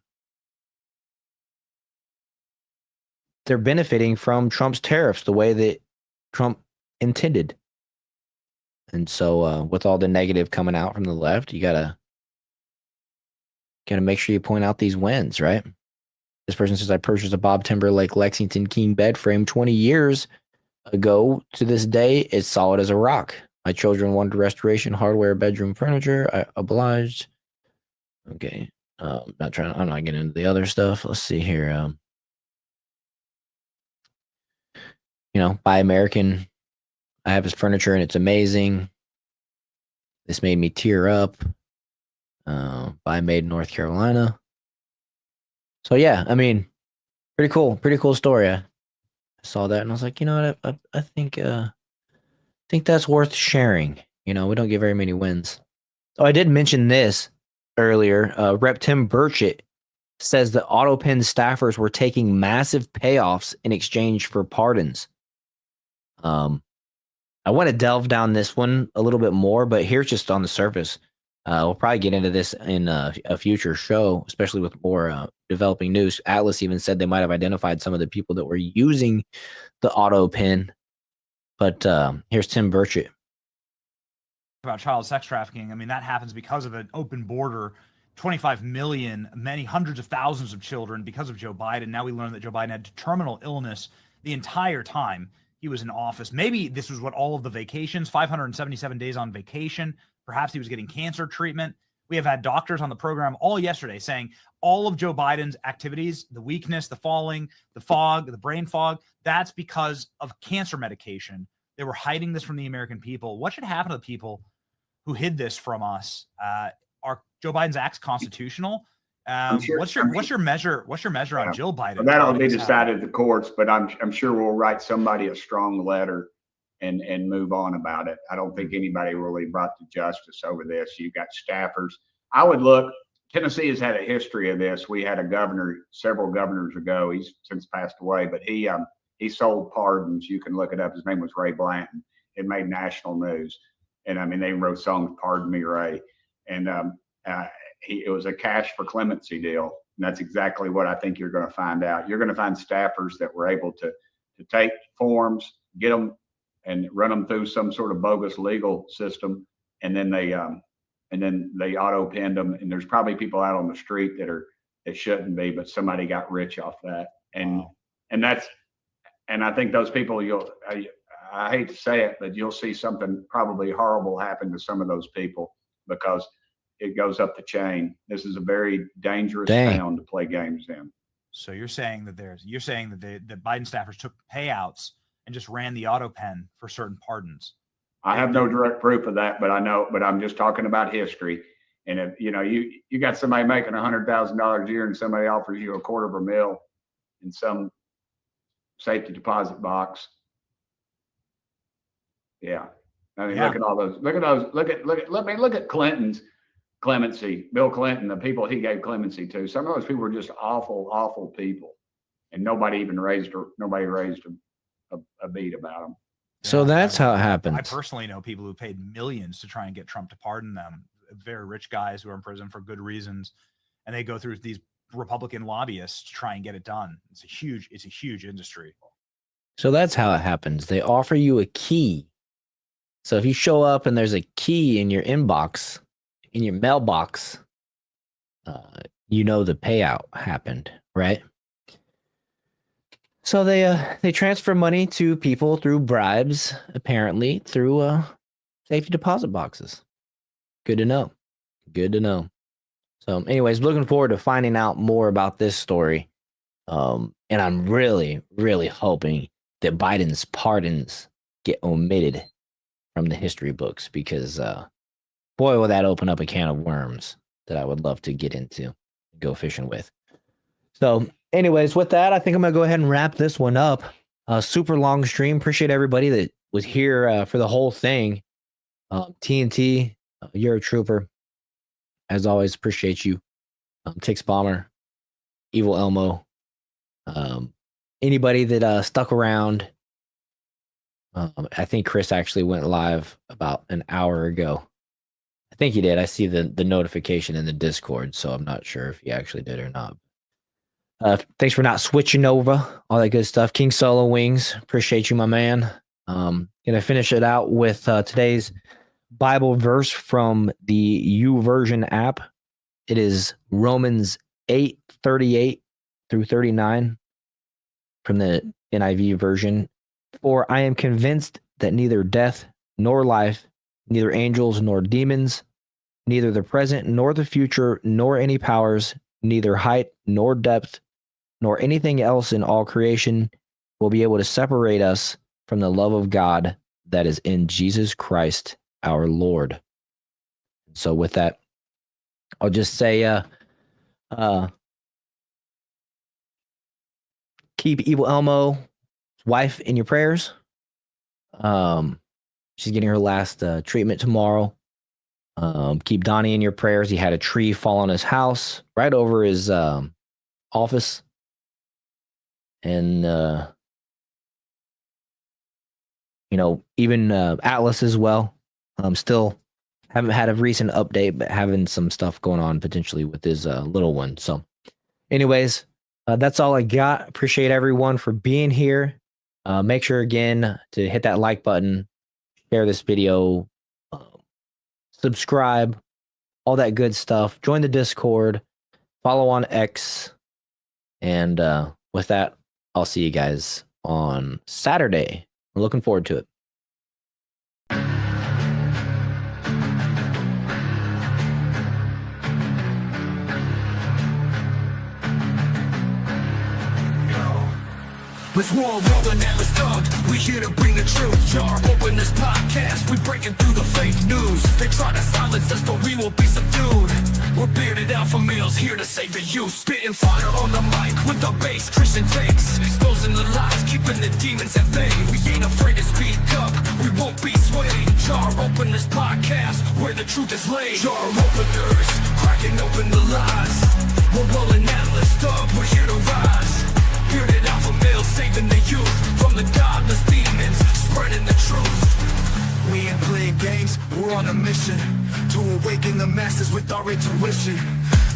benefiting from Trump's tariffs the way that Trump intended. And so with all the negative coming out from the left, you gotta make sure you point out these wins, right? This person says, I purchased a Bob Timberlake Lexington King bed frame 20 years ago. To this day, it's solid as a rock. My children wanted restoration, hardware, bedroom furniture. I obliged. Okay. I'm not getting into the other stuff. Let's see here. Buy American. I have his furniture and it's amazing. This made me tear up. Buy made in North Carolina. So yeah, I mean, pretty cool story. I saw that and I was like, you know what? I think that's worth sharing. We don't get very many wins. Oh, I did mention this earlier. Rep. Tim Burchett says that AutoPen staffers were taking massive payoffs in exchange for pardons. I want to delve down this one a little bit more, but here's just on the surface. We'll probably get into this in a future show, especially with more developing news. Atlas even said they might have identified some of the people that were using the AutoPen. But here's Tim Burchett. About child sex trafficking. I mean, that happens because of an open border. 25 million, many hundreds of thousands of children because of Joe Biden. Now we learn that Joe Biden had terminal illness the entire time he was in office. Maybe this was what all of the vacations, 577 days on vacation. Perhaps he was getting cancer treatment. We have had doctors on the program all yesterday saying all of Joe Biden's activities, the weakness, the falling, the fog, the brain fog, that's because of cancer medication. They were hiding this from the American people. What should happen to the people who hid this from us? Are Joe Biden's acts constitutional? What's your measure on Jill Biden? Well, that'll be decided at the courts, but I'm sure we'll write somebody a strong letter and move on about it. I don't think anybody really brought to justice over this. You've got staffers. I would look. Tennessee has had a history of this. We had a governor several governors ago. He's since passed away, but he sold pardons. You can look it up. His name was Ray Blanton. It made national news, and I mean they wrote songs "Pardon Me, Ray," and it was a cash for clemency deal. And that's exactly what I think you're going to find out. You're going to find staffers that were able to take forms, get them, and run them through some sort of bogus legal system, and then they auto-penned them. And there's probably people out on the street that shouldn't be, but somebody got rich off that. And I think those people I hate to say it, but you'll see something probably horrible happen to some of those people because it goes up the chain. This is a very dangerous town to play games in. So you're saying that the Biden staffers took payouts and just ran the AutoPen for certain pardons. I have no direct proof of that, but I'm just talking about history. And if you got somebody making $100,000 a year and somebody offers you $250,000 in some safety deposit box. Yeah. I mean, look at all those. Look at Clinton's clemency, Bill Clinton, the people he gave clemency to. Some of those people were just awful, awful people, and nobody raised a beat about them. So that's how it happens. I personally know people who paid millions to try and get Trump to pardon them. Very rich guys who are in prison for good reasons, and they go through these Republican lobbyists to try and get it done. It's a huge industry. So that's how it happens. They offer you a key. So if you show up and there's a key in your inbox, in your mailbox, the payout happened, right? So they transfer money to people through bribes, apparently through safety deposit boxes. Good to know. Good to know. So, anyways, looking forward to finding out more about this story. And I'm really, really hoping that Biden's pardons get omitted from the history books because, boy, will that open up a can of worms that I would love to get into and go fishing with. So, anyways, with that, I think I'm going to go ahead and wrap this one up. Super long stream. Appreciate everybody that was here for the whole thing. TNT, you're a trooper. As always, appreciate you. Tix Bomber, Evil Elmo, anybody that stuck around. I think Chris actually went live about an hour ago. I think he did. I see the notification in the Discord, so I'm not sure if he actually did or not. Thanks for not switching over, all that good stuff. King Solo Wings, appreciate you, my man. Gonna finish it out with today's Bible verse from the YouVersion app. It is Romans 8:38 through 39 from the NIV version. For I am convinced that neither death nor life, neither angels nor demons, neither the present nor the future, nor any powers, neither height nor depth, nor anything else in all creation will be able to separate us from the love of God that is in Jesus Christ our Lord. So with that, I'll just say, keep Evil Elmo's wife in your prayers. She's getting her last treatment tomorrow. Keep Donnie in your prayers. He had a tree fall on his house right over his office. And, even Atlas as well. Still haven't had a recent update, but having some stuff going on potentially with his little one. So anyways, that's all I got. Appreciate everyone for being here. Make sure again to hit that like button, share this video, subscribe, all that good stuff. Join the Discord, follow on X. And with that, I'll see you guys on Saturday. I'm looking forward to it. Let's roll, rolling and let's talk. We here to bring the truth. Jar open this podcast. We breaking through the fake news. They try to silence us, but we will be subdued. We're bearded alpha males here to save the youth. Spitting fire on the mic with the bass Christian takes. Exposing the lies, keeping the demons at bay. We ain't afraid to speak up. We won't be swayed. Jar open this podcast where the truth is laid. Jar openers, cracking open the lies. We're rolling Atlas up. We're here to rise. Bearded alpha males saving the youth from the godless demons, spreading the truth. We ain't playing games, we're on a mission to awaken the masses with our intuition.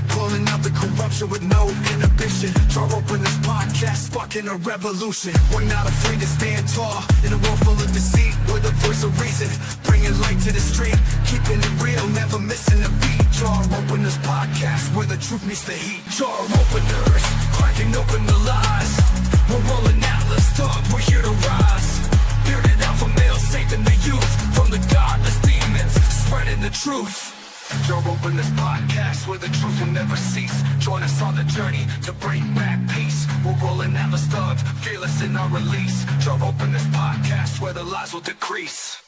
Pulling out the corruption with no inhibition. Jar open this podcast, sparking a revolution. We're not afraid to stand tall in a world full of deceit. We're the voice of reason, bringing light to the street, keeping it real, never missing a beat. Jar open this podcast where the truth meets the heat. Jar openers, cracking open the lies. We're rolling Atlas up, we're here to rise. Bearded alpha males saving the youth from the godless demons, spreading the truth. Jar open this podcast where the truth will never cease. Join us on the journey to bring back peace. We're rolling Atlas up, fearless in our release. Jar open this podcast where the lies will decrease.